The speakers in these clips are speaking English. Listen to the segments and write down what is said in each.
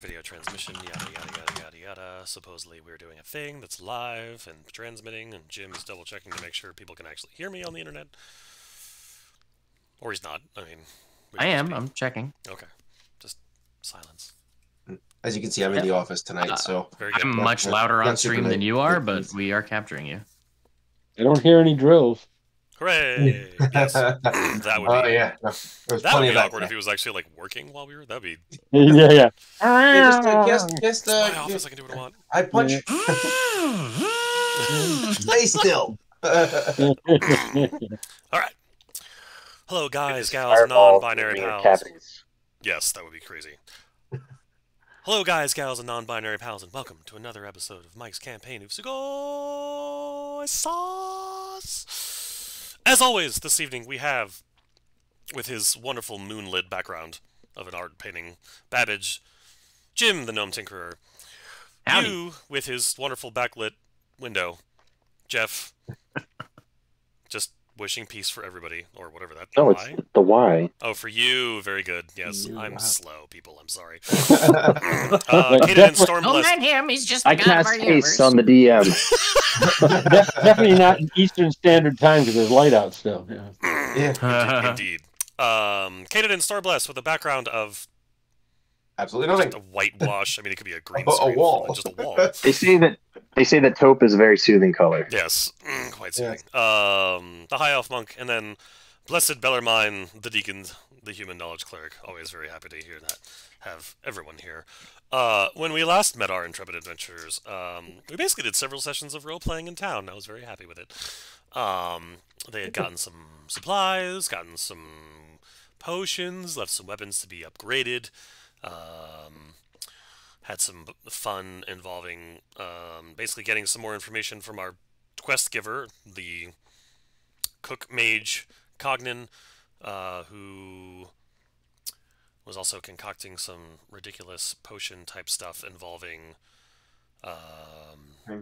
Video transmission, yada yada yada yada yada. Supposedly we're doing a thing that's live and transmitting, and Jim's double checking to make sure people can actually hear me on the internet. Or he's not. I mean, which I must am. be. I'm checking. Okay. Just silence. As you can see, I'm in Yeah. the office tonight, so Very good. I'm not, much louder on not super stream than you are, but nice. we are capturing you. I don't hear any drills. Hooray! Yes. that would Oh be. yeah, no, there's That would plenty be of that awkward if today. he was actually like working while we were. That'd be. Yeah, yeah. Hey, It's my office. I can do what I want. I punch. Stay still. All right. Hello, guys, gals, Fireball non-binary in your pals. cavities. Yes, that would be crazy. Hello, guys, gals, and non-binary pals, and welcome to another episode of Mike's campaign of Sugoi Sauce. As always, this evening we have, with his wonderful moonlit background of an art painting, Babbage, Jim, the gnome tinkerer, Howdy. you with his wonderful backlit window, Jeff, just wishing peace for everybody, or whatever that. No, it's the Y. Oh, for you, very good. Yes, You, I'm wow. slow, people. I'm sorry. But Kaden and definitely- Stormblessed. Don't let him. He's just I the god of cast our universe. haste on the DM. Definitely not Eastern Standard Time because there's light out still. Yeah. Yeah, Indeed. Kaden and Stormblessed with a background of absolutely just nothing. a whitewash. I mean, it could be a green A screen. wall. Just a wall. They say that taupe is a very soothing color. Yes, quite soothing. Yes. The High Elf Monk, and then Blessed Bellarmine, the Deacon, the Human Knowledge Cleric. Always very happy to hear that. Have everyone here. When we last met our intrepid adventurers, we basically did several sessions of role-playing in town. I was very happy with it. They had gotten some supplies, gotten some potions, left some weapons to be upgraded. Had some fun involving basically getting some more information from our quest giver, the cook mage Cognin, who was also concocting some ridiculous potion type stuff involving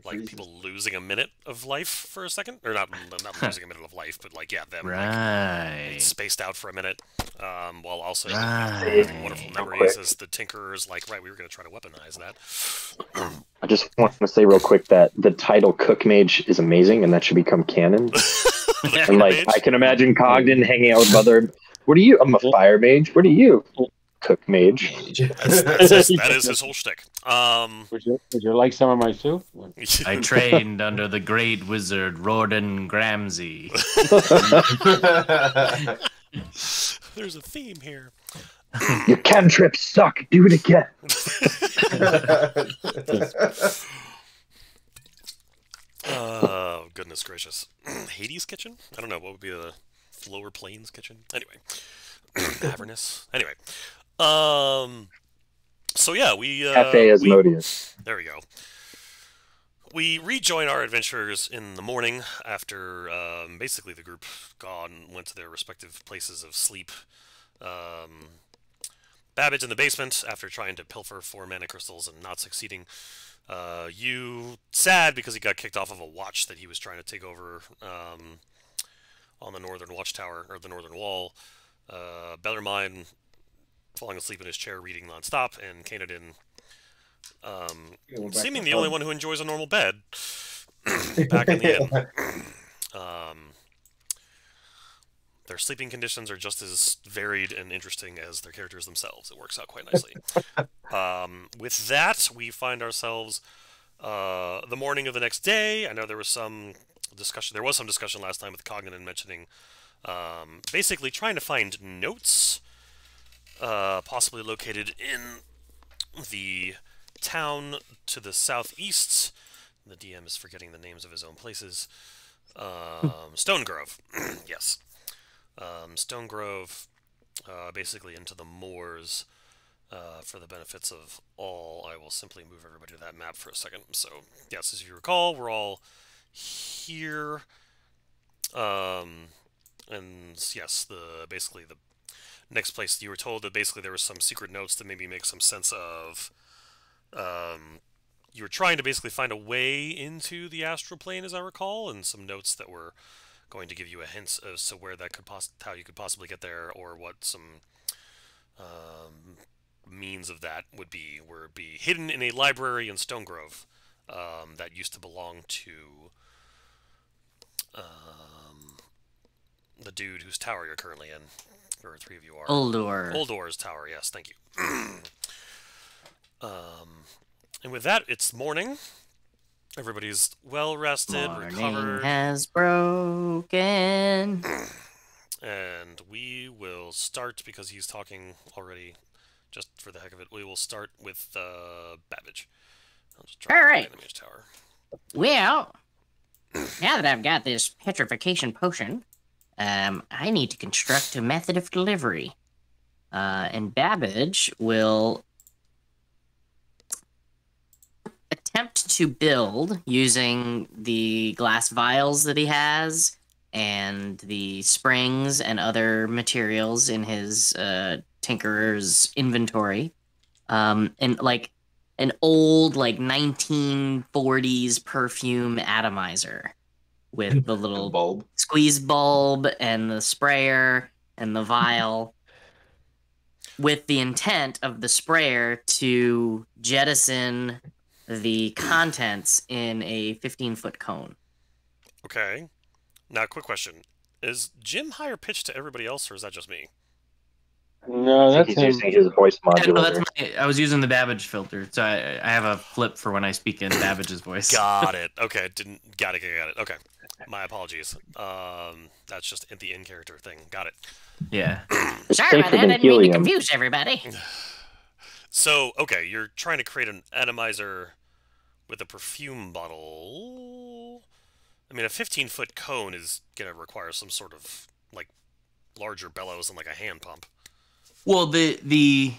like people losing a minute of life for a second, or not losing a minute of life, but like them like, Right. spaced out for a minute, while also Right. having wonderful Real memories quick. as the tinkerers like, right, we were going to try to weaponize that. I just want to say real quick that the title Cook Mage is amazing, and that should become canon. And like, I can imagine Cogden hanging out with other. What are you? I'm a fire mage. What are you? Cook Mage. That is his whole shtick. Would you like some of my soup? I trained under the great wizard Rorden Gramsey. There's a theme here. Your cantrips suck. Do it again. Oh, goodness gracious. Hades kitchen? I don't know, what would be the lower plains kitchen? Anyway. Avernus. Anyway. So yeah, we Cafe Asmodeus. there we go. We rejoin our adventurers in the morning after basically the group went to their respective places of sleep. Babbage in the basement after trying to pilfer 4 mana crystals and not succeeding. You sad because he got kicked off of a watch that he was trying to take over on the northern watchtower, or the northern wall. Bellarmine falling asleep in his chair reading nonstop, and Canadin seeming the only one who enjoys a normal bed back in the inn. Their sleeping conditions are just as varied and interesting as their characters themselves. It works out quite nicely. With that, we find ourselves the morning of the next day. I know there was some discussion. There was some discussion last time with Cognan mentioning basically trying to find notes, possibly located in the town to the southeast. The DM is forgetting the names of his own places. Stone Grove, yes. Stone Grove, basically into the moors, for the benefits of all. I will simply move everybody to that map for a second. So, yes, as you recall, we're all here. And yes, basically the next place you were told that basically there was some secret notes that maybe make some sense of. You were trying to basically find a way into the astral plane, as I recall, and some notes that were going to give you a hint as to where that could how you could possibly get there, or what some means of that would be hidden in a library in Stone Grove that used to belong to the dude whose tower you're currently in, or three of you are. Uldor. Uldor's tower, yes, thank you. And with that, it's morning. Everybody's well rested, recovered. Morning has broken. And we will start, because he's talking already, just for the heck of it, we will start with Babbage. I'll just try All right. the mage tower. Well, now that I've got this petrification potion, I need to construct a method of delivery. And Babbage will attempt to build using the glass vials that he has and the springs and other materials in his tinkerer's inventory. And like an old, like 1940s perfume atomizer with the little bulb. squeeze bulb and the sprayer and the vial, with the intent of the sprayer to jettison the contents in a 15-foot cone. Okay. Now, quick question. Is Jim higher pitched to everybody else, or is that just me? No, that's He's him. using his voice No, modulator. I was using the Babbage filter, so I have a flip for when I speak in Babbage's voice. Got it. Okay, got it. Okay. My apologies. That's just the in-character thing. Got it. Yeah. safer Sorry about that. I than didn't mean to helium. confuse everybody. So, okay, you're trying to create an atomizer with a perfume bottle. I mean, a 15-foot cone is going to require some sort of, like, larger bellows than, like, a hand pump. Well, the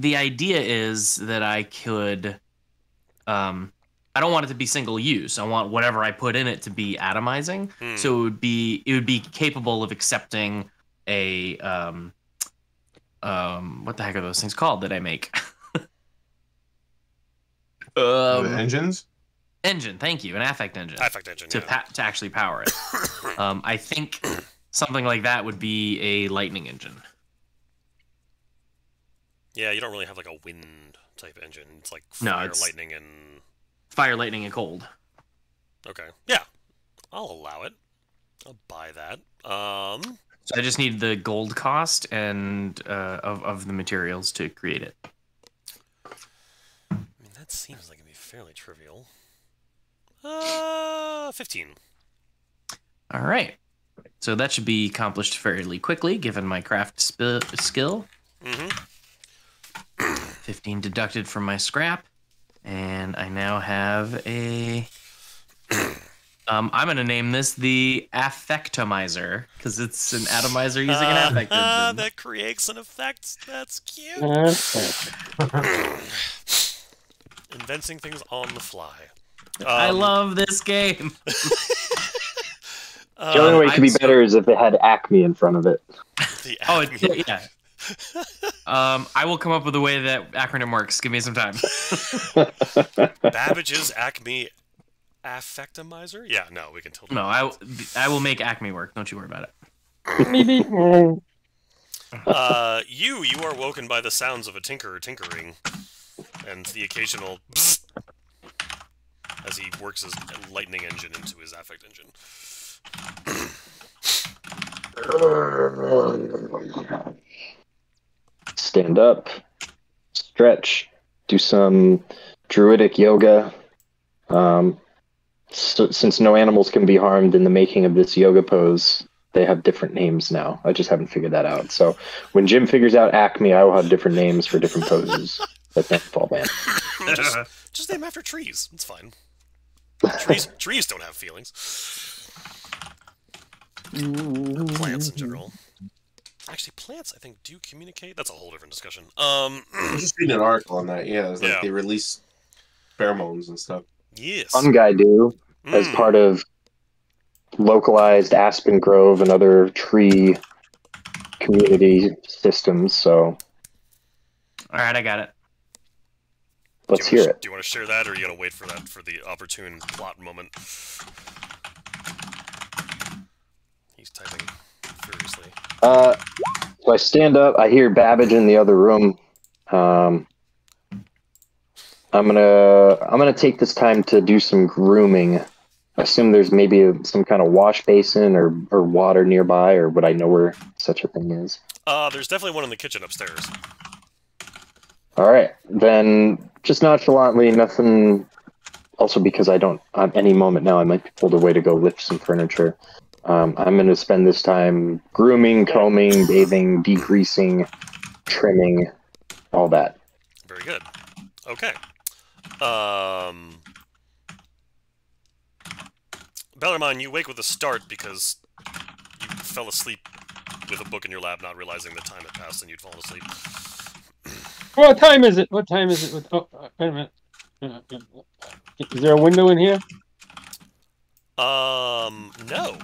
idea is that I could, I don't want it to be single use. I want whatever I put in it to be atomizing. So it would be capable of accepting a what the heck are those things called that I make? Engines? Engine, thank you, an affect engine. Affect engine, to yeah. to actually power it. I think something like that would be a lightning engine. Yeah, you don't really have, like, a wind type engine. It's like No, fire, it's- lightning, and... Fire, lightning, and cold. Okay. Yeah. I'll allow it. I'll buy that. So I just need the gold cost and of the materials to create it. I mean, that seems like it'd be fairly trivial. 15. All right. So that should be accomplished fairly quickly, given my craft skill. Mm-hmm. 15 deducted from my scrap. And I now have a... I'm going to name this the Affectomizer, because it's an atomizer using an affect engine. That creates an effect. That's cute. Inventing things on the fly. I love this game. The only way it could be better is if it had Acme in front of it. The Oh, Acme. yeah. I will come up with a way that acronym works. Give me some time. Babbage's Acme Affectomizer? Yeah, no, we can totally. No, I will make Acme work. Don't you worry about it. You are woken by the sounds of a tinkerer tinkering, and the occasional psst as he works his lightning engine into his affect engine. Stand up, stretch, do some druidic yoga. Since no animals can be harmed in the making of this yoga pose, they have different names now. I just haven't figured that out. So when Jim figures out Acme, I will have different names for different poses. That's not fall man. Just name after trees. It's fine. Trees don't have feelings. Plants in general. Actually, plants, I think, do communicate. That's a whole different discussion. I was just reading an article on that. Yeah, it's like Yeah. they release pheromones and stuff. Yes. Fungi do as part of localized aspen grove and other tree community systems. So All right, I got it. let's hear it. Do you want to share that, or are you going to wait for that for the opportune plot moment? He's typing furiously. So I stand up. I hear Babbage in the other room I'm gonna take this time to do some grooming. I assume there's maybe some kind of wash basin or water nearby, or would I know where such a thing is? There's definitely one in the kitchen upstairs. All right, then just nonchalantly, nothing. Also, because I don't, at any moment now, I might be pulled away to go lift some furniture. I'm going to spend this time grooming, combing, bathing, degreasing, trimming, all that. Very good. Okay. Bellarmine, you wake with a start because you fell asleep with a book in your lap, not realizing the time had passed and you'd fallen asleep. What time is it? What time is it? Oh, wait a minute. Is there a window in here? No.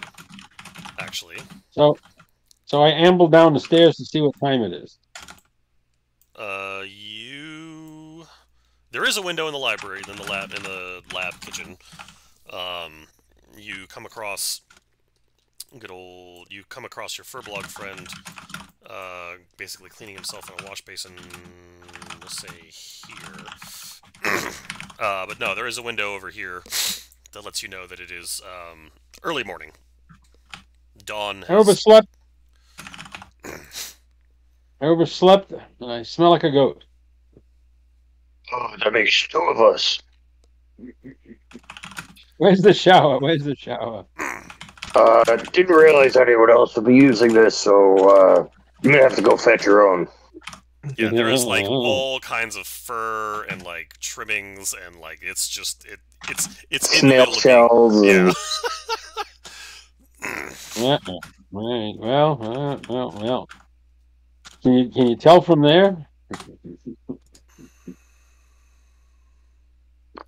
Actually. So I amble down the stairs to see what time it is. There is a window in the library, in the lab kitchen. You come across you come across your Furblog friend, basically cleaning himself in a wash basin, let's say here. But no, there is a window over here that lets you know that it is, early morning. Dawn has... I overslept, and I smell like a goat. Oh, that makes two of us. Where's the shower? Where's the shower? Didn't realize anyone else would be using this, so you're gonna have to go fetch your own. Yeah, there is like all kinds of fur and like trimmings and like it's just it's in the middle shells. Yeah. Right. Well. Can you tell from there?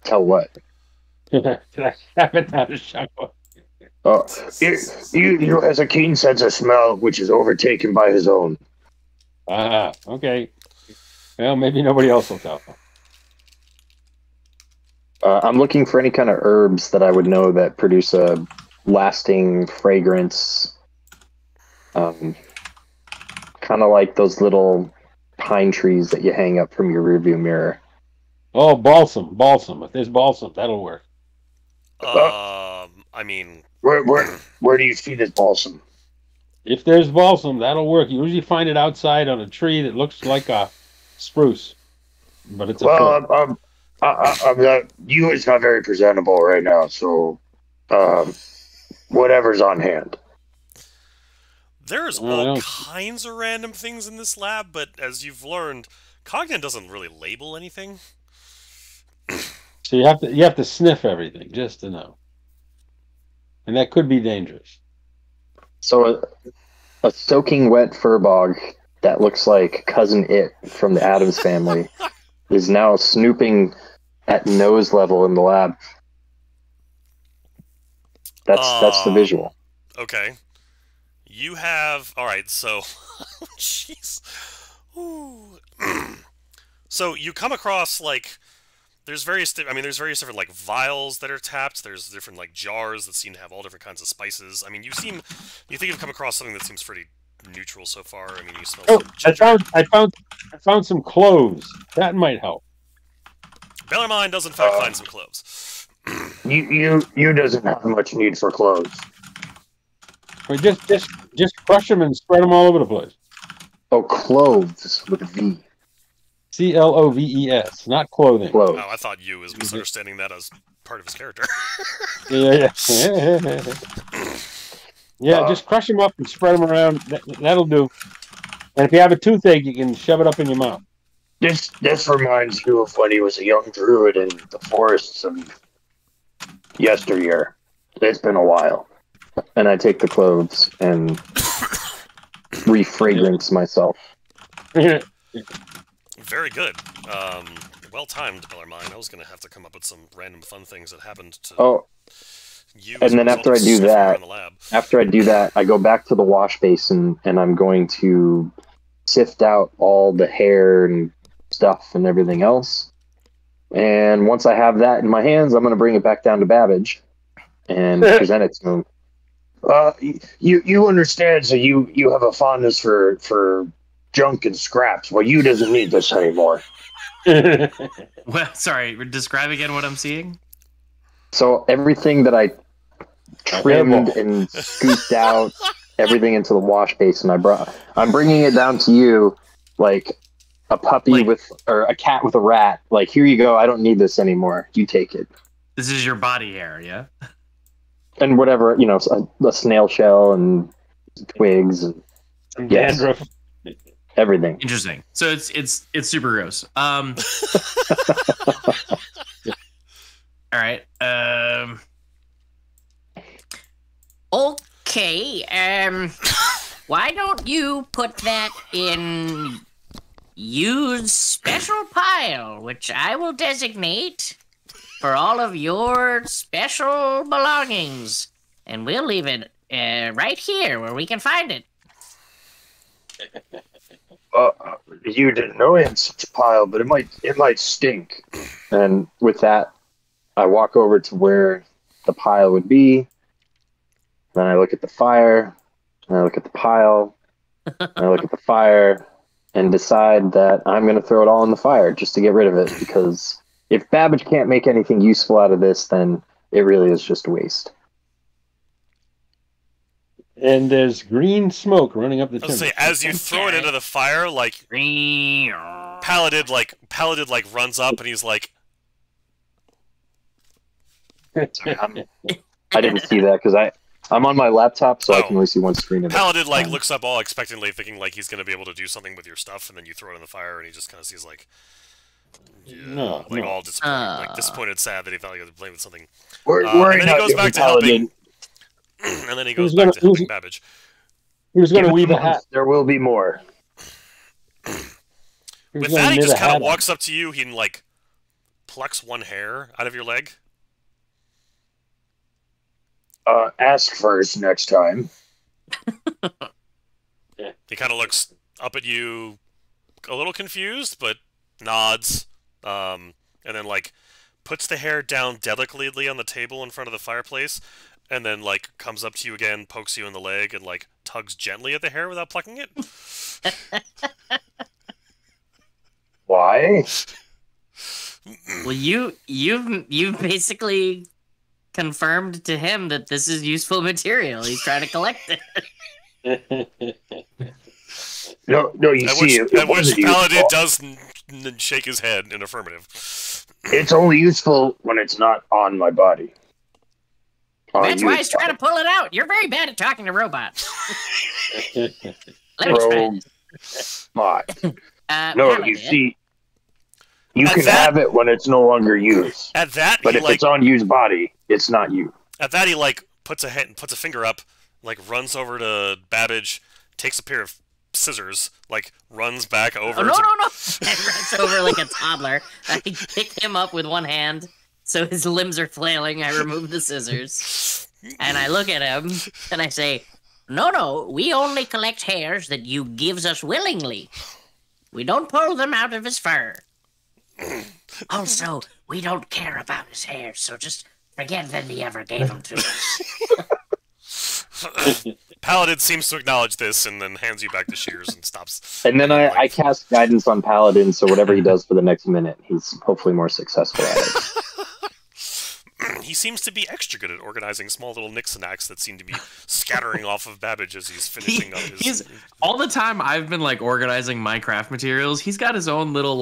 Tell what? Did I haven't had a shower? Oh, you has a keen sense of smell, which is overtaken by his own. Ah, okay. Well, maybe nobody else will tell. I'm looking for any kind of herbs that I would know that produce a lasting fragrance. Kind of like those little pine trees that you hang up from your rearview mirror. Oh, balsam. If there's balsam, that'll work. I mean, where do you see this balsam? If there's balsam, that'll work. You usually find it outside on a tree that looks like a spruce, but it's a I'm not. You is not very presentable right now, so whatever's on hand. There's all kinds of random things in this lab, but as you've learned, Cognan doesn't really label anything. So you have to sniff everything just to know, and that could be dangerous. So a soaking wet furbog that looks like Cousin It from the Addams Family is now snooping at nose level in the lab. That's the visual. Okay. You have... Alright, so... Jeez. So you come across, like... There's various different, like, vials that are tapped. There's different, like, jars that seem to have all different kinds of spices. I mean, you think you've come across something that seems pretty neutral so far. I mean, you smell some ginger. I found some cloves. That might help. Bellarmine does, in fact, find some cloves. You doesn't have much need for clothes. Or just crush them and spread them all over the place. Oh, clothes with a V. Cloves, not clothing. Clothes. Oh, I thought you was misunderstanding that as part of his character. Yeah, just crush them up and spread them around. That'll do. And if you have a toothache, you can shove it up in your mouth. This reminds you of when he was a young druid in the forests of yesteryear. It's been a while. And I take the clothes and refragrance myself. Very good. Well timed, Bellarmine. I was going to have to come up with some random fun things that happened to you. And then after I do that, I go back to the wash basin and I'm going to sift out all the hair and stuff and everything else. And once I have that in my hands, I'm going to bring it back down to Babbage and present it to him. You understand, so you have a fondness for junk and scraps. Well, you doesn't need this anymore. Well, sorry. Describe again what I'm seeing. So everything that I trimmed and scooped out, everything into the wash basin, I'm bringing it down to you like a puppy or a cat with a rat. Like, here you go. I don't need this anymore. You take it. This is your body hair, yeah? And whatever, a snail shell and twigs and Dandruff. everything. Interesting. So it's super gross. All right. Okay. Why don't you put that in use special pile, which I will designate for all of your special belongings, and we'll leave it right here where we can find it. You didn't know it had such a pile, but it might stink. And with that, I walk over to where the pile would be. Then I look at the fire, and I look at the pile, and I look at the fire, and decide that I'm going to throw it all in the fire just to get rid of it, because if Babbage can't make anything useful out of this, then it really is just a waste. And there's green smoke running up the I'll say, chimney. as you throw it into the fire, like Paladin runs up and he's like, Sorry, I didn't see that because I'm on my laptop, so I can only see one screen. Paladin looks up all expectantly, thinking like he's gonna be able to do something with your stuff, and then you throw it in the fire, and he just kind of sees like, all disappointed, disappointed, sad that he thought he was playing with something. And then he goes back to helping. And then he goes back to helping Babbage. He was going to weave a hat. There will be more. With that, he just kind of walks up to you. He plucks one hair out of your leg. Ask first next time. He kind of looks up at you, a little confused, but nods. And then puts the hair down delicately on the table in front of the fireplace. And then, comes up to you again, pokes you in the leg, and, tugs gently at the hair without plucking it. Why? Well, you've basically confirmed to him that this is useful material. He's trying to collect it. No, you see, at which Paladin does shake his head in affirmative. It's only useful when it's not on my body. That's why he's trying to pull it out. You're very bad at talking to robots. Let me try. No, you see, you can have it when it's no longer used. At that, but if it's on used body, it's not you. At that, he puts a finger up, runs over to Babbage, takes a pair of scissors, runs back over. Oh, no! And runs over like a toddler. I pick him up with one hand. So his limbs are flailing. I remove the scissors. And I look at him, and I say, No, we only collect hairs that you gives us willingly. We don't pull them out of his fur. Also, we don't care about his hairs, so just forget that he ever gave them to us. Paladin seems to acknowledge this, and then hands you back the shears and stops. And then I cast guidance on Paladin, so whatever he does for the next minute, he's hopefully more successful at it. He seems to be extra good at organizing small little nicks and knacks that seem to be scattering off of Babbage as he's finishing up his... He's, all the time I've been organizing my craft materials, he's got his own little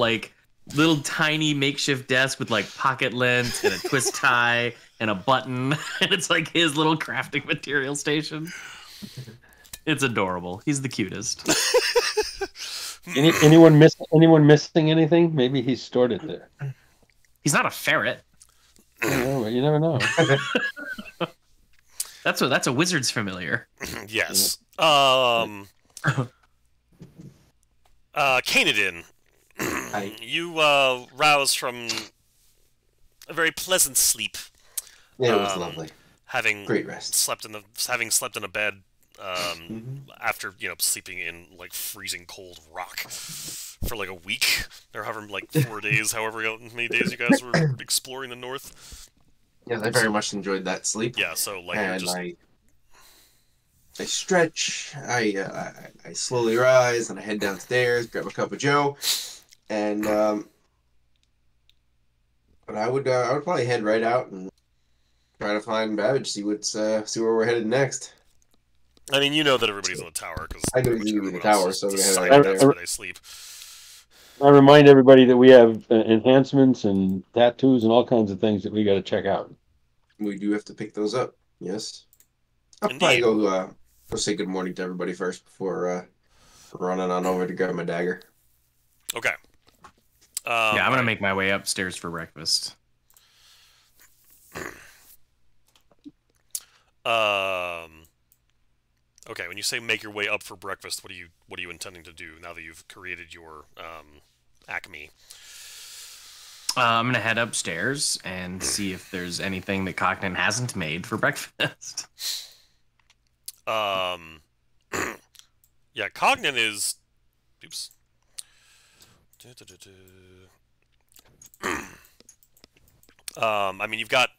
tiny makeshift desk with pocket lint and a twist tie and a button, and it's his little crafting material station. It's adorable. He's the cutest. Anyone missing anything? Maybe he stored it there. He's not a ferret. You never know. That's a wizard's familiar. Yes. Canadin, you rouse from a very pleasant sleep. Yeah, it was lovely. Having great rest. Slept in a bed after sleeping in freezing cold rock for a week or however 4 days, however many days you guys were exploring the north. Yeah, I very much enjoyed that sleep. Yeah, so I stretch. I slowly rise, and I head downstairs, grab a cup of Joe, and but I would probably head right out and try to find Babbage, see where we're headed next. I mean, you know that everybody's in the tower because I know he's in the tower, so I'm gonna head decided right that's there. where they sleep. I remind everybody that we have enhancements and tattoos and all kinds of things that we got to check out. We do have to pick those up. Yes. I'll probably go say good morning to everybody first before running on over to grab my dagger. Okay. Yeah, I'm gonna make my way upstairs for breakfast. Okay, when you say make your way up for breakfast, what are you intending to do now that you've created your Acme? I'm gonna head upstairs and see if there's anything that Cognan hasn't made for breakfast. Yeah, Cognan is. Oops. I mean, you've got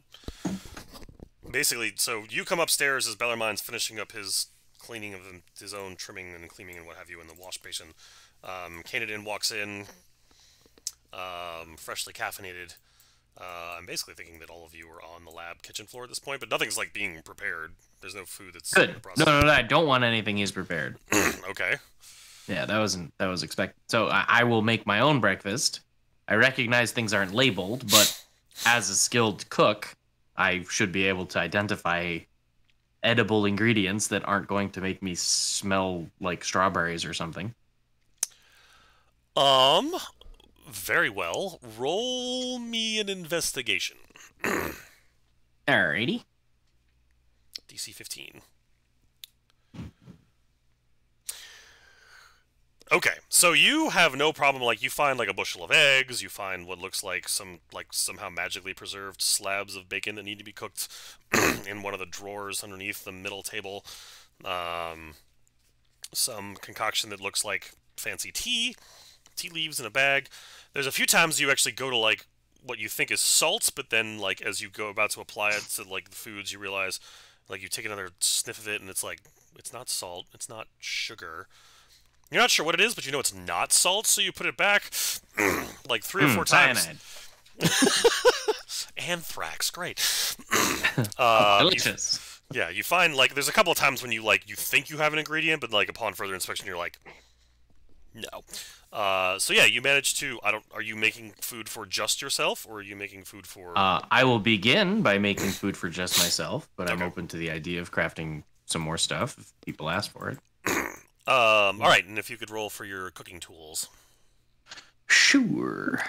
basically. So you come upstairs as Bellarmine's finishing up his cleaning of his own trimming and cleaning and what have you in the wash basin. Kanadin walks in, freshly caffeinated. I'm basically thinking that all of you are on the lab kitchen floor at this point, but nothing's like being prepared. There's no food that's Good. No, I don't want anything he's prepared. Okay. Yeah, that was expected. So I will make my own breakfast. I recognize things aren't labeled, but as a skilled cook, I should be able to identify edible ingredients that aren't going to make me smell like strawberries or something. Very well. Roll me an investigation. Alrighty. DC 15. Okay, so you have no problem, like, you find, like, a bushel of eggs, you find what looks like somehow magically preserved slabs of bacon that need to be cooked in one of the drawers underneath the middle table, some concoction that looks like fancy tea leaves in a bag. There's a few times you actually go to, like, what you think is salt, but then, like, as you go about to apply it to, like, the foods, you realize, like, you take another sniff of it, and it's like, it's not salt, it's not sugar. You're not sure what it is, but you know it's not salt, so you put it back like 3 or 4 times. Anthrax, great. Delicious. You find, like, there's a couple of times when you think you have an ingredient, but, like, upon further inspection, you're like, no. So yeah, you managed to, are you making food for just yourself, or are you making food for... I will begin by making food for just myself, but I'm open to the idea of crafting some more stuff if people ask for it. Alright, and if you could roll for your cooking tools. Sure.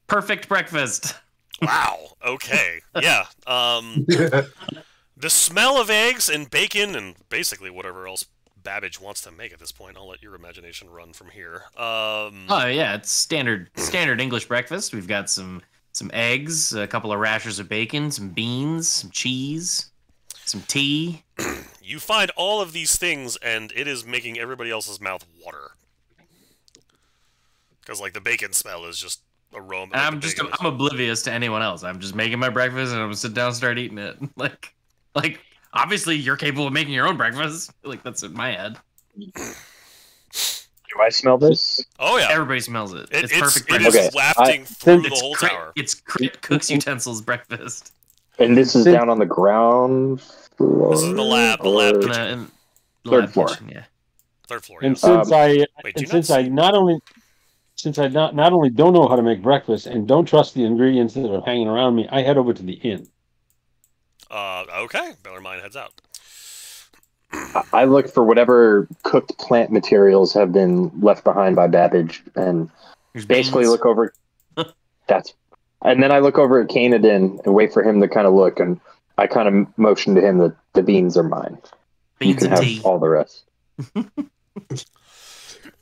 Perfect breakfast. Wow, okay. Yeah. The smell of eggs and bacon and basically whatever else Babbage wants to make at this point. I'll let your imagination run from here. Oh yeah, it's standard English breakfast. We've got some eggs, a couple of rashers of bacon, some beans, some cheese, some tea. You find all of these things, and it is making everybody else's mouth water. Because, like, the bacon smell is just aroma. And I'm oblivious to anyone else. I'm just making my breakfast, and I'm gonna sit down and start eating it. Like, obviously, you're capable of making your own breakfast. Like, that's in my head. Do I smell this? Oh, yeah. Everybody smells it. It's perfect It breakfast. is wafting through the whole tower. It's Crit Cook's Utensils breakfast. And this is down on the ground floor? This is the lab kitchen. Third floor. Kitchen, yeah. Third floor, yeah. And since I not only don't know how to make breakfast and don't trust the ingredients that are hanging around me, I head over to the inn. Okay. Bellarmine heads out. I look for whatever cooked plant materials have been left behind by Babbage, and basically look over. And then I look over at Kanadin and wait for him to kind of look, and I kind of motion to him that the beans are mine. Beans and tea. Have all the rest.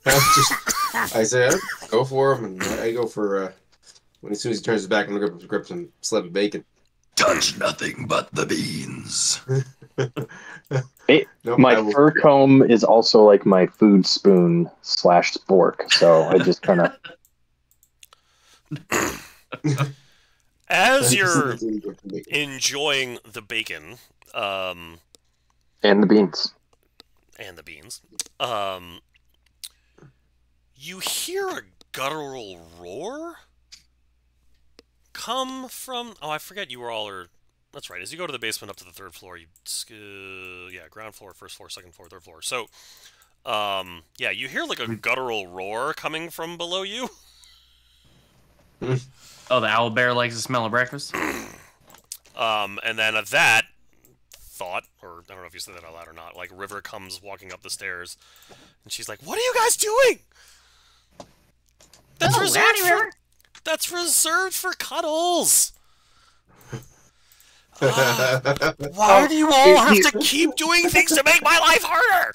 I say, go for him, and I go for as soon as he turns his back, I'm gonna grab some slab of bacon. Touch nothing but the beans. My fur comb is also like my food spoon / spork, so I just kind of. As you're enjoying the bacon, and the beans, you hear a guttural roar come from. Oh, I forget you were all are. That's right. As you go to the basement up to the third floor, you ground floor, first floor, second floor, third floor. So, yeah, you hear like a guttural roar coming from below you. Oh, the owl bear likes the smell of breakfast. And then at that thought, or I don't know if you said that out loud or not, like River comes walking up the stairs, and she's like, "What are you guys doing? That's reserved for Cuddles. Why do you all have to keep doing things to make my life harder?"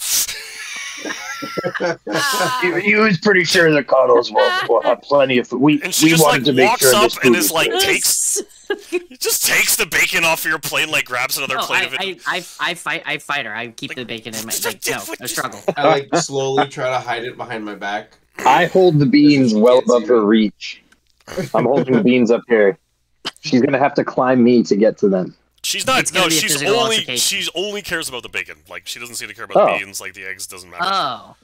He was pretty sure the Cuddles will have plenty of food. We just, wanted to make sure walks this up and food is like was just takes the bacon off your plate and like grabs another plate of it. I fight her. I keep the bacon in my I struggle. I like slowly try to hide it behind my back. I hold the beans well above her reach. I'm holding the beans up here. She's gonna have to climb me to get to them. She's not. No, she's only cares about the bacon. Like she doesn't seem to care about the beans. Like the eggs doesn't matter. Oh.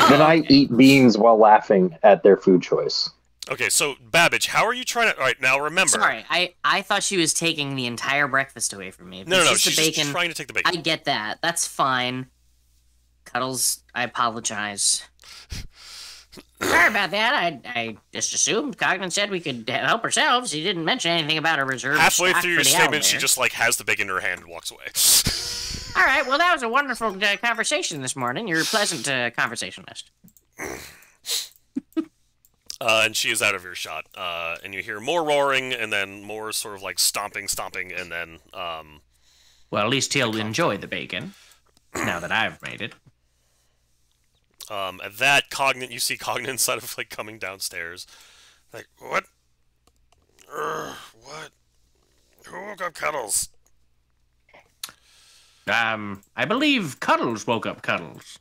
Then I eat beans while laughing at their food choice. Okay, so Babbage, how are you trying to? All right, now remember. Sorry, I thought she was taking the entire breakfast away from me. No, she's just trying to take the bacon. I get that. That's fine. Cuddles, I apologize. Sorry about that. I just assumed Cogman said we could help ourselves. He didn't mention anything about a reserve. Halfway through your statement, she just like has the bacon in her hand and walks away. All right. Well, that was a wonderful conversation this morning. You're a pleasant conversationalist. And she is out of earshot. And you hear more roaring, and then more sort of like stomping, and then. Well, at least he'll enjoy the bacon. Now that I've made it. At that, you see Cognan inside of like coming downstairs. Like, what? What? Who woke up Cuddles? I believe Cuddles woke up Cuddles.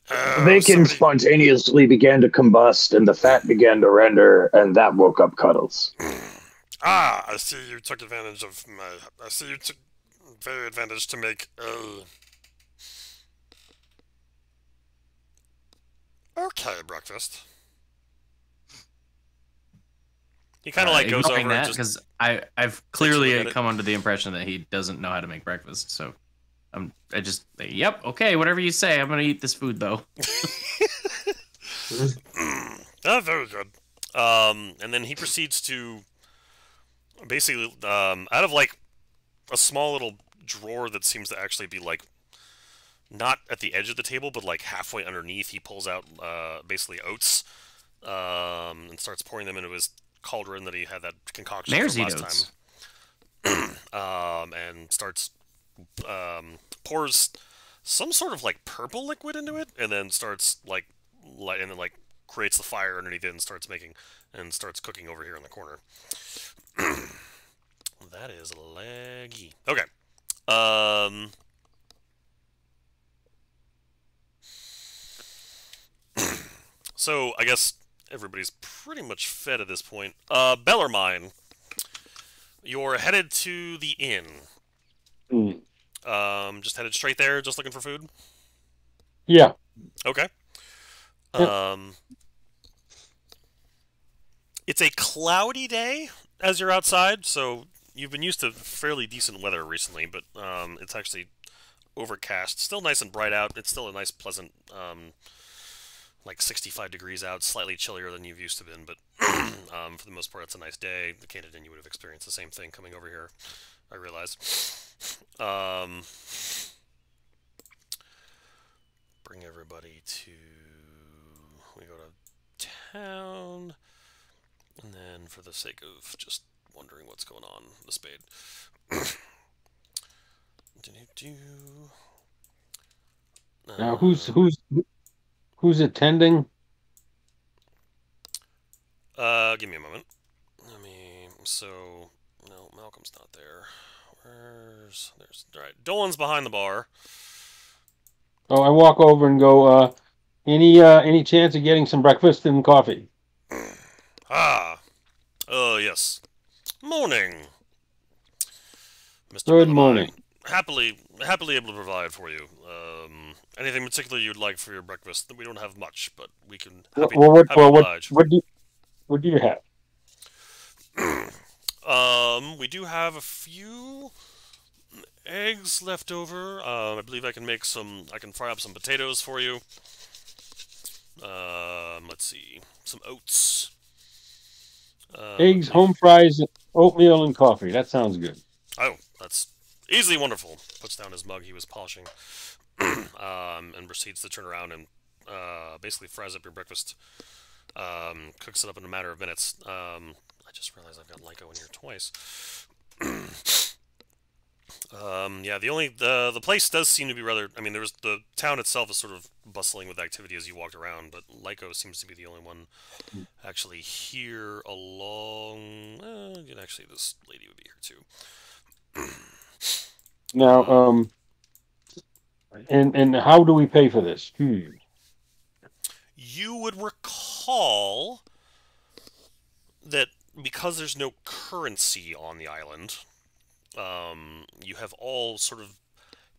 The bacon spontaneously began to combust, and the fat began to render, and that woke up Cuddles. I see you took advantage of I see you took very advantage to make okay breakfast. He kind of like goes over that because I've clearly come under the impression that he doesn't know how to make breakfast. So I just yep, okay, whatever you say. I'm gonna eat this food though. Very good. And then he proceeds to basically out of like a small little drawer that seems to actually be like not at the edge of the table, but like halfway underneath, he pulls out basically oats and starts pouring them into his cauldron that he had that concoction from last time. And starts pours some sort of like purple liquid into it, and then starts like and then like creates the fire underneath it and starts cooking over here in the corner. That is leggy. Okay. So I guess everybody's pretty much fed at this point. Bellarmine, you're headed to the inn. Just headed straight there, just looking for food? Yeah. Okay. It's a cloudy day as you're outside, so you've been used to fairly decent weather recently, but it's actually overcast. Still nice and bright out. It's still a nice, pleasant, like 65 degrees out, slightly chillier than you've used to been, but for the most part, it's a nice day. The Canada Inn, you would have experienced the same thing coming over here, I realize. Bring everybody to... We go to town, and then for the sake of just wondering what's going on, the spade. Now, who's attending? Give me a moment. No, Malcolm's not there. There's all right. Dolan's behind the bar. Oh, I walk over and go. Any chance of getting some breakfast and coffee? Yes. Morning, Mr. Good Bellamy. morning. Happily able to provide for you. Anything particular you'd like for your breakfast? We don't have much, but we can happy to oblige. What do you have? We do have a few eggs left over. I believe I can make some. I can fry up some potatoes for you. Let's see, some oats. Eggs, home fries, oatmeal, and coffee. That sounds good. Oh, that's easily wonderful. Puts down his mug he was polishing, and proceeds to turn around and basically fries up your breakfast. Cooks it up in a matter of minutes. I just realized I've got Lyco in here twice. Yeah, the place does seem to be rather. I mean, the town itself is sort of bustling with activity as you walked around, but Lyco seems to be the only one actually here along. Actually, this lady would be here too. Now, and how do we pay for this? You would recall that because there's no currency on the island, you have all sort of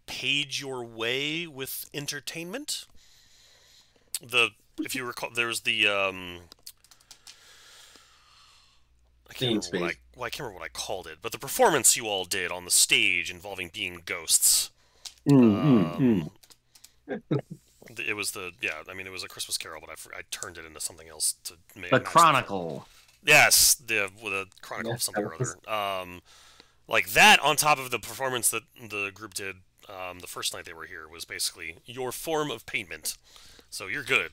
paid your way with entertainment. If you recall, there's the I can't remember what I called it, but the performance you all did on the stage involving being ghosts. It was it was a Christmas Carol, but I turned it into something else to make the Chronicle. Yes, with a Chronicle of something or other. Like that, on top of the performance that the group did the first night they were here, was basically your form of payment. So you're good.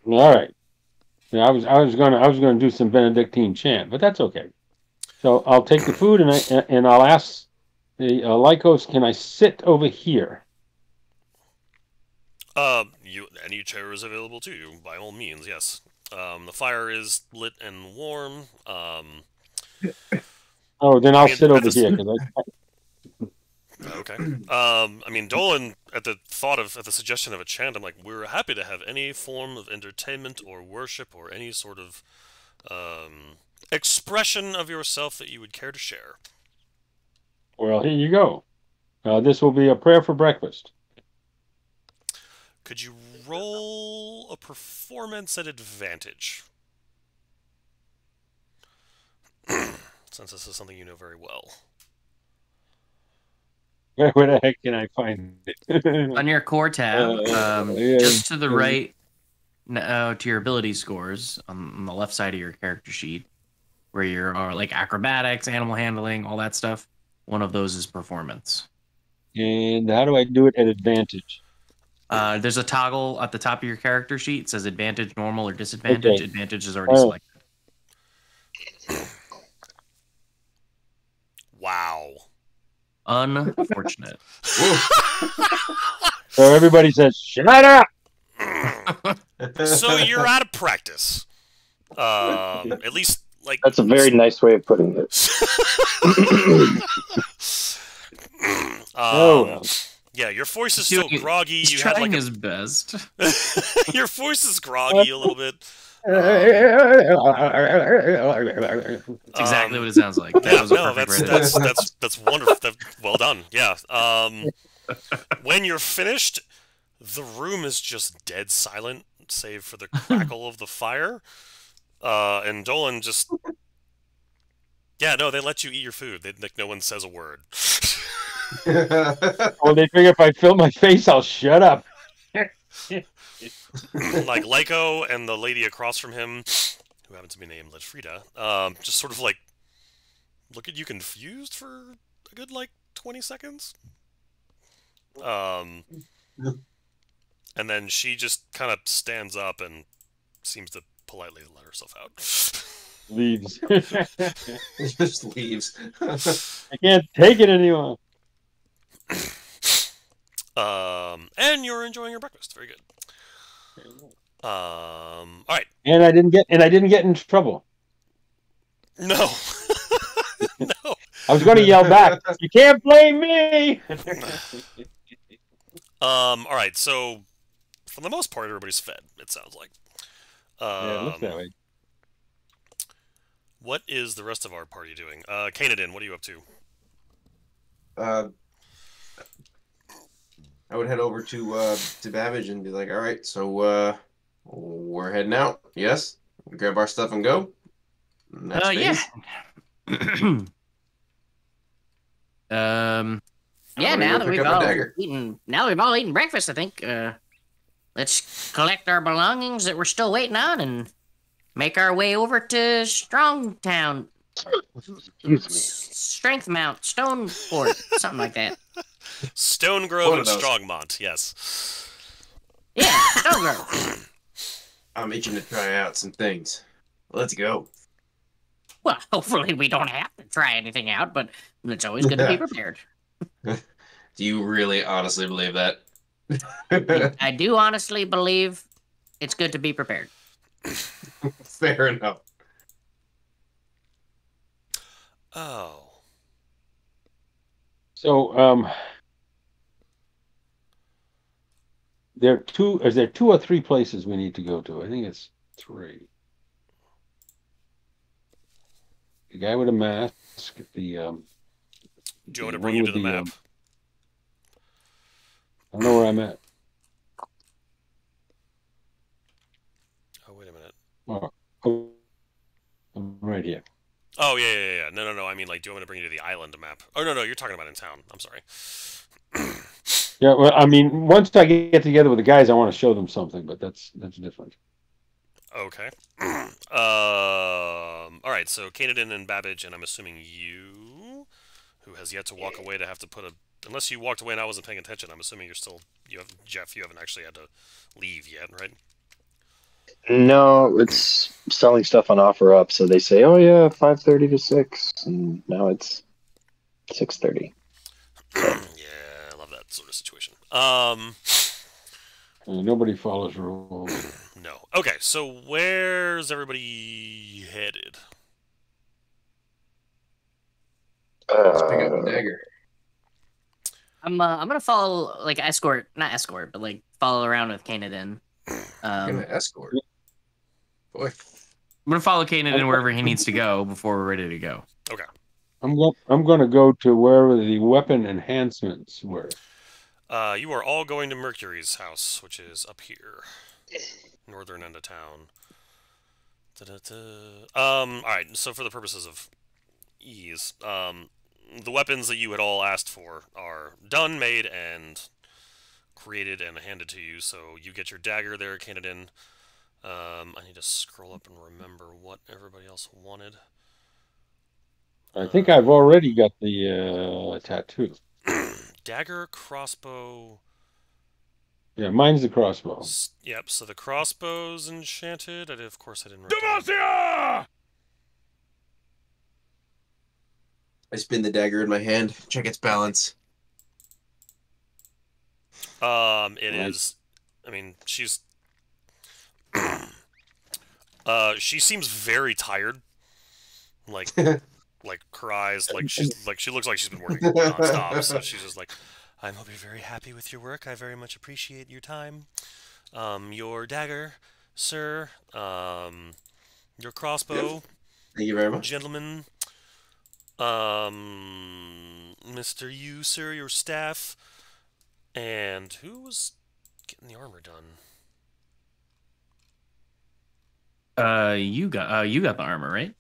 All right. Yeah, I was gonna do some Benedictine chant, but that's okay. So I'll take the food and I'll ask the Lycos, can I sit over here? Any chair is available to you, by all means, yes. The fire is lit and warm. Oh, then I'll sit over here. Okay. I mean, Dolan, at the suggestion of a chant, I'm like, we're happy to have any form of entertainment or worship or any sort of expression of yourself that you would care to share. Well, here you go. This will be a prayer for breakfast. Could you roll a performance at advantage? Since this is something you know very well. Where the heck can I find it? On your core tab, just to the right, to your ability scores on the left side of your character sheet, where you're like acrobatics, animal handling, all that stuff. One of those is performance. And how do I do it at advantage? There's a toggle at the top of your character sheet. It says advantage, normal, or disadvantage. Okay. Advantage is already selected. Wow. Unfortunate. So everybody says, shut up! So you're out of practice. At least, like... That's a very nice way of putting it. Yeah, your voice is still groggy. He's trying his best. Your voice is groggy a little bit. That's exactly what it sounds like. That was that's wonderful. Well done. Yeah. When you're finished, the room is just dead silent, save for the crackle of the fire. And Dolan just... Yeah, no, they let you eat your food. No one says a word. Well, they figure if I fill my face, I'll shut up. Like Lyco and the lady across from him, who happens to be named Frida, just sort of like look at you confused for a good 20 seconds. And then she just kind of stands up and seems to politely let herself out. Leaves. Just leaves. I can't take it anymore. And you're enjoying your breakfast. Very good. All right. And I didn't get in trouble. No. No. I was going to yell back. You can't blame me. All right. So, for the most part, everybody's fed. It sounds like. Yeah, it looks that way. What is the rest of our party doing? Kanadin, what are you up to? Uh, I would head over to Babbage and be like, all right, so we're heading out. Yes, we grab our stuff and go. Next Yeah. phase. Yeah, I'm gonna now go that pick we've up my all dagger. eaten breakfast, I think let's collect our belongings that we're still waiting on and make our way over to Strongtown. Excuse me. Strength Mount, Stoneport, something like that. Stone Grove One and of those. Strongmont, yes. Yeah, Stone Grove. I'm itching to try out some things. Let's go. Well, hopefully we don't have to try anything out, but it's always good to be prepared. Do you really honestly believe that? I do honestly believe it's good to be prepared. Fair enough. Oh. So, is there two or three places we need to go to? I think it's three. The guy with a mask, the Do you want me to one bring you to with the map? I don't know where I'm at. Oh, wait a minute. Oh, I'm right here. Oh, yeah. No. I mean, like, do you want me to bring you to the island map? Oh, no, you're talking about in town. I'm sorry. Yeah, well, I mean, once I get together with the guys, I want to show them something, but that's different. Okay. All right, so Kanadin and Babbage, and I'm assuming you, who has yet to walk away to have to put a... Unless you walked away and I wasn't paying attention, I'm assuming Jeff, you haven't actually had to leave yet, right? No, it's selling stuff on offer up. So they say, "Oh yeah, 5:30 to 6," and now it's 6:30. Yeah, I love that sort of situation. Nobody follows rules. No. Okay, so where's everybody headed? Let's pick up the dagger. I'm gonna follow, like, not escort, but like follow around with Kanadin. Gonna escort. Boy. I'm gonna follow Kanan wherever he needs to go before we're ready to go. Okay. I'm going to go to wherever the weapon enhancements were. You are all going to Mercury's house, which is up here. Northern end of town. Alright, so for the purposes of ease, the weapons that you had all asked for are done, made, and created and handed to you, so you get your dagger there, Kanadin. I need to scroll up and remember what everybody else wanted. I think I've already got the tattoo. Dagger, crossbow... Yeah, mine's the crossbow. Yep, so the crossbow's enchanted. Of course I didn't write down. I spin the dagger in my hand, check its balance. It Right. is... I mean, she's... she seems very tired. Like her eyes, she looks like she's been working nonstop. So she's just like, I hope you're very happy with your work. I very much appreciate your time. Your dagger, sir. Your crossbow, Thank you very much. gentlemen. Mr. You, sir, your staff. And who was getting the armor done? You got the armor, right?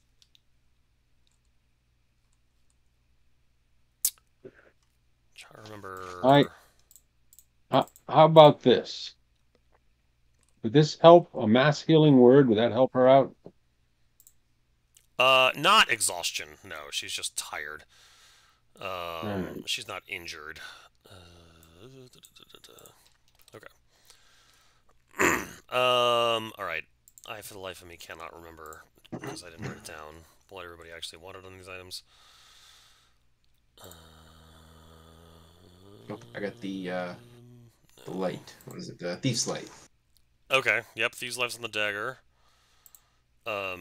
Trying to remember. How about this? Would this help? A mass healing word? Would that help her out? Not exhaustion. No, she's just tired. Right. She's not injured. Okay. All right. I, for the life of me, cannot remember because I didn't write it down what everybody actually wanted on these items. Oh, I got the light. What is it? Thief's light. Okay. Yep. Thieves' Lives on the dagger.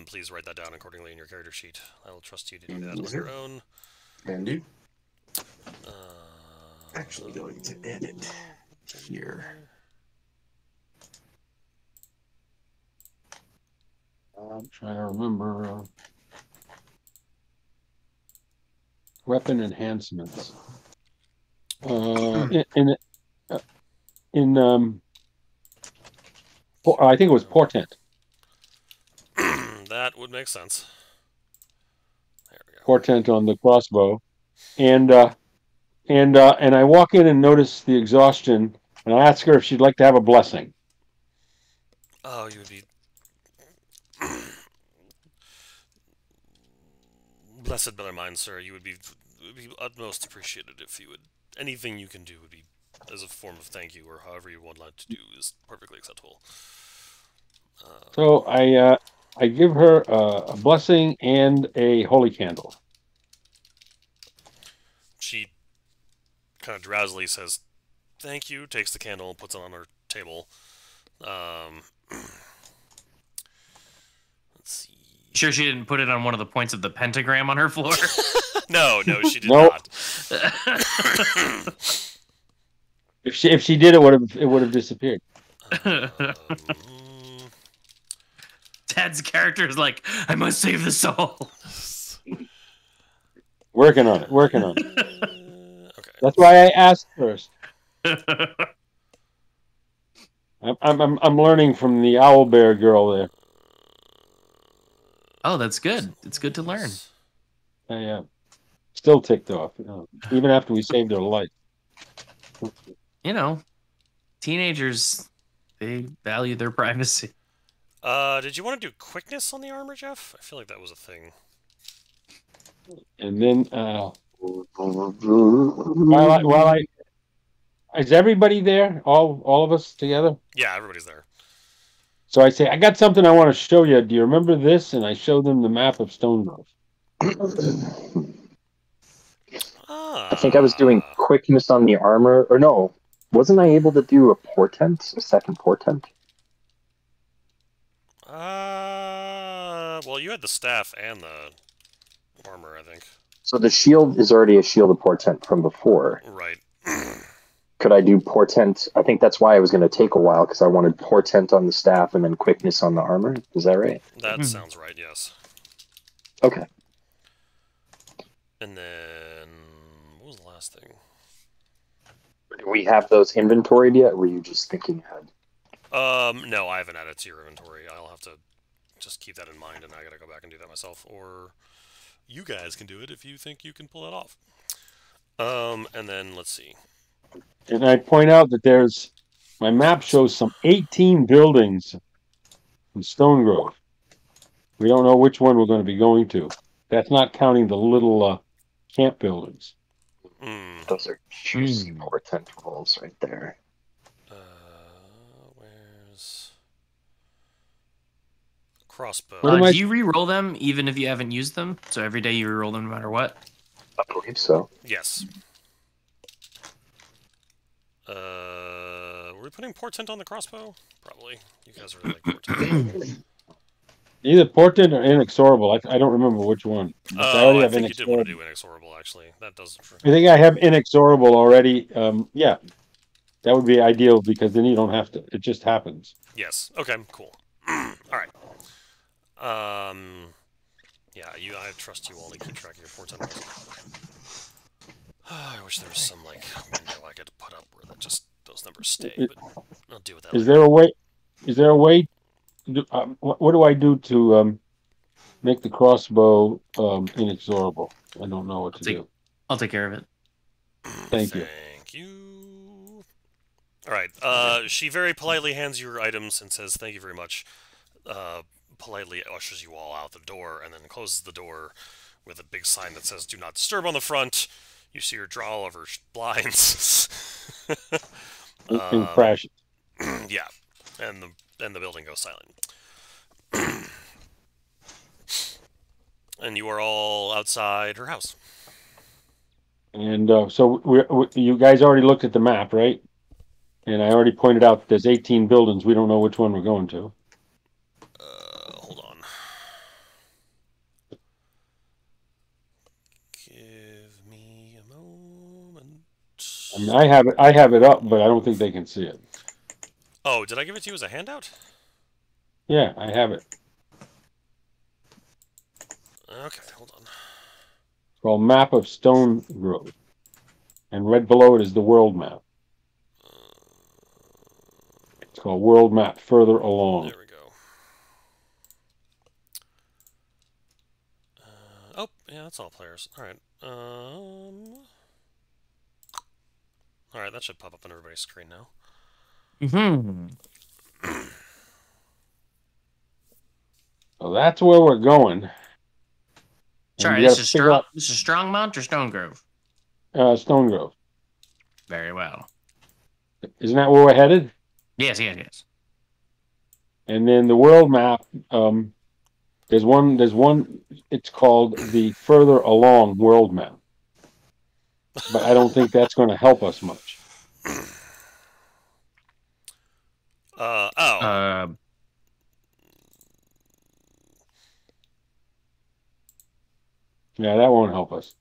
Please write that down accordingly in your character sheet. I will trust you to do that on your own. And dude. Actually going to edit here. I'm trying to remember. weapon enhancements. In I think it was portent. That would make sense. There we go. Portent on the crossbow, and I walk in and notice the exhaustion, and I ask her if she'd like to have a blessing. Oh, you would be blessed by their mind, sir. You would be utmost appreciated if you would. Anything you can do would be as a form of thank you, or however you would like to do is perfectly acceptable. So I give her a blessing and a holy candle. She kind of drowsily says, "Thank you." Takes the candle and puts it on her table. Let's see. Sure, she didn't put it on one of the points of the pentagram on her floor. No, she did Nope. not. If she did, it would have disappeared. Dad's character is like, I must save the soul. Working on it. Okay. That's why I asked first. I'm learning from the owl bear girl there. Oh, that's good. It's good to learn. I still ticked off, even after we saved her life. You know, teenagers, they value their privacy. Did you want to do quickness on the armor, Jeff? I feel like that was a thing. And then while I is everybody there? All of us together? Yeah, everybody's there. So I say, I got something I want to show you. Do you remember this? And I show them the map of Stone Grove. Ah. I think I was doing quickness on the armor, or no, wasn't I able to do a second portent? Well, you had the staff and the armor, I think. So the shield is already a shield of portent from before. Right. Could I do portent? I think that's why I was going to take a while, because I wanted portent on the staff and then quickness on the armor. Is that right? That sounds right, yes. Okay. And then, what was the last thing? Do we have those inventoried yet, or were you just thinking ahead? No, I haven't added to your inventory. I'll have to just keep that in mind, and I gotta go back and do that myself. Or you guys can do it if you think you can pull it off. And then, let's see. And I point out that my map shows some 18 buildings in Stone Grove. We don't know which one we're going to be going to. That's not counting the little camp buildings. Those are juicy portent rolls right there. Where's crossbow? Do you re-roll them even if you haven't used them? So every day you re-roll them no matter what? I believe so. Yes. Were we putting portent on the crossbow? Probably. You guys really like portent. Either portent or inexorable. I don't remember which one. I think you did want to do inexorable, actually. That does. I think I have inexorable already. Yeah, that would be ideal because then you don't have to. It just happens. Yes. Okay. Cool. All right. Yeah. I trust you all to keep track of your portent. I wish there was some window I could put up where those numbers stay, but I'll deal with that. Is there a way? Is there a way? What do I do to make the crossbow inexorable? I don't know what to do. I'll take care of it. Thank you. Thank you. All right. She very politely hands you your items and says, "Thank you very much." Politely ushers you all out the door and then closes the door with a big sign that says, "Do not disturb" on the front. You see her draw all of her blinds. And crash. Yeah, and the building goes silent. And you are all outside her house. And so you guys already looked at the map, right? And I already pointed out that there's 18 buildings. We don't know which one we're going to. Hold on. Give me a moment. I mean, I have it up, but I don't think they can see it. Oh, did I give it to you as a handout? Yeah, I have it. Okay, hold on. It's called Map of Stone Grove. And right below it is the world map. It's called World Map further along. There we go. Oh, yeah, that's all players. All right. All right, that should pop up on everybody's screen now. Mm-hmm. So that's where we're going. Sorry, this is Strongmont or Stone Grove? Stone Grove. Very well. Isn't that where we're headed? Yes, yes, yes. And then the world map, there's one, it's called the further along world map. But I don't think that's going to help us much. Yeah, that won't help us.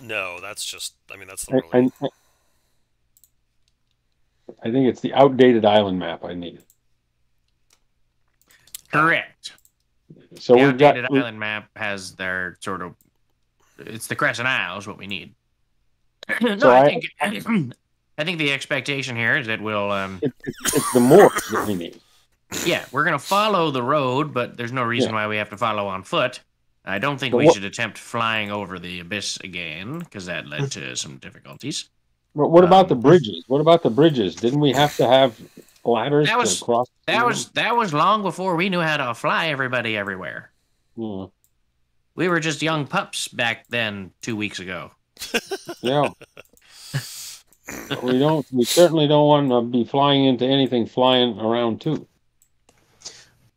No, that's just, I mean, that's the really... I think it's the outdated island map I need. Correct. So the we've got outdated island map has their sort of, it's the Crescent Isles, what we need. No, so I think the expectation here is that we'll it's the moors that we need. Yeah, we're gonna follow the road, but there's no reason why we have to follow on foot. I don't think But we should attempt flying over the abyss again, because that led to some difficulties. But what about the bridges? What about the bridges? Didn't we have to have ladders to cross? That was long before we knew how to fly everybody everywhere. Yeah. We were just young pups back then 2 weeks ago. Yeah. We certainly don't want to be flying into anything flying around too.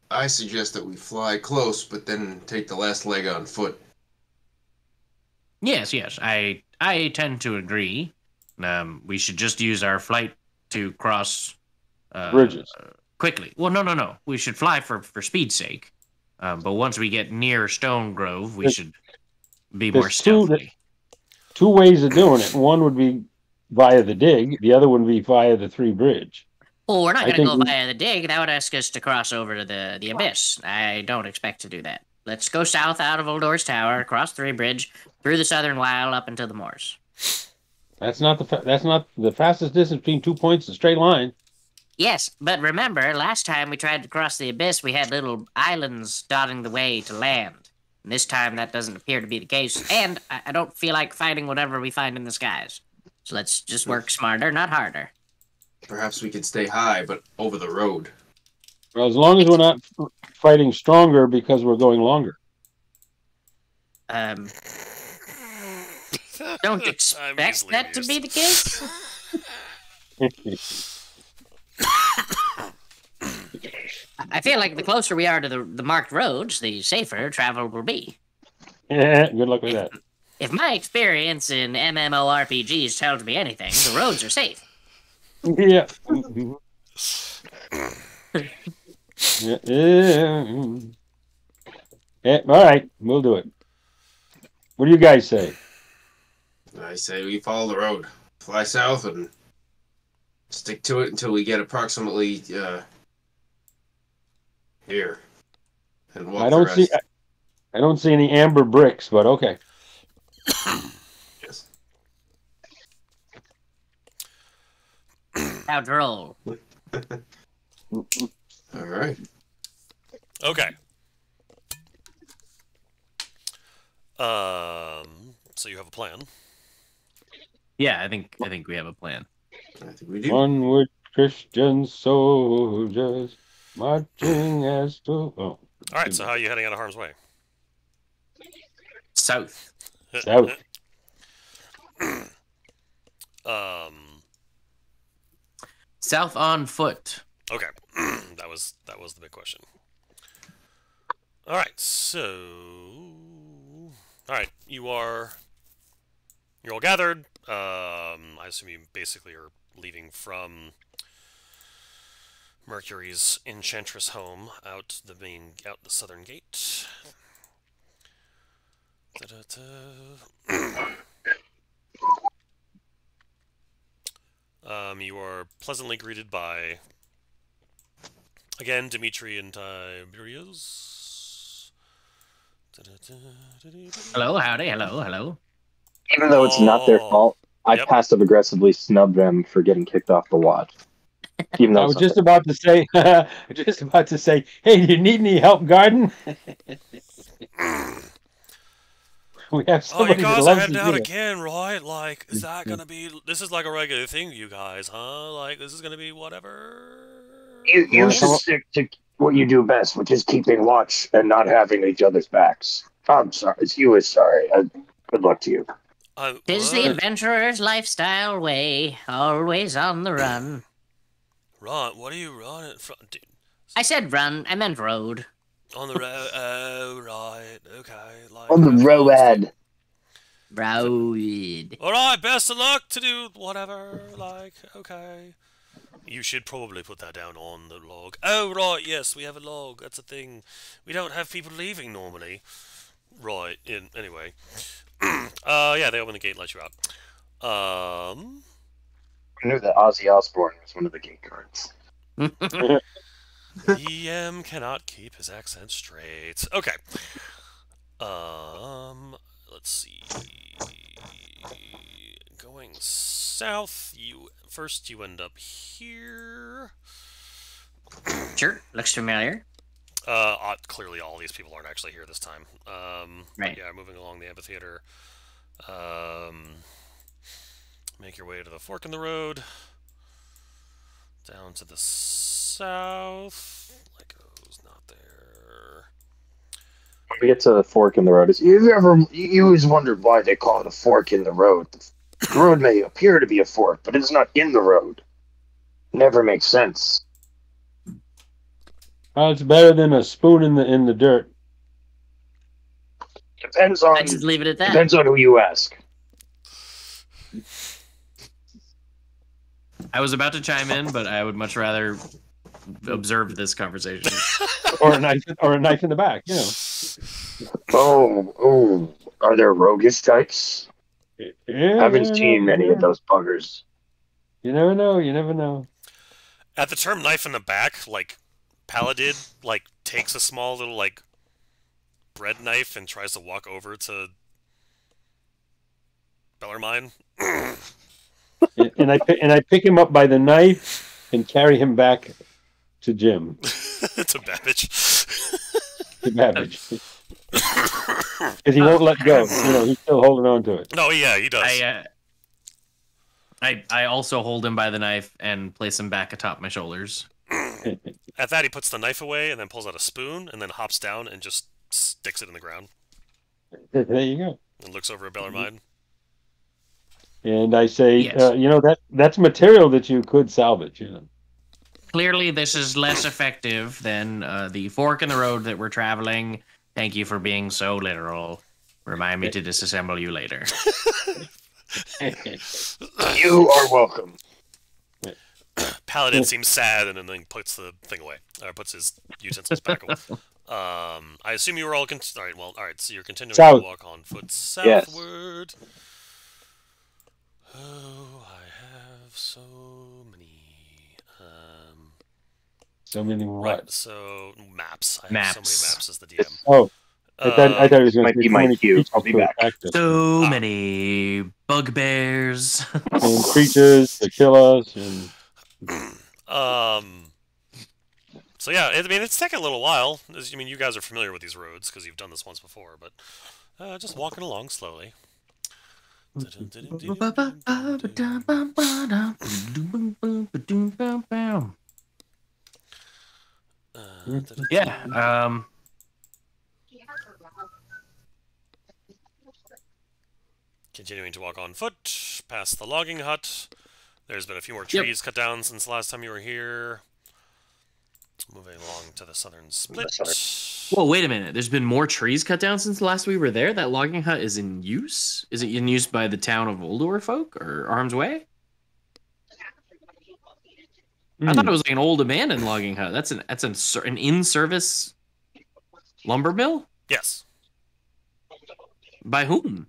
I suggest that we fly close, but then take the last leg on foot. Yes, I tend to agree. We should just use our flight to cross bridges quickly. Well, no. We should fly for speed's sake. But once we get near Stone Grove, we should be more stealthy. Two ways of doing it. One would be via the dig. The other would be via the Three Bridge. Well, we're not going to go via the dig. That would ask us to cross over to the abyss. I don't expect to do that. Let's go south out of Uldor's Tower, across Three Bridge, through the Southern Wile, up into the moors. That's not the fastest distance between 2 points in a straight line. Yes, but remember, last time we tried to cross the abyss, we had little islands dotting the way to land. And this time, that doesn't appear to be the case, and I don't feel like fighting whatever we find in the skies. So let's just work smarter, not harder. Perhaps we could stay high, but over the road. Well, as long as we're not fighting stronger because we're going longer. Don't expect that to be the case. I feel like the closer we are to the marked roads, the safer travel will be. Yeah, good luck with that. If my experience in MMORPGs tells me anything, the roads are safe. Yeah. Yeah. All right, we'll do it. What do you guys say? I say we follow the road, fly south, and stick to it until we get approximately here. And walk I don't see any amber bricks, but okay. Yes. Now droll. All right. Okay. So you have a plan. Yeah, I think we have a plan. I think we do. Onward, Christian soldiers, marching as to. Oh. All right. So how are you heading out of harm's way? South. South. South on foot. Okay. that was the big question. All right. So, all right, you're all gathered. I assume you basically are leaving from Mercury's enchantress home out the southern gate. You are pleasantly greeted by, again, Dimitri and Tiberius. Hello, howdy, hello. Even though it's not their fault, I Yep. passive aggressively snub them for getting kicked off the watch. Even though I was just about to say, hey, do you need any help, Garden? We have Oh, you somebody that guys are loves heading to out do it. again, right? Like, is that gonna be? This is like a regular thing, you guys, huh? Like, this is gonna be whatever. You wanna should come up- stick to what you do best, which is keeping watch and not having each other's backs. I'm sorry. You is sorry. Good luck to you. Tis the What? adventurer's lifestyle way, always on the run. Run? What are you running from? Dude, I said run, I meant road. on the road? Oh, right. Okay. Like, On the how close to- road. Road. All right. Best of luck to do whatever. Like, okay. You should probably put that down on the log. Oh, right. Yes, we have a log. That's a thing. We don't have people leaving normally. Right. Anyway. Yeah, they open the gate and let you out. I knew that Ozzy Osbourne was one of the gate guards. EM cannot keep his accent straight. Okay. Let's see. Going south, you end up here. Sure, looks familiar. Clearly all these people aren't actually here this time. Right. Yeah, moving along the amphitheater. Make your way to the fork in the road. Down to the south. Lyco's not there. When we get to the fork in the road, you always wondered why they call it a fork in the road? The road may appear to be a fork, but it's not in the road. Never makes sense. It's better than a spoon in the dirt. Depends I just on leave it at that. depends on who you ask. I was about to chime in, but I would much rather observe this conversation. or a knife in the back, you know. Oh, are there roguish types? Yeah, I haven't seen many of those buggers. You never know. At the term knife in the back, like, Paladin, like, takes a small little, like, bread knife and tries to walk over to Bellarmine. and I pick him up by the knife and carry him back to Jim. To Babbage. To Babbage. Because he won't let go. You know, he's still holding on to it. No, yeah, he does. I also hold him by the knife and place him back atop my shoulders. At that, he puts the knife away and then pulls out a spoon and then hops down and just sticks it in the ground. There you go. And looks over at Bellarmine. And I say, Yes. that's material that you could salvage. You know. Clearly, this is less effective than the fork in the road that we're traveling. Thank you for being so literal. Remind me to disassemble you later. You are welcome. Paladin seems sad and then puts the thing away. Or puts his utensils back away. I assume you were all... Alright, so you're continuing South. to walk on foot southward. Oh, I have so many... So many what? Right, so... Maps. I have so many maps as the DM. Oh, I thought it was going might to be my cue. I'll be back. So many bugbears. And creatures to kill us. And... So yeah, I mean, it's taken a little while. I mean, you guys are familiar with these roads because you've done this once before, but just walking along slowly. Yeah. Continuing to walk on foot past the logging hut. There's been a few more trees cut down since the last time you were here. Moving along to the southern split. Whoa, wait a minute. There's been more trees cut down since the last we were there? That logging hut is in use? Is it in use by the town of Oldor folk or Arms Way? I thought it was like an old abandoned logging hut. That's an in-service lumber mill? Yes. By whom?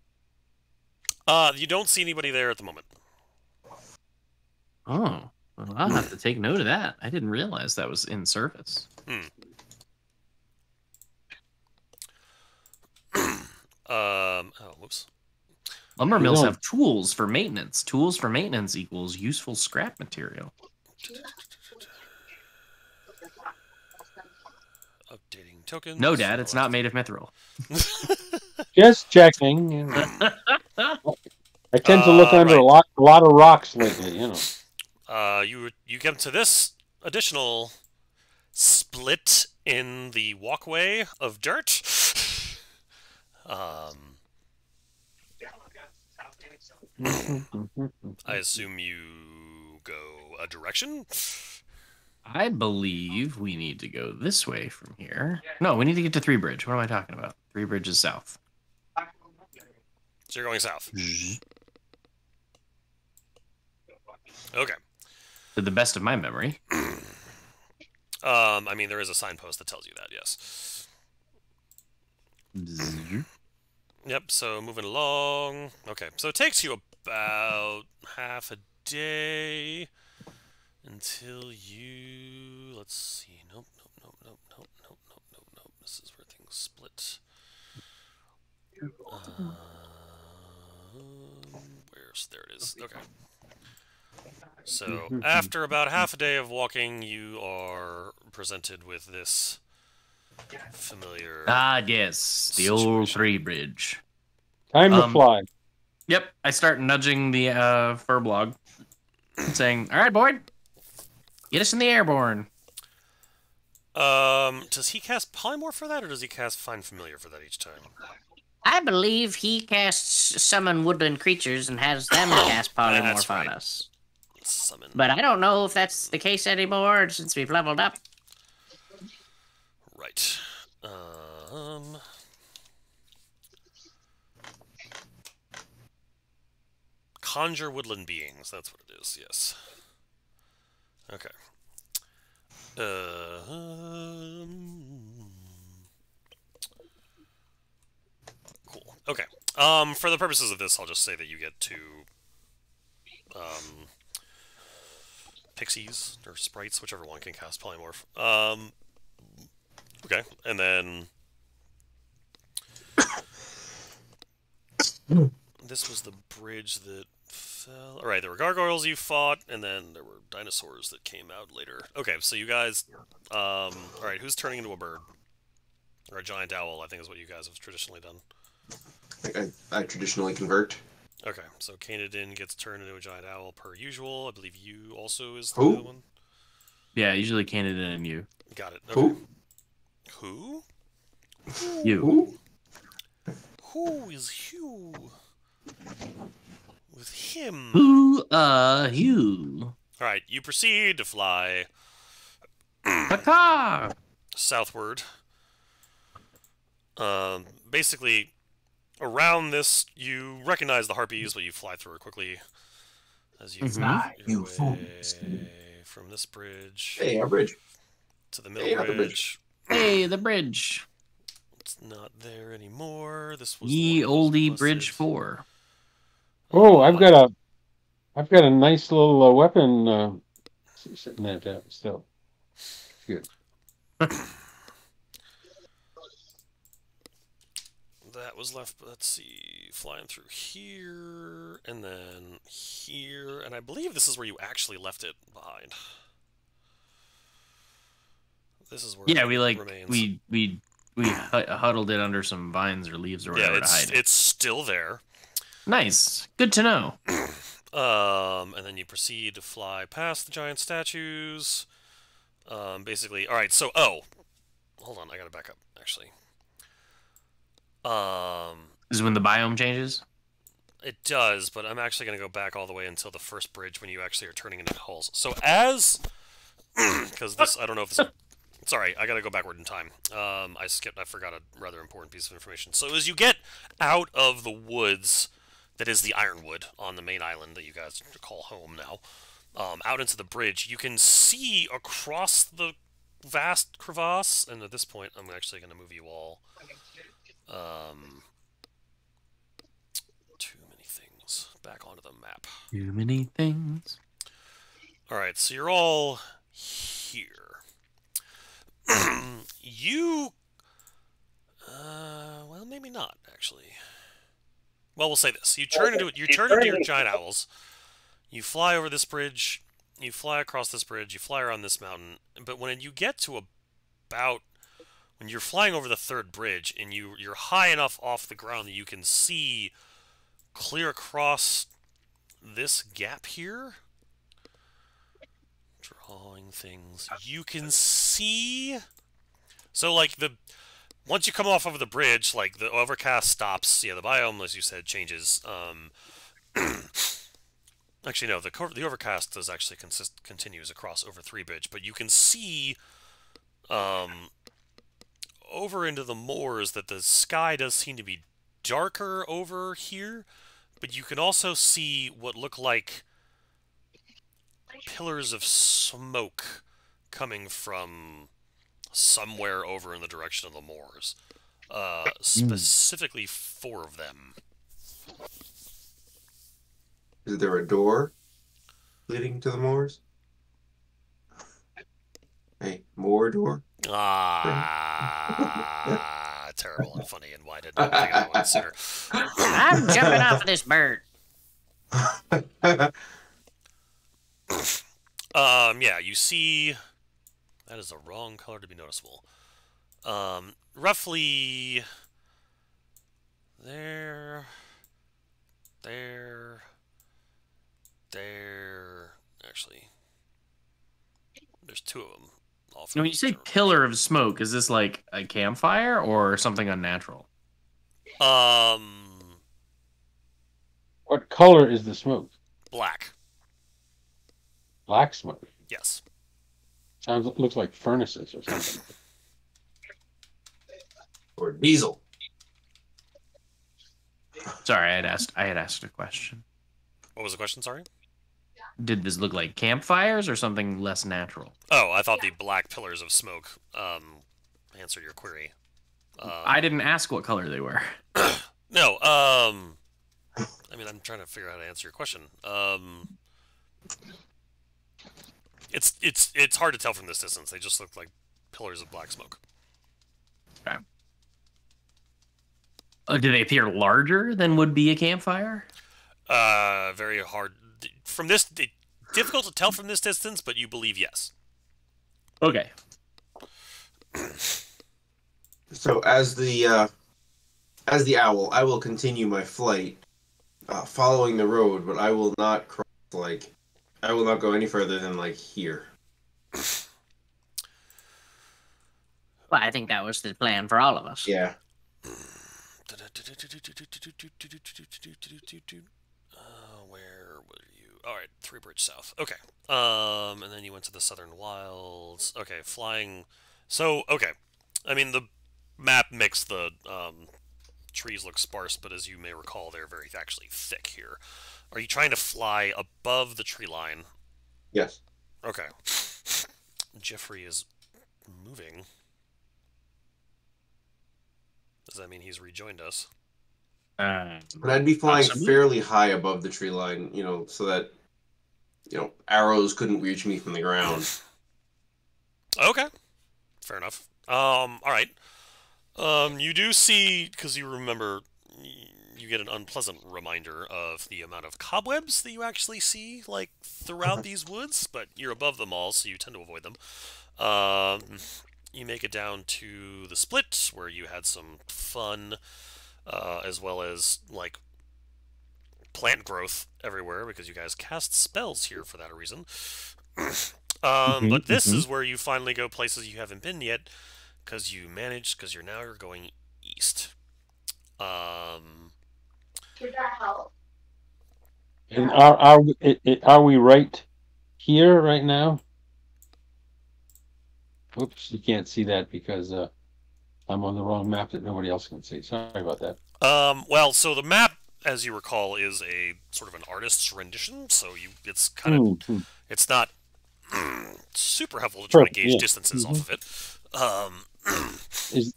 You don't see anybody there at the moment. Oh. Well, I'll have to take note of that. I didn't realize that was in service. Oh, whoops. Lumber mills have tools for maintenance. Tools for maintenance equals useful scrap material. Updating tokens. No, Dad, it's not made of mithril. Just checking. I tend to look under a lot of rocks lately, you know. You get to this additional split in the walkway of dirt. I assume you go a direction? I believe we need to go this way from here. No, we need to get to Three Bridge. What am I talking about? Three Bridge is south. So you're going south. Okay. To the best of my memory. I mean, there is a signpost that tells you that, yes. Yep, so moving along. Okay, so it takes you about half a day until you... Let's see. Nope. This is where things split. Where's... There it is. Okay. So, after about half a day of walking, you are presented with this familiar... Ah, yes. The old Three Bridge. Time to fly. Yep. I start nudging the Furblog, saying, all right, Boyd, get us in the airborne. Does he cast Polymorph for that, or does he cast Find Familiar for that each time? I believe he casts summon woodland creatures and has them cast polymorph on us. Summon. But I don't know if that's the case anymore since we've leveled up. Right. Conjure woodland beings. That's what it is. Yes. Okay. Cool. Okay. For the purposes of this, I'll just say that you get two pixies or sprites, whichever one can cast polymorph. Okay, and then this was the bridge that fell. All right, there were gargoyles you fought, and then there were dinosaurs that came out later. Okay, so you guys, all right, who's turning into a bird or a giant owl? I think is what you guys have traditionally done. I traditionally convert. Okay, so Kanadin gets turned into a giant owl per usual. I believe you also is Who? the one. Yeah, usually Canada and you. Got it. Okay. Who? Who? You. Who? Who is Hugh? With him. Who you? All right, you proceed to fly Paka! southward. Basically, around this, you recognize the harpies, but you fly through it quickly as you make your way from this bridge. Hey, our bridge. To the middle bridge. Hey, the bridge. It's not there anymore. This was Ye oldie Bridge 4. Oh, I've got a nice little weapon sitting there still. Good. That was left, let's see, flying through here, and then here, and I believe this is where you actually left it behind. This is where Yeah, it remains. we huddled it under some vines or leaves or whatever to hide it. It's still there. Nice. Good to know. And then you proceed to fly past the giant statues. Basically, all right. So, hold on, I gotta back up. Actually, This is when the biome changes. it does, but I'm actually gonna go back all the way until the first bridge when you actually are turning into hulls. So because this, I don't know if this. Sorry, I gotta go backward in time. I forgot a rather important piece of information. So as you get out of the woods, that is the Ironwood on the main island that you guys call home now, out into the bridge, you can see across the vast crevasse, and at this point, I'm actually gonna move you all. Too many things. Back onto the map. Too many things. Alright, so you're all here. maybe not actually. Well, we'll say this: you turn into your giant owls. You fly over this bridge. You fly across this bridge. You fly around this mountain. But when you get to when you're flying over the third bridge and you're high enough off the ground that you can see clear across this gap here. Drawing things. You can see. So like once you come off of the bridge, like the overcast stops. Yeah, the biome, as you said, changes. Actually, no. The overcast does actually continues across over 3 bridge, but you can see over into the moors that the sky does seem to be darker over here, but you can also see what look like pillars of smoke coming from somewhere over in the direction of the moors. Specifically 4 of them. Is there a door leading to the moors? Hey, more door? Terrible and funny, and why didn't I think of that one sooner? I'm jumping off of this bird. Yeah, you see... That is the wrong color to be noticeable. Roughly... There... Actually... There's 2 of them. When you say pillar of smoke, is this like a campfire or something unnatural? What color is the smoke? Black. Black smoke? Yes. Looks like furnaces or something. Or diesel. Sorry, I had asked a question. What was the question, sorry? Did this look like campfires or something less natural? Oh, I thought the black pillars of smoke answered your query. I didn't ask what color they were. No, I mean, I'm trying to figure out how to answer your question. It's hard to tell from this distance. They just look like pillars of black smoke. Okay. Do they appear larger than would be a campfire? Very hard. From this, difficult to tell from this distance, but you believe yes. Okay. So as the owl, I will continue my flight, following the road, but I will not cross I will not go any further than here. Well, I think that was the plan for all of us. Yeah. Where were you? All right, 3 bridge south. Okay. And then you went to the southern wilds. Okay, flying. So, okay. I mean, the map makes the trees look sparse, but as you may recall, they're very actually thick here. Are you trying to fly above the tree line? Yes. Okay. Jeffrey is moving. Does that mean he's rejoined us? But I'd be flying fairly high above the tree line, so that, arrows couldn't reach me from the ground. Okay. Fair enough. All right. You do see, because you remember, you get an unpleasant reminder of the amount of cobwebs that you actually see, throughout these woods, but you're above them all, so you tend to avoid them. You make it down to the split, where you had some fun, as well as, plant growth everywhere, because you guys cast spells here for that reason. But this is where you finally go places you haven't been yet, because you're going east. And are we right here right now? Oops, you can't see that because I'm on the wrong map that nobody else can see. Sorry about that. Well, so the map, as you recall, is a sort of an artist's rendition, so it's kind of it's not super helpful to try to gauge distances off of it.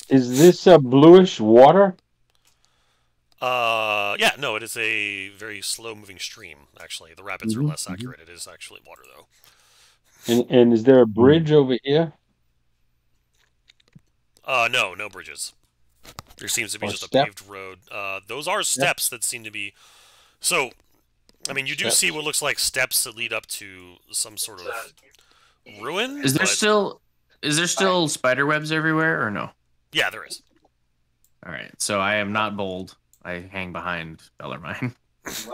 Is this a bluish water? Yeah, no, it is a very slow-moving stream. Actually, the rapids are less accurate. It is actually water, though. And is there a bridge over here? No bridges. There seems to be Or just step. a paved road. Those are steps that seem to be. So, I mean, you do Steps. see what looks like steps that lead up to some sort of ruin. Is there but- still spider webs everywhere or no? Yeah, there is. All right, so I am not bold. I hang behind Bellarmine.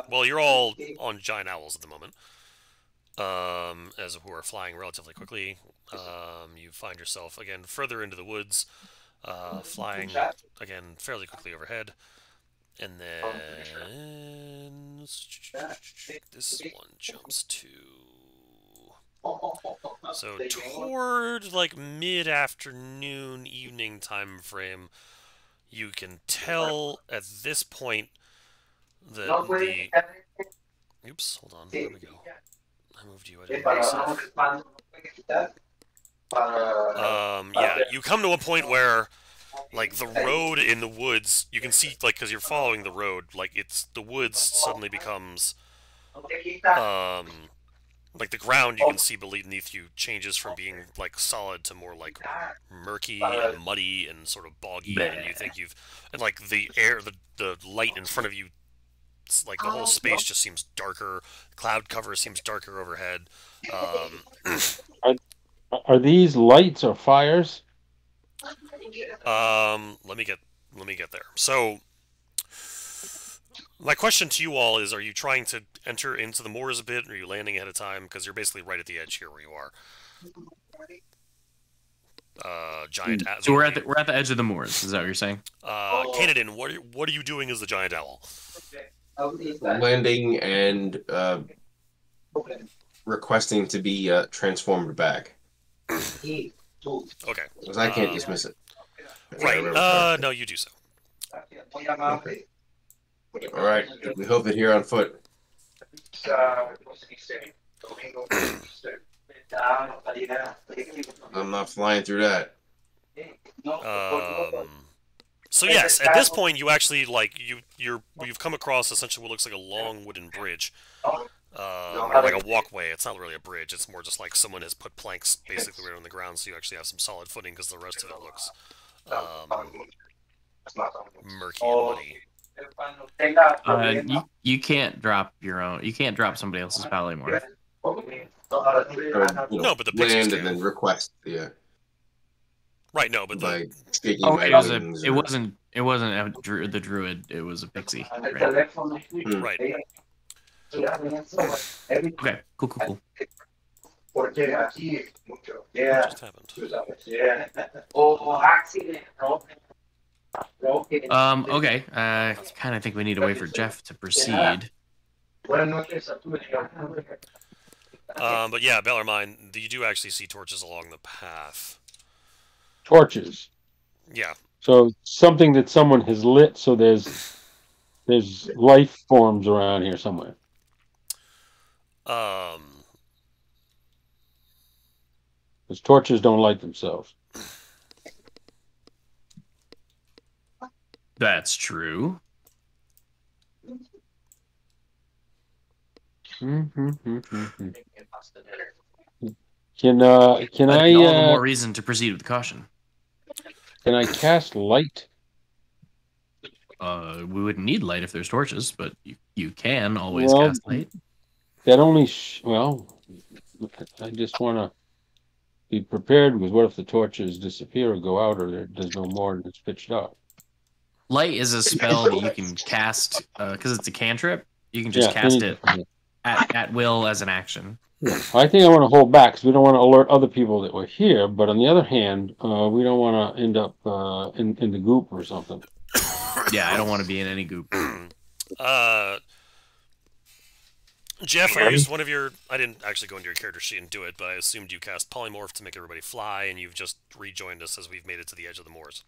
Well, you're all on giant owls at the moment. As who are flying relatively quickly. You find yourself again further into the woods, flying again fairly quickly overhead, and then this one jumps to. So toward like mid-afternoon, evening time frame, you can tell at this point that the. Oops, hold on. There we go. I moved you. I didn't move myself. Yeah, you come to a point where, like, the road in the woods, you can see, like, because you're following the road, like, the woods suddenly becomes, like, the ground you can see beneath you changes from being, like, solid to more, like, murky and muddy and sort of boggy, and you think and, like, the air, the light in front of you, like, the whole space just seems darker, cloud cover seems darker overhead. Are these lights or fires? Let me get there. So, my question to you all is: are you trying to enter into the moors a bit, or are you landing ahead of time? Because you're basically right at the edge here where you are. Giant. So we're at the edge of the moors. Is that what you're saying? Canadin, what are you doing as the giant owl? Landing and requesting to be transformed back. Okay. Because I can't dismiss it. Right. No, you do so. Okay. All right. We hoof it here on foot. I'm not flying through that. So yes, at this point you actually you've come across essentially what looks like a long wooden bridge, or like a walkway. It's not really a bridge. It's more just like someone has put planks basically right on the ground, so you actually have some solid footing because the rest of it looks murky and muddy. You can't drop your own. You can't drop somebody else's polymorph. No, but the pixies land can. and then request the. Right, no, but Like speaking Oh, my it wasn't the druid. It was a pixie. Right. Right. Okay. Cool. What just happened? Okay. I kind of think we need to wait for Jeff to proceed. But yeah, Bellarmine, you do actually see torches along the path. Torches. Yeah. So something that someone has lit. So there's life forms around here somewhere. Because torches don't light themselves. That's true. Can All the I more reason to proceed with caution. can I cast light? We wouldn't need light if there's torches, but you can always Well, cast light. That only I just want to be prepared because what if the torches disappear or go out or there's no more and it's pitch dark? Light is a spell that you can cast because it's a cantrip. You can just cast it at will as an action. Yeah. I think I want to hold back because we don't want to alert other people that we're here. But on the other hand, we don't want to end up in the goop or something. Yeah, I don't want to be in any goop. Jeff, I used one of your. I didn't actually go into your character sheet and do it, but I assumed you cast polymorph to make everybody fly, and you've just rejoined us as we've made it to the edge of the moors.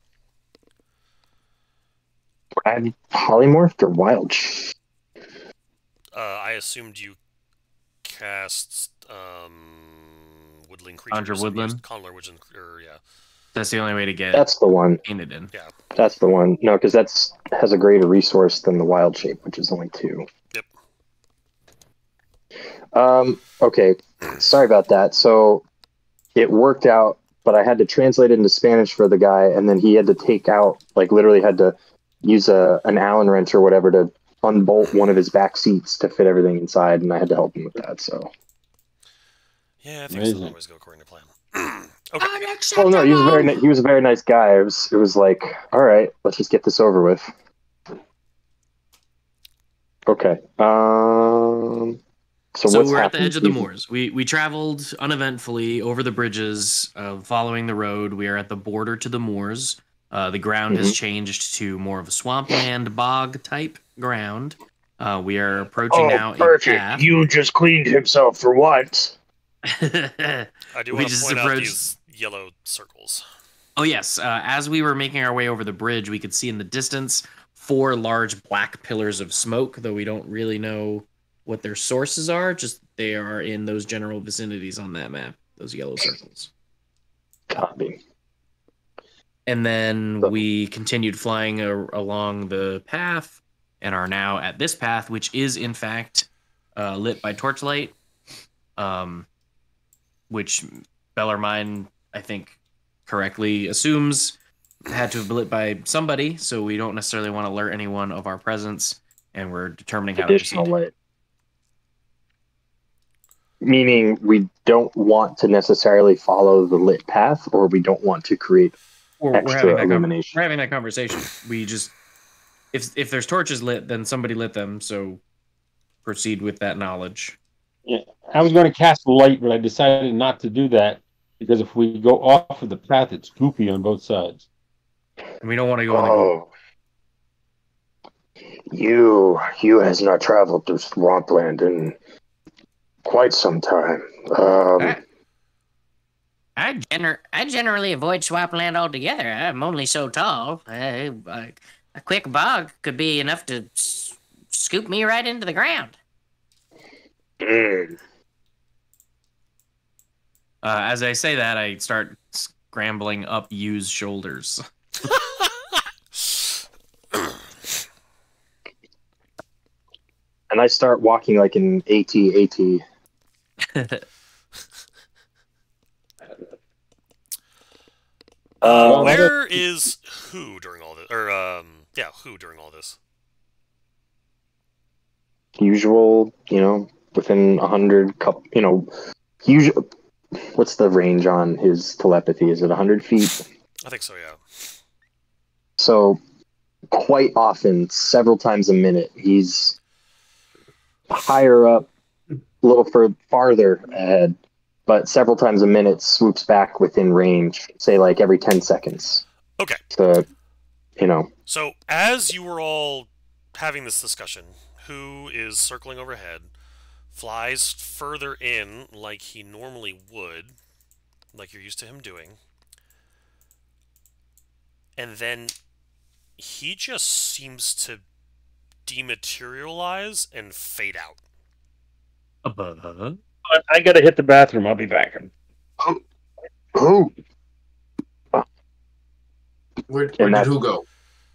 I'm polymorphed or wild? I assumed you cast woodland creatures. Conjure woodland? Conjure woodland, yeah. That's the only way to get That's the one. painted in. Yeah. That's the one. No, because that's has a greater resource than the wild shape, which is only 2. Yep. Okay. Sorry about that. So it worked out but I had to translate it into Spanish for the guy, and then he had to take out, like, literally had to use an Allen wrench or whatever to unbolt one of his back seats to fit everything inside, and I had to help him with that. So. Yeah, things don't always go according to plan. Okay. Well, no, he was a very nice guy. It was like, all right, let's just get this over with. Okay. So we're at the edge of the moors. We traveled uneventfully over the bridges, following the road. We are at the border to the moors. The ground has changed to more of a swampland, bog type ground. We are approaching now. Perfect. A path. You just cleaned himself for once. I do want to point out these yellow circles. Oh yes, as we were making our way over the bridge, we could see in the distance 4 large black pillars of smoke, though we don't really know what their sources are. Just they are in those general vicinities on that map, those yellow circles. Copy. And then we continued flying along the path and are now at this path, which is in fact lit by torchlight, which Bellarmine, I think, correctly assumes had to have been lit by somebody, so we don't necessarily want to alert anyone of our presence, and we're determining how to proceed. Light. Meaning we don't want to necessarily follow the lit path, or we don't want to create extra illumination. We're having that conversation. We just, if there's torches lit, then somebody lit them, so proceed with that knowledge. Yeah, I was going to cast light, but I decided not to do that because if we go off of the path, it's goopy on both sides. And we don't want to go on the goop. You has not traveled through swampland in quite some time. I generally avoid swampland altogether. I'm only so tall. A quick bog could be enough to scoop me right into the ground. As I say that, I start scrambling up Yu's shoulders. And I start walking like an AT. Where is who during all this? Who during all this? Usual, within 100 usual. What's the range on his telepathy? Is it 100 feet? I think so, yeah. So, quite often, several times a minute, he's higher up, a little farther ahead, but several times a minute swoops back within range, say like every 10 seconds. Okay. So, as you were all having this discussion, who is circling overhead, flies further in like he normally would, like you're used to him doing, and then he just seems to dematerialize and fade out. I gotta hit the bathroom. I'll be back. Who? Where did who go?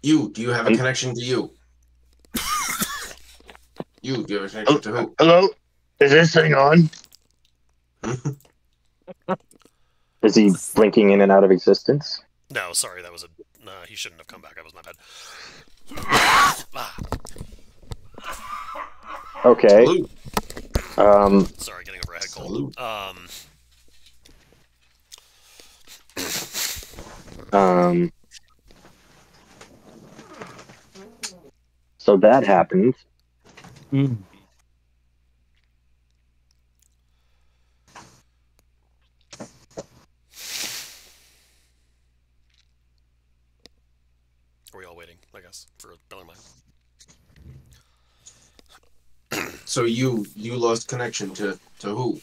Do you have a connection to you? Do you have a connection to who? Hello? Is this thing on? Is he blinking in and out of existence? No, sorry, that was he shouldn't have come back. That was my bad. Okay. Sorry, getting over a head cold. So that happened. Are we all waiting, I guess, for Bellarmine? So you lost connection to who?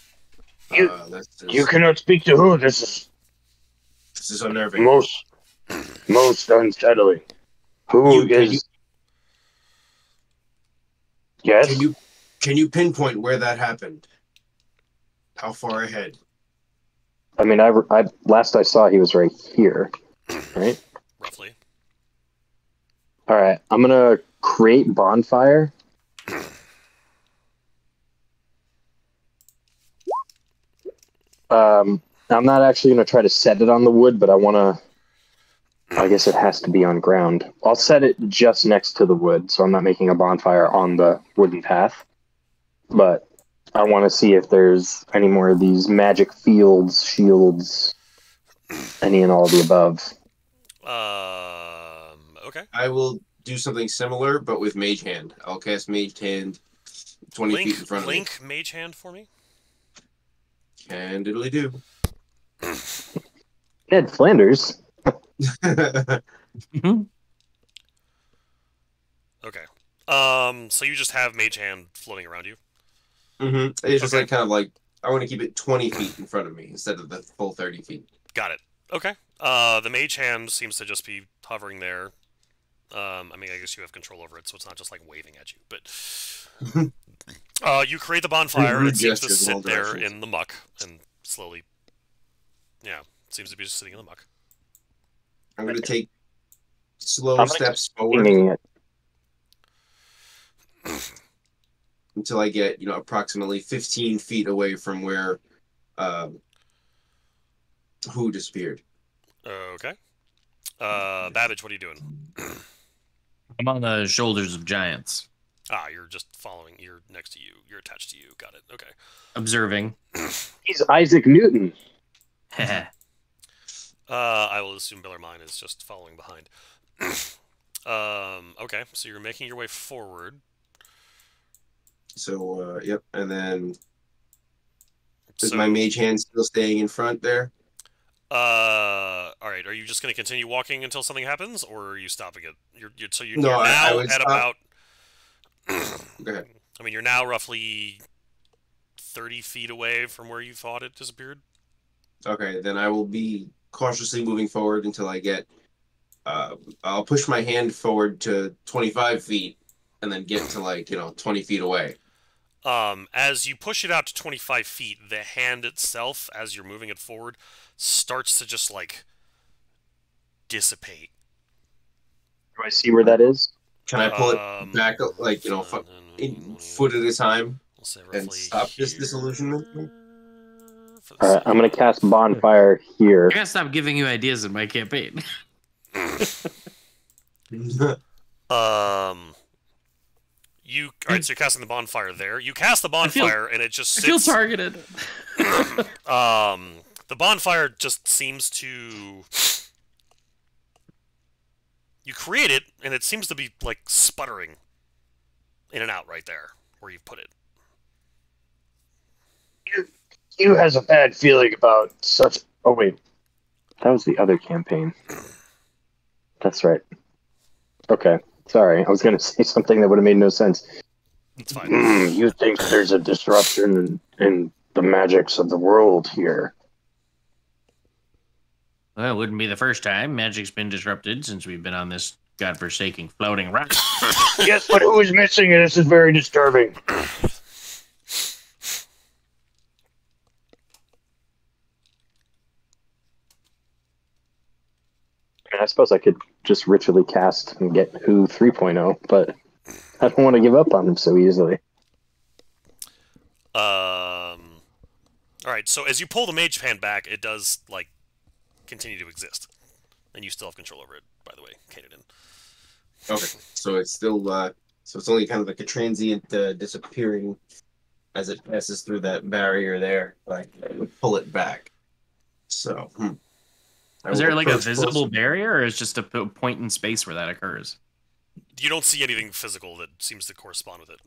You cannot speak to who. This is unnerving. Most unsettling. Who is? Yes. Can you pinpoint where that happened? How far ahead? I mean, I last I saw he was right here, right? Roughly. All right, I'm gonna create bonfire. I'm not actually going to try to set it on the wood, but I want to. I guess it has to be on ground. I'll set it just next to the wood, so I'm not making a bonfire on the wooden path. But I want to see if there's any more of these magic fields, shields, any and all of the above. Okay. I will do something similar, but with Mage Hand. I'll cast Mage Hand 20 feet in front of me. Link Mage Hand for me. And it'll do. Ned Flanders. Mm-hmm. Okay. So you just have Mage Hand floating around you. It's just Okay. like kind of like I want to keep it 20 feet in front of me instead of the full 30 feet. Got it. Okay. The Mage Hand seems to just be hovering there. I mean, I guess you have control over it, so it's not just like waving at you. But you create the bonfire, and it seems to Gestures in all sit there directions. in the muck and slowly, seems to be just sitting in the muck. I'm going to take slow I'm steps forward Singing it. until I get, approximately 15 feet away from where who disappeared. Okay. Babbage, what are you doing? I'm on the shoulders of giants, Ah, you're just following. You're next to you. You're attached to you. Got it. Okay. observing. He's Isaac Newton. I will assume Bellarmine is just following behind. Okay, so you're making your way forward. So, yep. And then is So, my Mage Hand still staying in front there? all right. Are you just going to continue walking until something happens, or are you stopping it? You're No, I now would at stop. about. Go ahead. I mean, you're now roughly 30 feet away from where you thought it disappeared. Okay, then I will be cautiously moving forward until I get. I'll push my hand forward to 25 feet, and then get to 20 feet away. As you push it out to 25 feet, the hand itself, as you're moving it forward, starts to just dissipate. Do I see where that is? Can I pull Um, it back, foot at a time, We'll say and roughly stop this here disillusionment? for the All right, I'm going to cast Bonfire here. I gotta stop giving you ideas in my campaign. You alright? So you're casting the bonfire there. You cast the bonfire, and it just I feel sits. targeted. The bonfire just seems to. You create it, and it seems to be sputtering in and out right there where you've put it. You has a bad feeling about such. Oh wait, that was the other campaign. That's right. Okay, sorry. I was going to say something that would have made no sense. It's fine. You think there's a disruption in the magics of the world here? Well, it wouldn't be the first time magic's been disrupted since we've been on this godforsaken floating rock. Yes, but who is missing? And this is very disturbing. I suppose I could just ritually cast and get Who 3.0, but I don't want to give up on him so easily. All right. So as you pull the mage hand back, it does continue to exist, and you still have control over it. By the way, Canaan. Okay, so it's still so it's only kind of like a transient disappearing as it passes through that barrier there. I would pull it back. So I Is there will a approach visible closer. barrier, or is just a point in space where that occurs? You don't see anything physical that seems to correspond with it.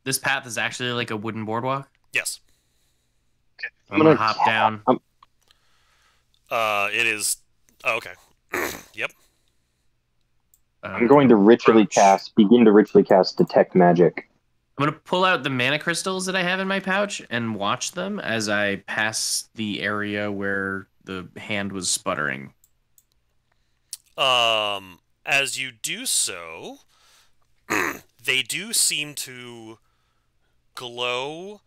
This path is actually a wooden boardwalk. Yes. I'm gonna hop down. It is. Oh, okay. Yep. I'm going to begin to ritually cast Detect Magic. I'm gonna pull out the mana crystals that I have in my pouch and watch them as I pass the area where the hand was sputtering. As you do so, they do seem to glow.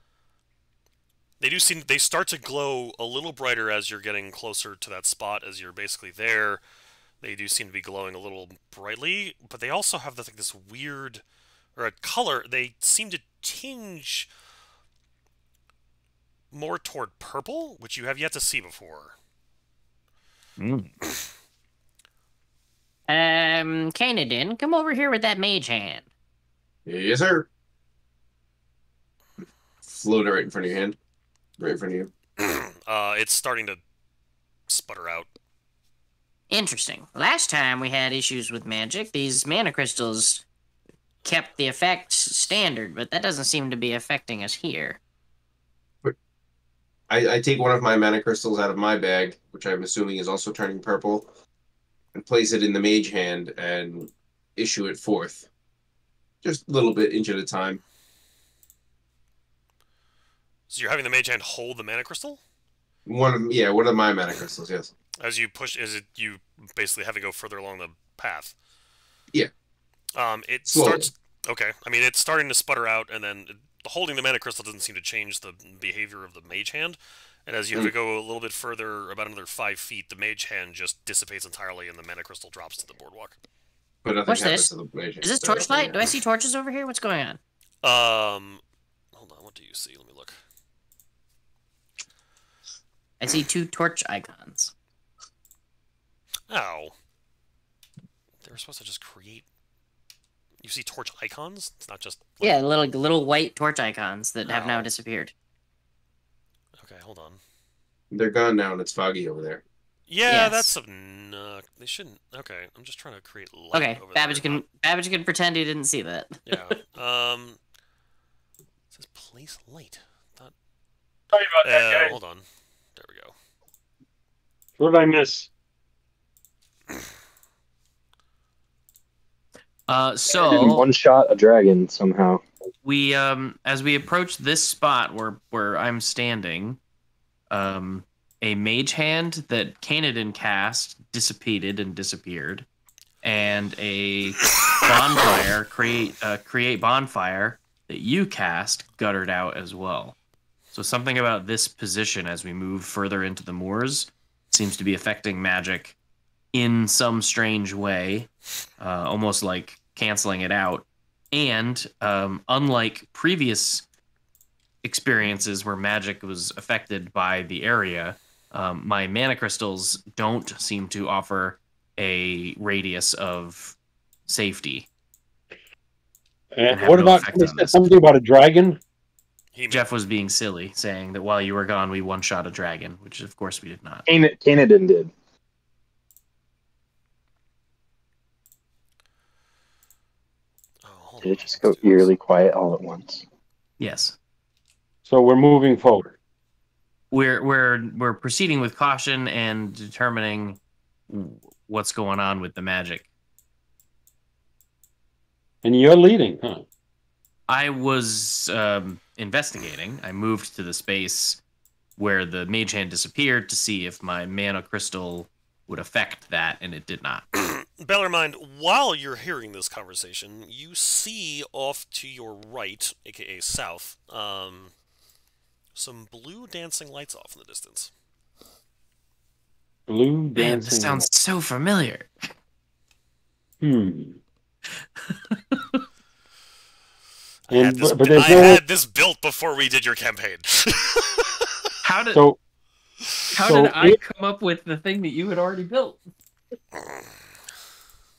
They start to glow a little brighter as you're getting closer to that spot. As you're basically there, they do seem to be glowing a little brightly. But they also have this weird, or a color. They seem to tinge more toward purple, which you have yet to see before. Kanadin, come over here with that mage hand. Yes, sir. Float it right in front of your hand. Right in front of you. It's starting to sputter out. Interesting. Last time we had issues with magic, these mana crystals kept the effect standard, but that doesn't seem to be affecting us here. I take one of my mana crystals out of my bag, which I'm assuming is also turning purple, and place it in the mage hand and issue it forth. Just a little bit, inch at a time. So you're having the mage hand hold the mana crystal? One of my mana crystals, yes. As you push, you basically have to go further along the path? Yeah. It Slowly. starts. Okay, I mean it's starting to sputter out, and then holding the mana crystal doesn't seem to change the behavior of the mage hand. And as you have to go a little bit further, about another 5 feet, the mage hand just dissipates entirely, and the mana crystal drops to the boardwalk. But nothing What's happens this? to the mage hand. Is this torchlight? Do I see torches over here? What's going on? Hold on. What do you see? Let me look. I see 2 torch icons. Oh. They were supposed to just create. You see torch icons? It's not just. Like... Yeah, little white torch icons that have now Oh. disappeared. Okay, hold on. They're gone now, and it's foggy over there. Yeah, Yes. that's a. They shouldn't. Okay, I'm just trying to create light Okay, over Babbage there. can pretend he didn't see that. Yeah. It says place light. Thought... Sorry about that, guys. Hold on. There we go. What did I miss? So one shot a dragon somehow. we as we approach this spot where I'm standing, a mage hand that Kanadin cast dissipated and disappeared, and a bonfire create bonfire that you cast guttered out as well. So something about this position as we move further into the moors seems to be affecting magic in some strange way, almost like canceling it out. And unlike previous experiences where magic was affected by the area, my mana crystals don't seem to offer a radius of safety. And have what no about effect they on said this. something about a dragon? Jeff was being silly, saying that while you were gone, we one-shot a dragon, which of course we did not. Kanadin did. Oh, hold Did on, it just go let's do this. eerily quiet all at once? Yes. So we're moving forward. We're proceeding with caution and determining what's going on with the magic. And you're leading, huh? I was investigating. I moved to the space where the mage hand disappeared to see if my mana crystal would affect that, and it did not. Bellarmine, while you're hearing this conversation, you see off to your right, aka south, some blue dancing lights off in the distance. Blue Man, dancing. this sounds so familiar. Hmm. I had this, but there's I no- had this built before we did your campaign. How did So I come up with the thing that you had already built?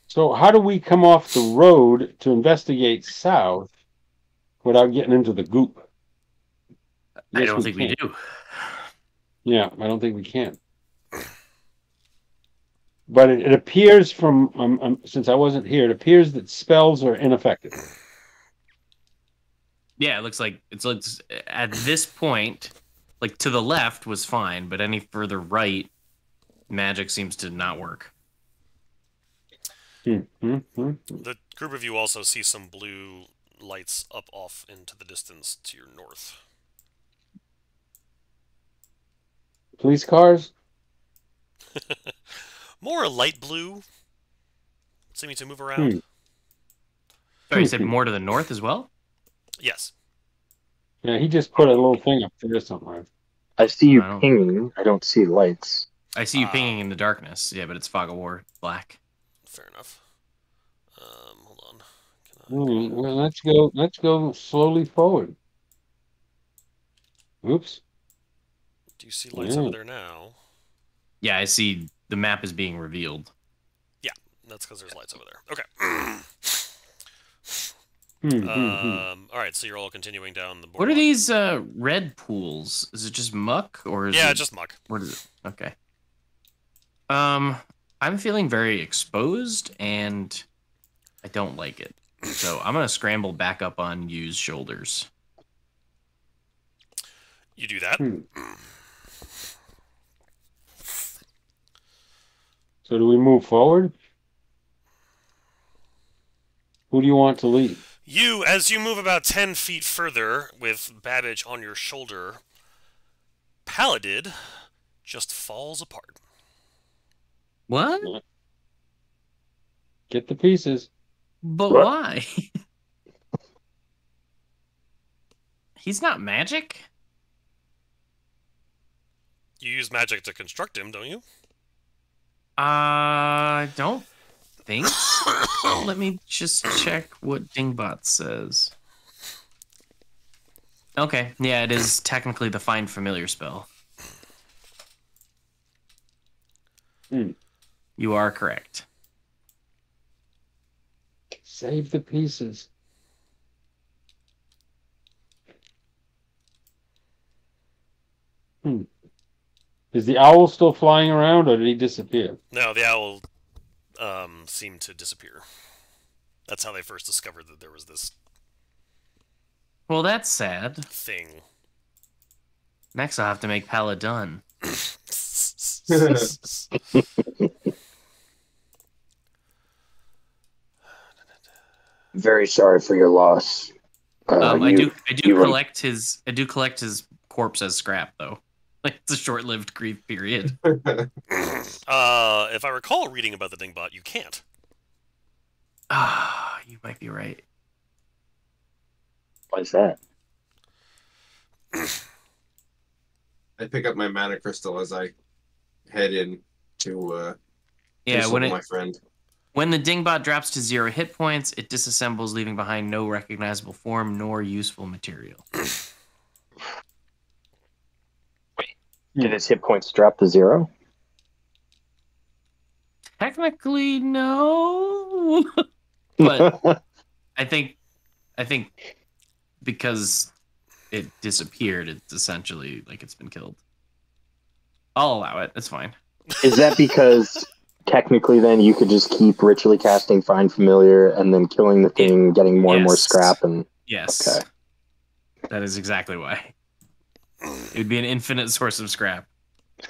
So how do we come off the road to investigate south without getting into the goop? I Yes, don't think we can. do. Yeah, I don't think we can. But it appears from since I wasn't here, it appears that spells are ineffective. Yeah, it looks like it's at this point, like to the left was fine, but any further right, magic seems to not work. The group of you also see some blue lights up off into the distance to your north. Police cars? More light blue, seeming to move around. Sorry, you said more to the north as well? Yes. Yeah, he just put a little thing up there somewhere. I see you I don't- pinging. I don't see lights. I see you pinging in the darkness. Yeah, but it's fog of war, black. Fair enough. Hold on. Well, let's go slowly forward. Oops. Do you see lights over there now? Yeah, I see the map is being revealed. Yeah, that's because there's lights over there. Okay. All right, so you're all continuing down the boardwalk. What are these red pools? Is it just muck or is it just muck. What is it? Okay. I'm feeling very exposed and I don't like it. So I'm gonna scramble back up on Yu's shoulders. You do that. So do we move forward? Who do you want to lead? You, as you move about 10 feet further with Babbage on your shoulder, Paladin just falls apart. What? Get the pieces. But why? He's not magic? You use magic to construct him, don't you? I don't think so. Let me just check what Dingbot says. Okay, yeah, it is technically the Find Familiar spell. You are correct. Save the pieces. Is the owl still flying around, or did he disappear? No, the owl seemed to disappear. That's how they first discovered that there was this Well, that's sad. thing. Next, I'll have to make Paladin. Very sorry for your loss. I do collect his corpse as scrap though. Like it's a short-lived grief period. If I recall reading about the Dingbot, you can't. Ah, you might be right. Why is that? I pick up my mana crystal as I head in to Yeah, console my friend. When the Dingbot drops to 0 hit points, it disassembles, leaving behind no recognizable form nor useful material. Did his hit points drop to 0? Technically, no. But I think because it disappeared, it's essentially like it's been killed. I'll allow it. It's fine. Is that because technically then you could just keep ritually casting Find Familiar and then killing the thing, getting more and more scrap? And yes, okay. That is exactly why. It would be an infinite source of scrap.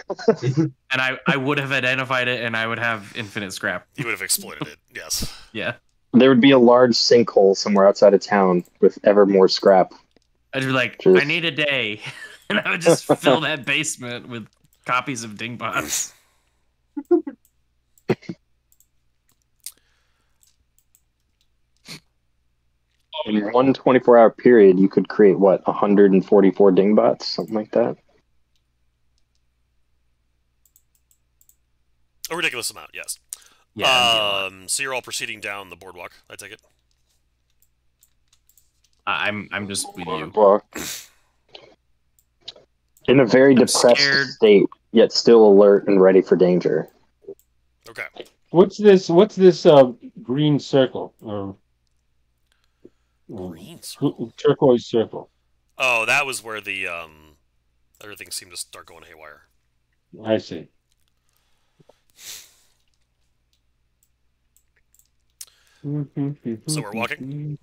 And I would have identified it and I would have infinite scrap. You would have exploited it, yes. Yeah. There would be a large sinkhole somewhere outside of town with ever more scrap. I'd be like, I need a day. And I would just fill that basement with copies of Dingbots. In one 24-hour period, you could create, what, 144 Dingbots? Something like that? A ridiculous amount, yes. Yeah. So you're all proceeding down the boardwalk, I take it? I'm just with you. Boardwalk. In a very depressed state, yet still alert and ready for danger. Okay. What's this green circle? Or green circle? Turquoise circle. Oh, that was where the everything seemed to start going haywire. I see. So we're walking?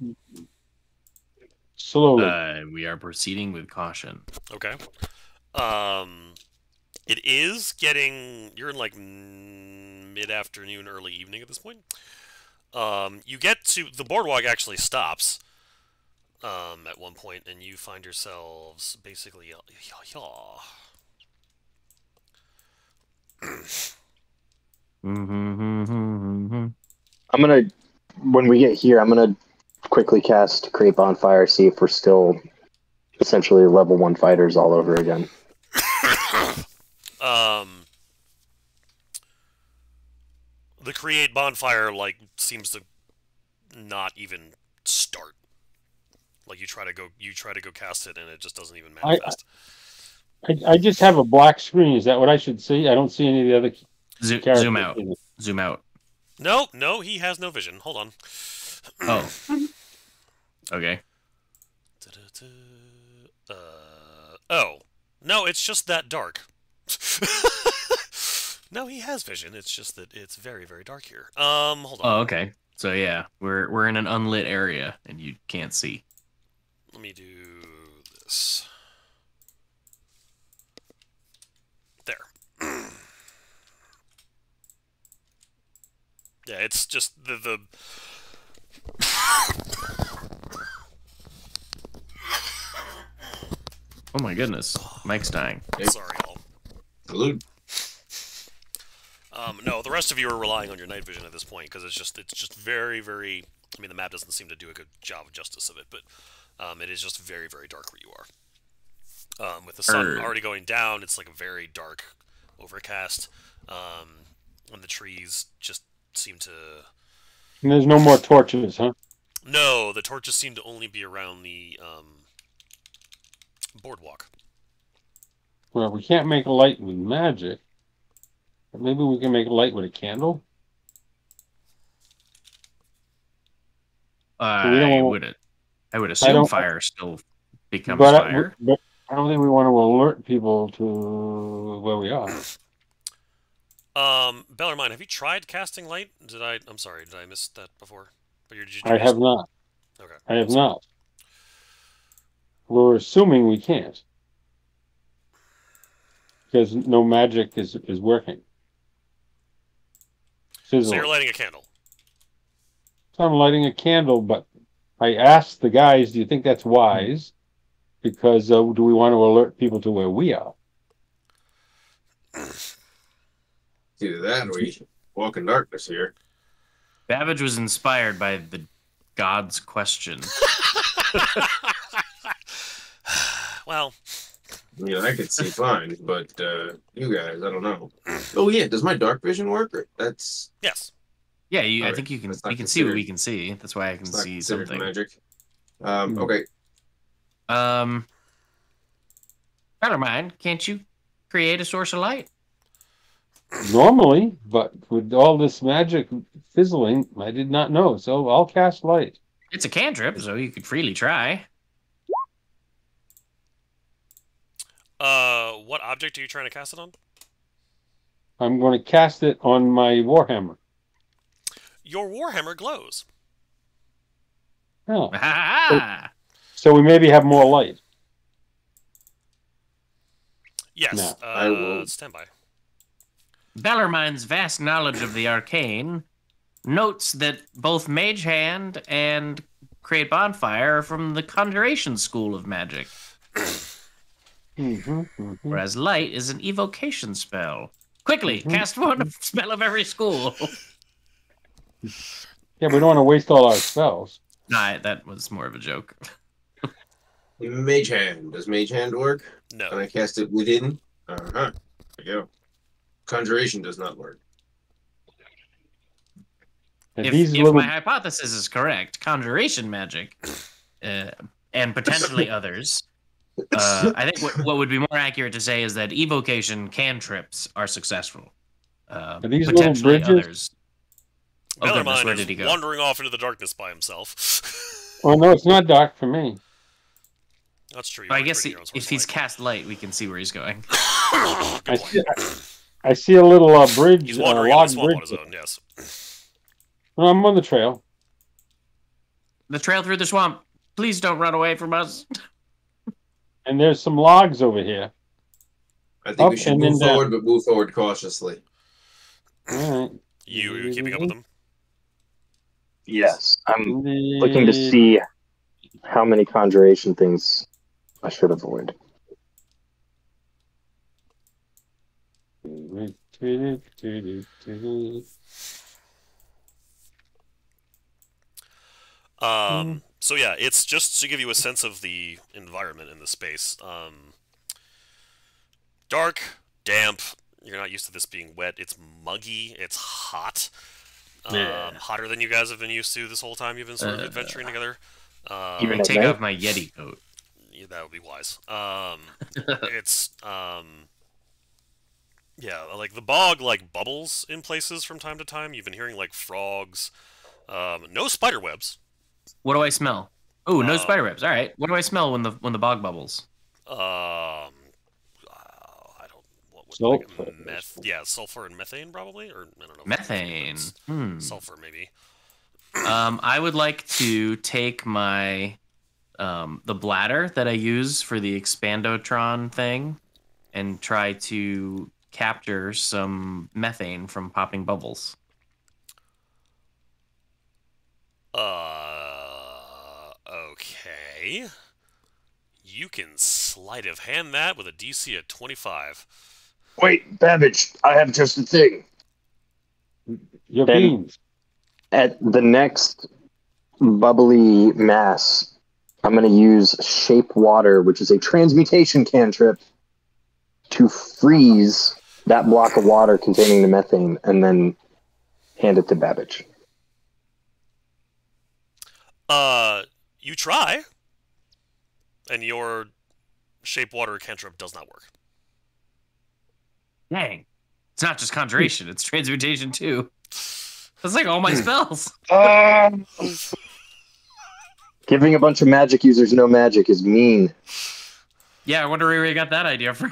Slowly. We are proceeding with caution. Okay. It is getting... You're in, like, mid-afternoon, early evening at this point. You get to... The boardwalk actually stops at one point, and you find yourselves basically... I'm gonna... When we get here, I'm gonna quickly cast Create Bonfire, see if we're still essentially level 1 fighters all over again. The Create Bonfire, like, seems to not even start. Like, you try to go cast it, and it just doesn't even manifest. I just have a black screen. Is that what I should see? I don't see any of the other characters. Zoom out. Zoom out. No, he has no vision. Hold on. Oh. Okay. Oh. No, it's just that dark. No, he has vision. It's just that it's very, very dark here. Hold on. Oh, okay. So yeah, we're in an unlit area and you can't see. Let me do this. There. Yeah, it's just the Oh my goodness, Mike's dying. Sorry, all. Salute. No, the rest of you are relying on your night vision at this point because it's just very, very. I mean, the map doesn't seem to do a good job of justice of it, but it is just very, very dark where you are. With the sun already going down, it's like a very dark, overcast, and the trees just seem to. And there's no more torches, huh? No, the torches seem to only be around the boardwalk. Well, we can't make light with magic. But maybe we can make light with a candle. I would assume fire still becomes fire. But I don't think we want to alert people to where we are. Bellarmine, have you tried casting light? I'm sorry, did I miss that before? I have not. Okay. I have not. We're assuming we can't. Because no magic is working. So you're lighting a candle. So I'm lighting a candle, but I asked the guys, do you think that's wise? Because do we want to alert people to where we are? Either that or we walk in darkness here. Babbage was inspired by the God's question. Well, I mean, I could see fine, but you guys, I don't know. Oh yeah, does my dark vision work? That's yes. Yeah, I Alright, think you can. that's not We can see what considered- we can see. That's why I can it's not see considered something. magic. Okay. Never mind. Can't you create a source of light? Normally, but with all this magic fizzling, I did not know. So I'll cast light. It's a cantrip, so you could freely try. What object are you trying to cast it on? I'm going to cast it on my warhammer. Your warhammer glows. Oh. Ah! So we maybe have more light. Yes. No, I will- Stand by. Bellarmine's vast knowledge of the arcane notes that both Mage Hand and Create Bonfire are from the Conjuration School of Magic, whereas Light is an evocation spell. Quickly, cast one spell of every school. Yeah, we don't want to waste all our spells. Nah, that was more of a joke. Mage hand. Does mage hand work? No. Can I cast it within? There we go. Conjuration does not work. And If these little my hypothesis is correct, conjuration magic, and potentially others, I think what would be more accurate to say is that evocation cantrips are successful. these little Potentially bridges? others. Oh goodness, Bellarmine where is did he go? wandering off into the darkness by himself. Oh no, it's not dark for me. That's true. you But I are guess creating your own source if of he's light. cast light, we can see where he's going. Good point. I see a little bridge, He's wandering in log the swamp on bridge. his own. Yes. No, I'm on the trail. The trail through the swamp. Please don't run away from us. And there's some logs over here. I think Up we should and then move down. forward, but move forward cautiously. All right. You keeping up with them? Yes, I'm looking to see how many conjuration things I should avoid. So yeah, it's just to give you a sense of the environment in the space. Dark, damp. You're not used to this being wet. It's muggy. It's hot. Hotter than you guys have been used to this whole time you've been sort of adventuring together. Even at take night? off my Yeti coat. that would be wise. It's yeah, like the bog like bubbles in places from time to time. You've been hearing like frogs. No spider webs. What do I smell? Oh, no Um, spider webs. All right. What do I smell when the bog bubbles? I don't. What would Sulfur. like meth? Yeah, sulfur and methane probably, or I don't know. Methane. Sulfur maybe. I would like to take my the bladder that I use for the expandotron thing and try to capture some methane from popping bubbles. Okay. You can sleight of hand that with a DC at 25. Wait, Babbage, I have just a thing. Your Then- beans. At the next bubbly mass, I'm going to use Shape Water, which is a transmutation cantrip, to freeze that block of water containing the methane and then hand it to Babbage. You try, and your Shape Water cantrip does not work. Dang. It's not just conjuration, it's transmutation too. That's like all my spells. Giving a bunch of magic users no magic is mean. Yeah, I wonder where you got that idea from.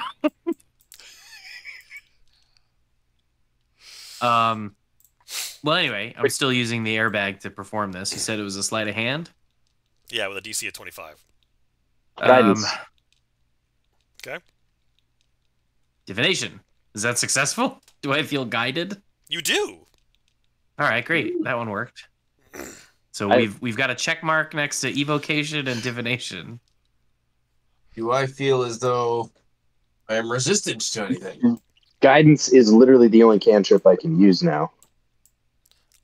Well, anyway, I'm still using the airbag to perform this. You said it was a sleight of hand? Yeah, with a DC at 25. Guidance. Okay. Divination. Is that successful? Do I feel guided? You do. All right, great. That one worked. So we've got a check mark next to evocation and divination. Do I feel as though I am resistant to anything? Guidance is literally the only cantrip I can use now.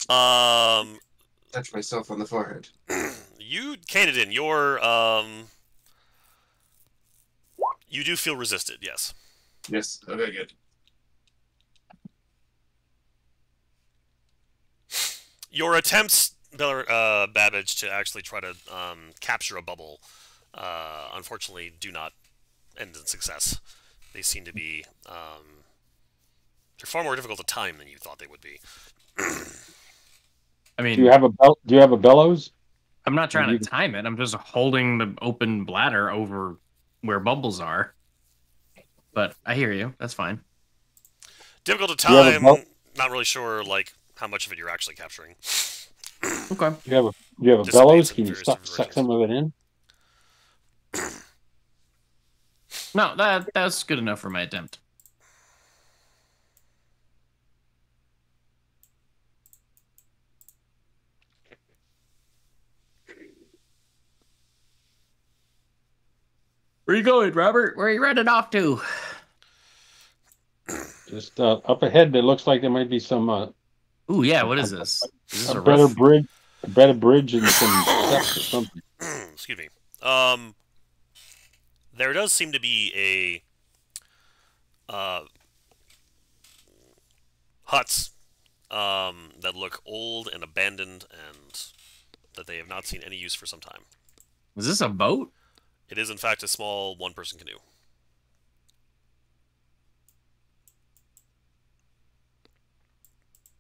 Touch myself on the forehead. You, Canadian, you do feel resisted, yes. Yes. Okay, good. Your attempts, Babbage, to actually try to capture a bubble, unfortunately, do not end in success. They seem to be they're far more difficult to time than you thought they would be. I mean, Do you have a bellows? I'm not trying you- to time it. I'm just holding the open bladder over where bubbles are. But I hear you. That's fine. Difficult to Do you have a time. Not really sure, like, how much of it you're actually capturing. Okay. Do you have a Dissipates bellows? in Can you various suck different some of it in? No, that's good enough for my attempt. Where you going, Robert? Where are you running off to? Just up ahead, there looks like there might be some Ooh, yeah. What is this? Is this a a better roof? bridge, and some steps or something. Excuse me. There does seem to be a huts that look old and abandoned, and that they have not seen any use for some time. Is this a boat? It is, in fact, a small one-person canoe.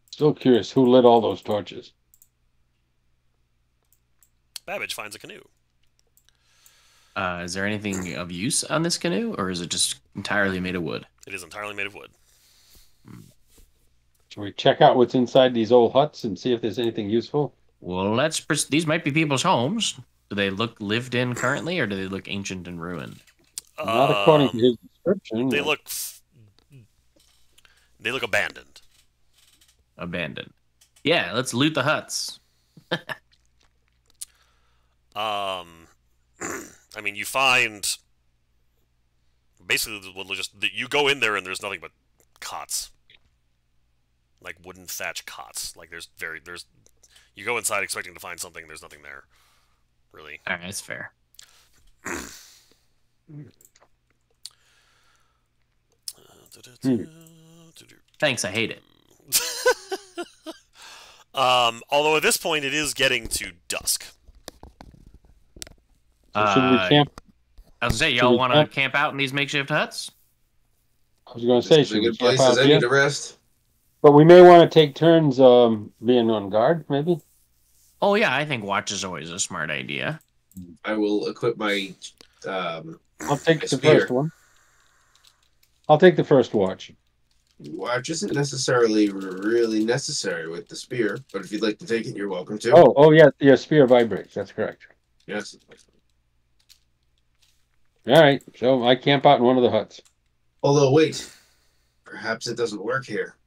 Still curious who lit all those torches. Babbage finds a canoe. Is there anything of use on this canoe, or is it just entirely made of wood? It is entirely made of wood. Should we check out what's inside these old huts and see if there's anything useful? Well, these might be people's homes. Do they look lived in currently, or do they look ancient and ruined? Not according to his description. They look abandoned. Abandoned. Yeah, let's loot the huts. I mean, you find basically you go in there and there's nothing but cots, like wooden thatch cots. Like there's you go inside expecting to find something, there's nothing there, really. All right, that's fair. Thanks, I hate it. Although at this point it is getting to dusk. So should we camp? I was gonna say, Should y'all we want to camp? camp out in these makeshift huts? I was going to say, This is a should we good camp place. out Does I here? need to rest? But we may want to take turns being on guard, maybe. Oh yeah, I think watch is always a smart idea. I will equip my I'll take my the spear. first one. I'll take the first watch. Watch isn't necessarily really necessary with the spear, but if you'd like to take it, you're welcome to. Oh, yeah, spear vibrates. That's correct. Yes. All right, so I camp out in one of the huts. Although, wait. Perhaps it doesn't work here.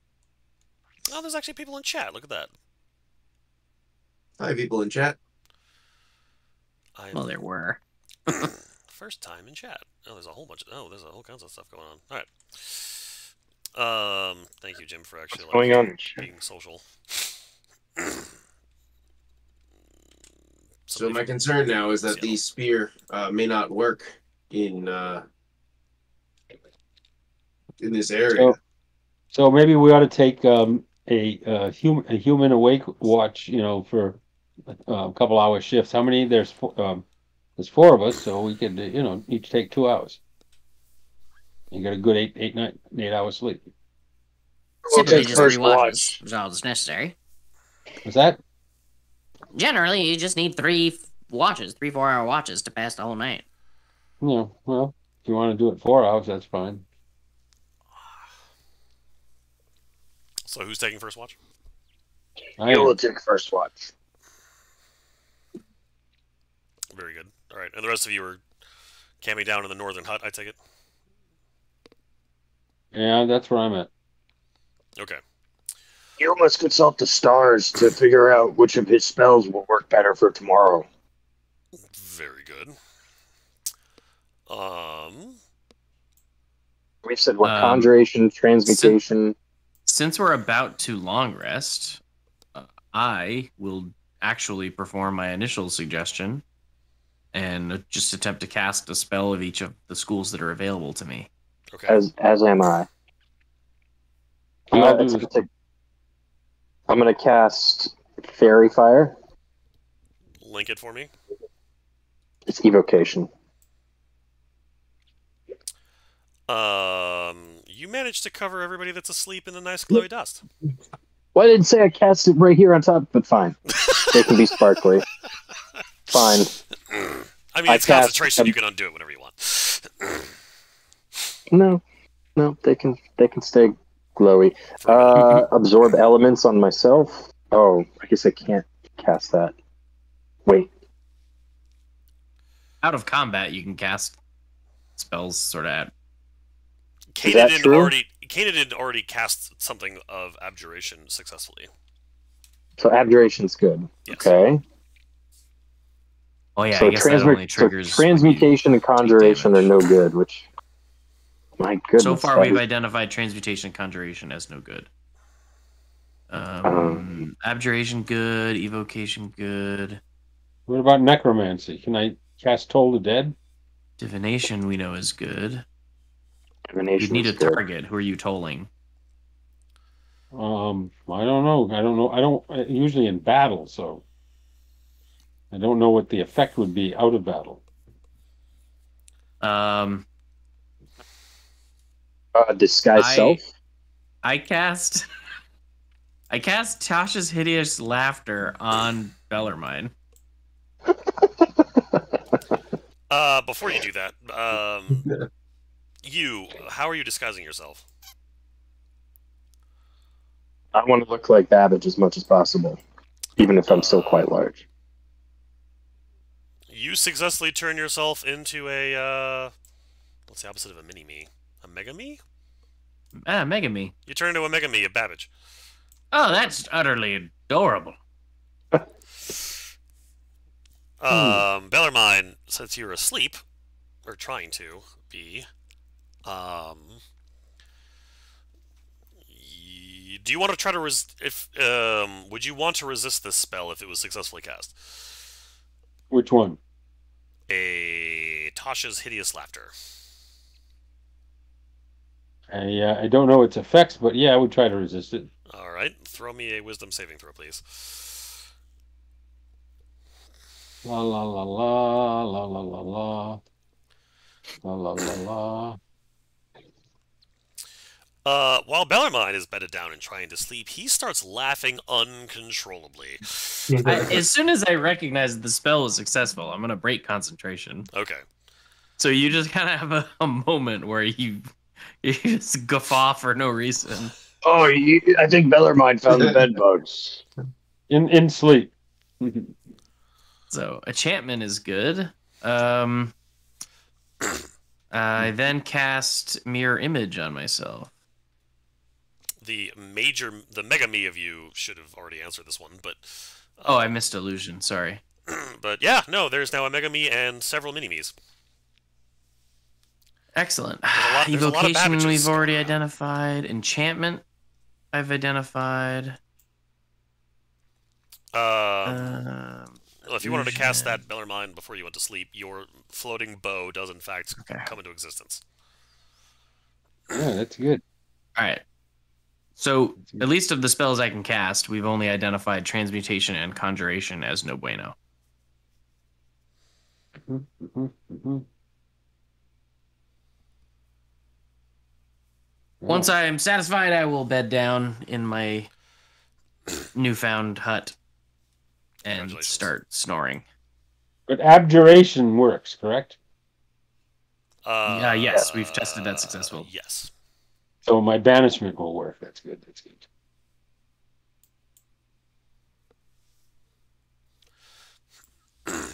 Oh, there's actually people in chat. Look at that. Hi, people in chat. Well, there were. First time in chat. Oh, there's a whole bunch. There's a whole kinds of stuff going on. All right. Thank you, Jim, for actually What's going on? being social. So my concern now is that the spear may not work in this area. So maybe we ought to take a human awake watch, for a couple hour shifts. How many? There's 4 of us, so we could, each take 2 hours. You get a good 8 hours sleep. Typically, take just first 3 watches is all that's necessary. Was that? Generally, you just need 3 watches, 3 4-hour watches to pass the whole night. Yeah. Well, if you want to do it 4 hours, that's fine. So who's taking first watch? You will take first watch. Very good. All right, and the rest of you are camping down in the northern hut, I take it? Yeah, that's where I'm at. Okay. You must consult the stars to figure out which of his spells will work better for tomorrow. Very good. We said what? Conjuration, transmutation. Since we're about to long rest, I will actually perform my initial suggestion and just attempt to cast a spell of each of the schools that are available to me. Okay. As am I. I'm gonna cast Fairy Fire. Link it for me. It's evocation. You managed to cover everybody that's asleep in the nice glowy dust. Well, I didn't say I cast it right here on top, but fine. They can be sparkly. Fine. I mean, it's concentration. You can undo it whenever you want. No, they can stay glowy. Absorb elements on myself. Oh, I guess I can't cast that. Wait. Out of combat, you can cast spells sort of at. Kanadin already cast something of abjuration successfully. So abjuration's good. Yes. Okay. Oh yeah, So, I guess that only triggers transmutation and conjuration are no good, which my goodness. So far, we've identified transmutation and conjuration as no good. Abjuration good, evocation good. What about necromancy? Can I cast Toll the Dead? Divination we know is good. Divination You need a is good. target. Who are you tolling? I don't know. I don't usually in battle, so I don't know what the effect would be out of battle. Disguise self. I cast Tasha's hideous laughter on Bellarmine. Before you do that, how are you disguising yourself? I want to look like Babbage as much as possible, even if I'm still quite large. You successfully turn yourself into a, what's the opposite of a mini-me? A mega-me? Mega-me. You turn into a mega-me, a Babbage. Oh, that's utterly adorable. Bellarmine, since you're asleep, or trying to be, do you want to try to would you want to resist this spell if it was successfully cast? Which one? Tasha's hideous laughter. I don't know its effects, but yeah, I would try to resist it. All right, throw me a wisdom saving throw, please. La la la la la la la la. La la la la. While Bellarmine is bedded down and trying to sleep, he starts laughing uncontrollably. As soon as I recognize the spell was successful, I'm gonna break concentration. Okay. So you just kind of have a moment where you just guffaw for no reason. Oh, I think Bellarmine found the bed bugs. In sleep. So enchantment is good. I then cast mirror image on myself. The mega me of you should have already answered this one, but Oh, I missed illusion. Sorry. but yeah, no, there's now a mega me and several mini me's. Excellent. There's a lot of Evocation Babbages we've already going around. identified. Enchantment I've identified. If you wanted to cast that Bellarmine before you went to sleep, your floating bow does in fact come into existence. Yeah, that's good. All right. So, at least of the spells I can cast, we've only identified Transmutation and Conjuration as no bueno. Once I am satisfied, I will bed down in my newfound hut and start snoring. But abjuration works, correct? Yes, we've tested that successful. Yes. So my banishment will work. That's good. That's good.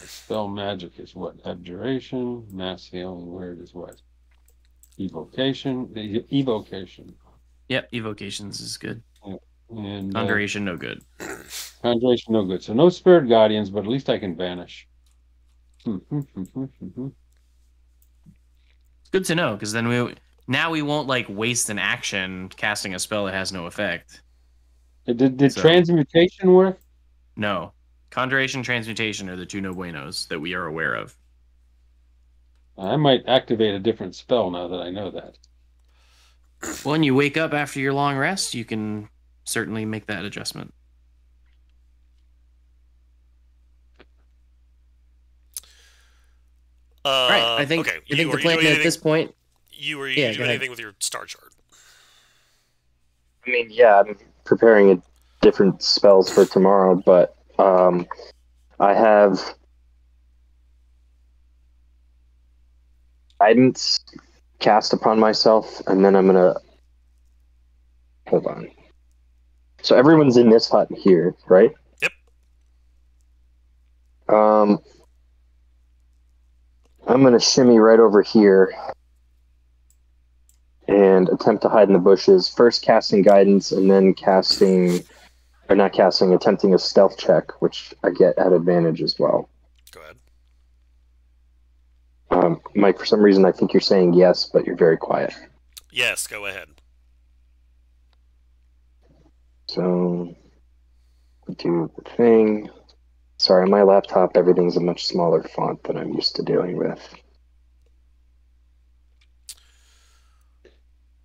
Spell magic is what? Abjuration. Mass healing word is what? Evocation. Evocation. Yep, evocations is good. And Conjuration, no good. Conjuration, no good. So no spirit guardians, but at least I can banish. It's good to know, because then we won't like waste an action casting a spell that has no effect. Did transmutation work? No. Conjuration, transmutation are the two no buenos that we are aware of. I might activate a different spell now that I know that. When you wake up after your long rest, you can certainly make that adjustment. All right, I think, okay. I think the plan at this point... Are you doing anything with your star chart? I mean, yeah, I'm preparing different spells for tomorrow, but I have guidance cast upon myself, and then I'm gonna hold on. So everyone's in this hut here, right? Yep. I'm gonna shimmy right over here and attempt to hide in the bushes. First casting guidance, and then attempting a stealth check, which I get at advantage as well. Go ahead. Mike, for some reason, I think you're saying yes, but you're very quiet. Yes, go ahead. So, do the thing. Sorry, on my laptop, everything's a much smaller font than I'm used to dealing with.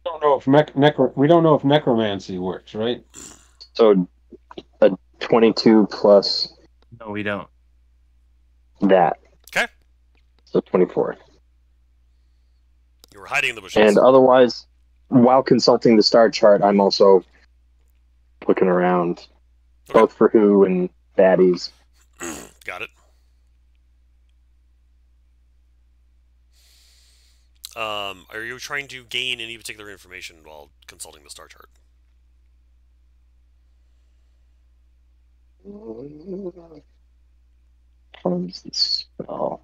We don't know if necromancy works, right? So, a 22 plus No, we don't. that. Okay. So 24. You were hiding in the bushes. And otherwise, while consulting the star chart, I'm also looking around, both for who and baddies. Got it. Are you trying to gain any particular information while consulting the star chart? What is this spell?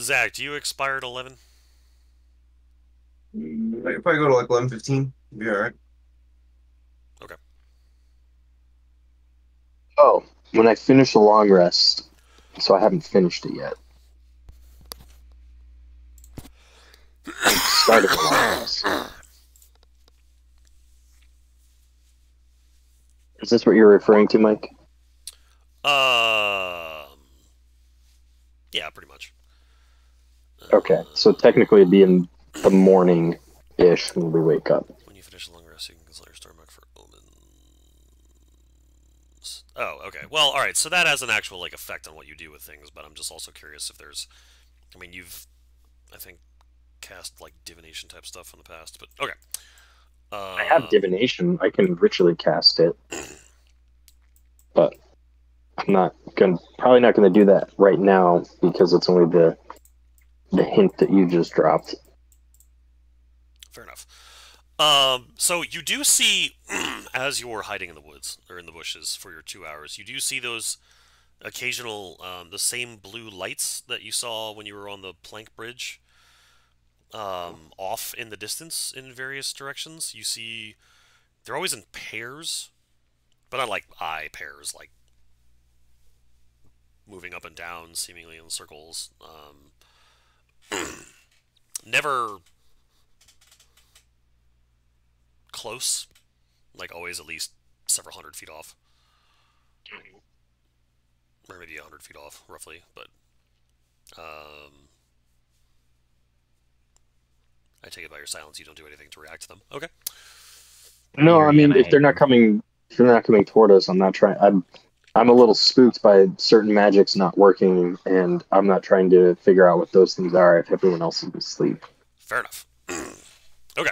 Zach, do you expire at 11? I could probably go to like 11:15. Be alright. Okay. Oh, when I finish a long rest, so I haven't finished it yet. I started a long rest. Is this what you're referring to, Mike? Yeah, pretty much. Okay, so technically it'd be in the morning-ish when we wake up. When you finish a long rest, you can consult your star mark Oh, okay. Well, all right. So that has an actual like effect on what you do with things, but I'm just also curious if there's. I mean, you've, I think, cast like divination type stuff in the past, but okay. I have divination. I can ritually cast it, but I'm not going. Probably not going to do that right now because it's only the hint that you just dropped. Fair enough. So you do see, as you're hiding in the woods or in the bushes for your 2 hours, you do see those occasional, the same blue lights that you saw when you were on the plank bridge, off in the distance in various directions. You see, they're always in pairs, but not like eye pairs, like moving up and down, seemingly in circles. Never close, like always at least several hundred feet off, or maybe 100 feet off, roughly. But I take it by your silence, you don't do anything to react to them. Okay. No, I mean if I- they're not coming, toward us, I'm not trying. I'm a little spooked by certain magics not working, and I'm not trying to figure out what those things are if everyone else is asleep. Fair enough. Okay.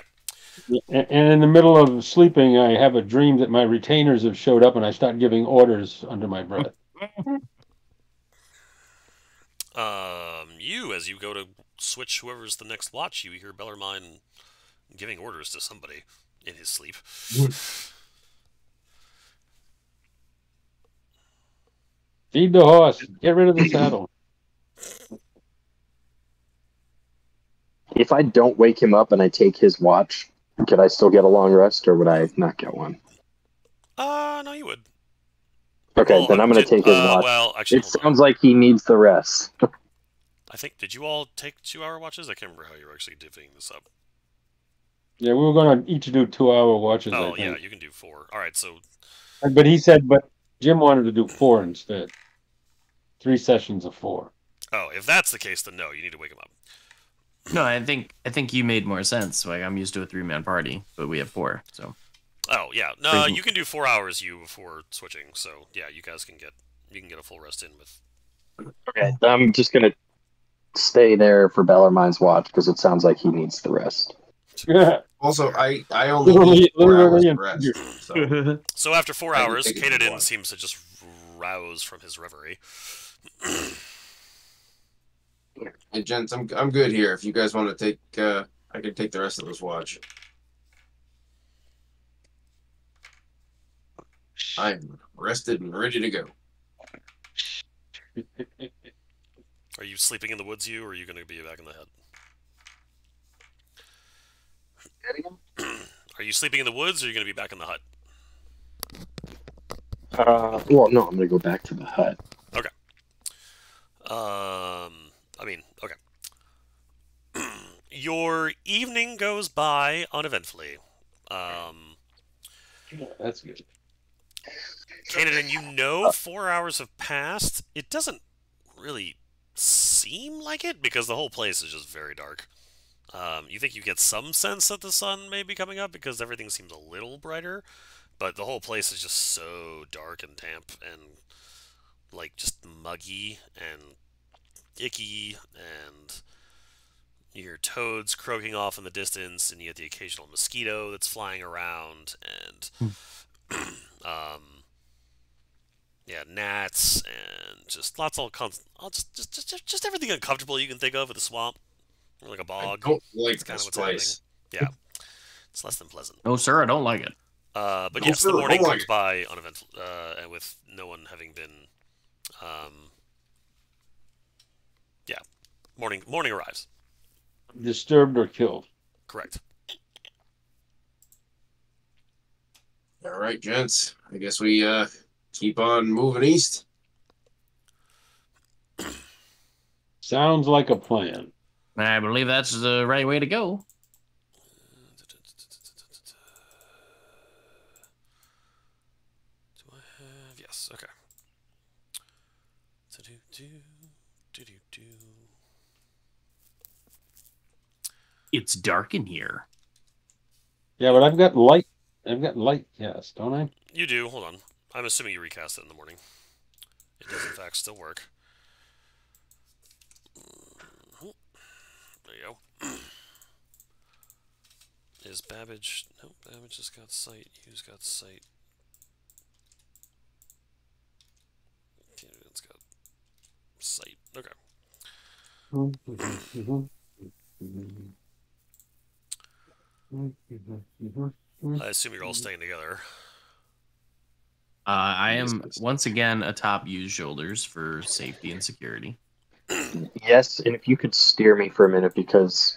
And in the middle of sleeping, I have a dream that my retainers have showed up, and I start giving orders under my breath. As you go to switch whoever's the next watch, you hear Bellarmine giving orders to somebody in his sleep. Feed the horse. Get rid of the saddle. If I don't wake him up and I take his watch, could I still get a long rest, or would I not get one? No, you would. Okay, Well, then I'm going to take his watch. Well, actually, It hold on. sounds like he needs the rest. I think, did you all take 2 hour watches? I can't remember how you were actually divvying this up. Yeah, we were going to each do 2 hour watches. Oh, I yeah, think. you can do 4. All right, so But he said, but Jim wanted to do 4 instead. 3 sessions of 4. oh, if that's the case, then no, you need to wake him up. No, I think you made more sense. Like I'm used to a 3-man party, but we have 4, so. Oh, yeah, no, you can do 4 hours before switching. So yeah, you guys can get a full rest in with. Okay, I'm just going to stay there for Bellarmine's watch because it sounds like he needs the rest. Also, I only need 4 hours of rest. So. So after 4 I can hours, take it if you Kanadin want. seems to just rouse from his reverie. Hey, gents, I'm good here. If you guys want to take, I can take the rest of this watch. I'm rested and ready to go. Are you sleeping in the woods, or are you going to be back in the hut? Are you sleeping in the woods, or are you going to be back in the hut? Well, no, I'm going to go back to the hut. Okay. I mean, okay. Your evening goes by uneventfully. That's good. Kanadin, you know 4 hours have passed. It doesn't really seem like it because the whole place is just very dark. You think you get some sense that the sun may be coming up because everything seems a little brighter, but the whole place is just so dark and damp and like just muggy and icky, and you hear toads croaking off in the distance, and you get the occasional mosquito that's flying around, and yeah, gnats, and just lots of just everything uncomfortable you can think of with a swamp or like a I bog. don't like That's kind of this what's place. happening. Yeah, it's less than pleasant. No, sir, I don't like it. But No, yes, sir, the morning don't like comes it. by uneventful, and with no one having been, yeah, morning arrives. Disturbed or killed. Correct. All right, gents. I guess we keep on moving east. Sounds like a plan. I believe that's the right way to go. Do I have? Yes. Okay. Do. It's dark in here. Yeah, but I've got light. I've got light cast, don't I? You do. Hold on. I'm assuming you recast it in the morning. It does, in fact, still work. There you go. Is Babbage... No, Babbage has got sight. You've got sight. It's got sight. Okay. I assume you're all staying together. I am once again atop Yu's shoulders for safety and security. Yes, and if you could steer me for a minute, because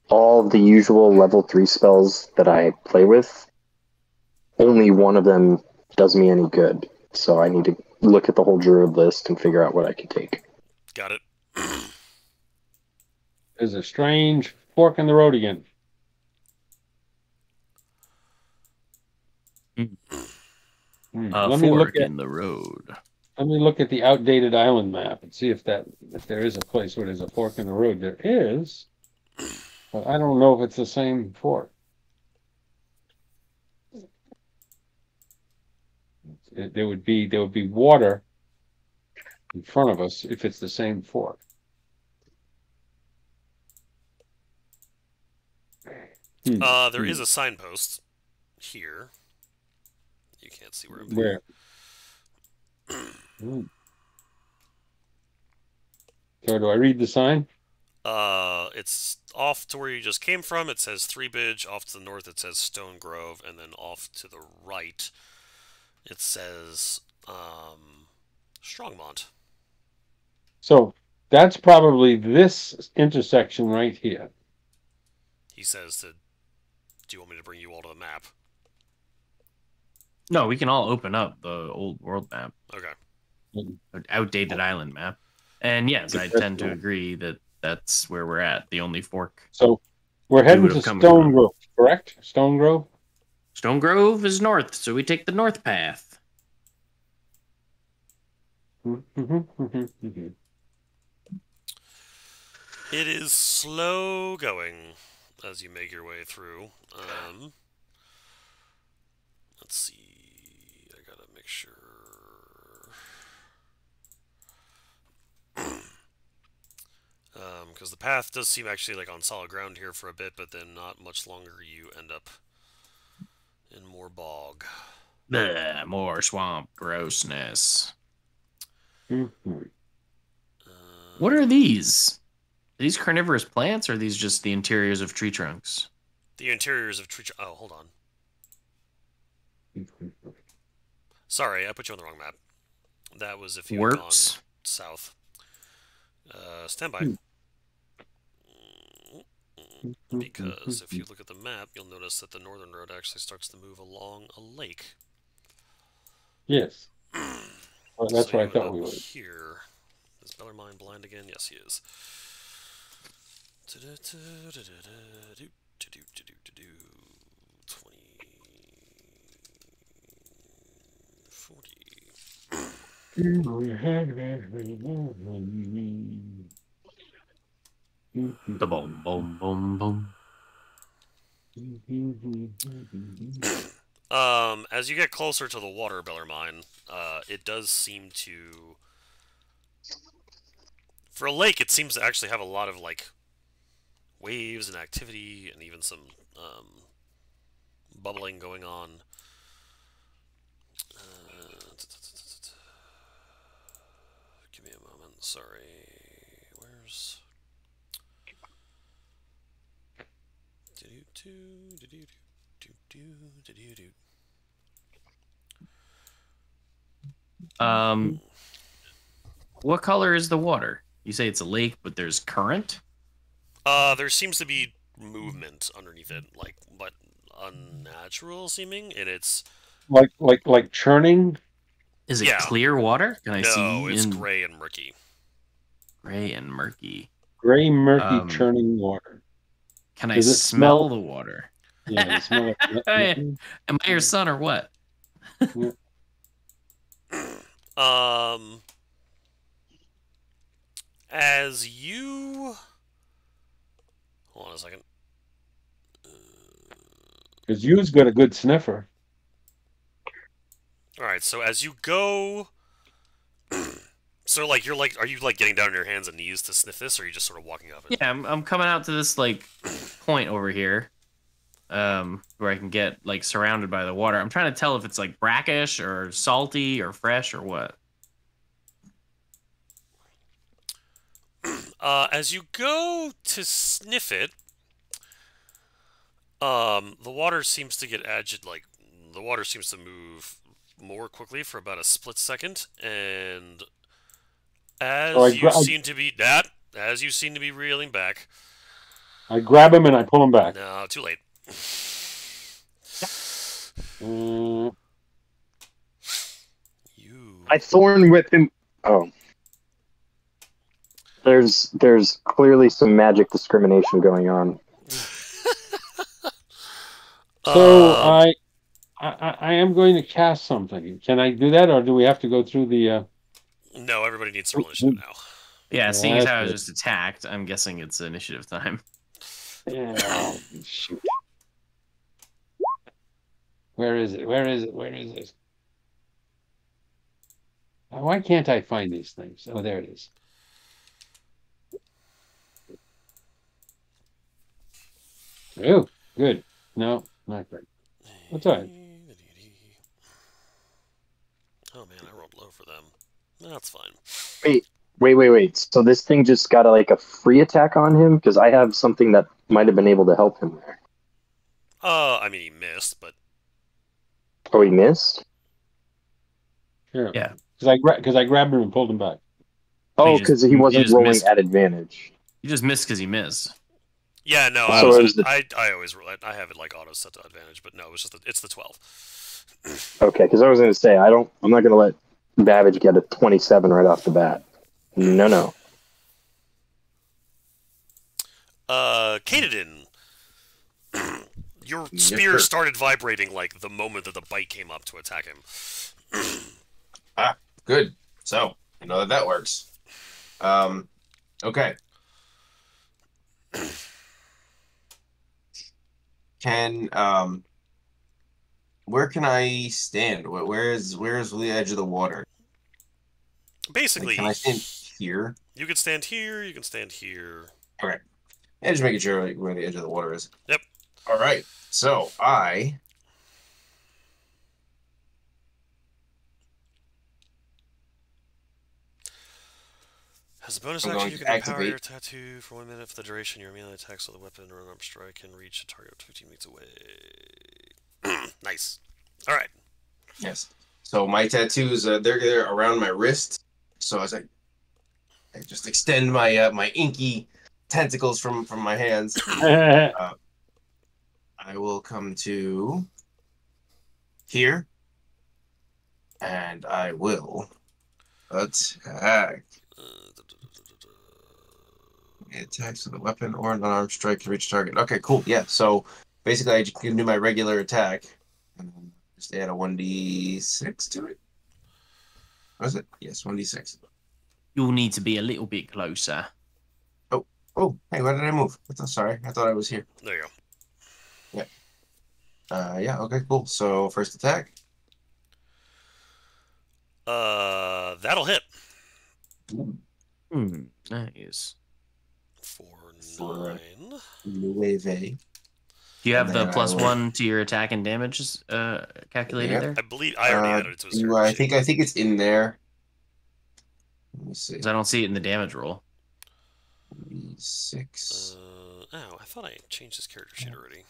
all the usual level 3 spells that I play with, only one of them does me any good. So I need to look at the whole druid list and figure out what I can take. Got it. There's a strange fork in the road again. Let me look Fork in the road. Let me look at the outdated island map and see if there is a place where there's a fork in the road. There is, but I don't know if it's the same fork. There would be water in front of us if it's the same fork. There is a signpost here. You can't see where I'm Where? So do I read the sign? It's off to where you just came from. It says Three Bridge. Off to the north, it says Stone Grove, and then off to the right, it says Strongmont. So that's probably this intersection right here. He says to. Do you want me to bring you all to the map? No, we can all open up the old world map. Okay. Outdated island map. And yes, I tend to agree that that's where we're at. The only fork. So we're heading to come Stone from. Grove, correct? Stone Grove? Stone Grove is north, so we take the north path. It is slow going as you make your way through. Let's see. I gotta make sure. Because the path does seem actually like on solid ground here for a bit, but then not much longer you end up in more bog. Bleh, more swamp grossness. What are these? Are these carnivorous plants, or are these just the interiors of tree trunks? The interiors of tree. Oh, hold on. Sorry, I put you on the wrong map. That was if you had gone south. Stand by. Because if you look at the map, you'll notice that the northern road actually starts to move along a lake. Yes. Well, that's So what I you thought end we up were. Here. Is Bellarmine blind again? Yes, he is. 20, 40. The boom, boom, boom, boom. As you get closer to the water, Bellarmine, it does seem to... For a lake, it seems to actually have a lot of, like, waves and activity, and even some, bubbling going on. Give me a moment, sorry. Where's... What color is the water? You say it's a lake, but there's current? There seems to be movement underneath it, like, but unnatural seeming, and it's... Like churning? Is it clear water? Can I see? No, it's gray and murky. Gray and murky. Gray, murky, churning water. Can I smell the water? Yeah, it smell like... Am I your son or what? As you... Hold on a second. Because you's got a good sniffer. Alright, right. So as you go, so like are you like getting down on your hands and knees to sniff this, or are you just sort of walking up it? Yeah, I'm coming out to this like point over here, where I can get like surrounded by the water. I'm trying to tell if it's like brackish or salty or fresh or what. As you go to sniff it, the water seems to get agitated. Like the water seems to move more quickly for about a split second, and as you seem to be reeling back, I grab him and I pull him back. no, too late. You. I thorn whip him. Oh. There's clearly some magic discrimination going on. So I am going to cast something. Can I do that, or do we have to go through the? No, everybody needs to roll initiative now. Yeah, seeing as how I was just attacked, I'm guessing it's initiative time. Yeah. Oh, shoot. Where is it? Where is it? Where is it? Why can't I find these things? Oh, there it is. Oh, good. No, not good. What's all right? Oh man, I rolled low for them. That's fine. Wait. So this thing just got a free attack on him? Because I have something that might have been able to help him there. I mean, he missed, but... Oh, he missed? Sure. Yeah. Because I grabbed him and pulled him back. Oh, because he wasn't rolling missed. at advantage. You just missed because he missed. Yeah, no, So I always roll it. I have it like auto set to advantage, but no, it's the 12. Okay, because I was going to say, I'm not going to let Babbage get a 27 right off the bat. No. Kanadin, your spear started vibrating like the moment that the bite came up to attack him. Good. So, you know that works. Okay. Where can I stand? Where is the edge of the water? Basically, can I stand here? You can stand here. You can stand here. Okay. And just making sure where the edge of the water is. Yep. All right. So as a bonus I'm action, going you to can empower activate- your tattoo for 1 minute for the duration your melee attacks with a weapon or an arm strike can reach a target 15 meters away. Nice. All right. Yes. So my tattoos, they're around my wrist. So as I just extend my my inky tentacles from my hands, I will come to here, and I will attack. It attacks with a weapon or an unarmed strike can reach target. Okay, cool. Yeah. So basically, I can do my regular attack, and then just add a 1d6 to it. Was it? Yes, 1d6. You'll need to be a little bit closer. Oh, hey, why did I move? Sorry, I thought I was here. There you go. Yeah. Okay, cool. So first attack. That'll hit. Nice. For 9. Nueve. Do you have And the then plus I will- 1 to your attack and damage calculated Yeah. there? I believe I already added it to his do character I sheet. think it's in there. Let me see. Because I don't see it in the damage roll. 6. I thought I changed his character sheet already.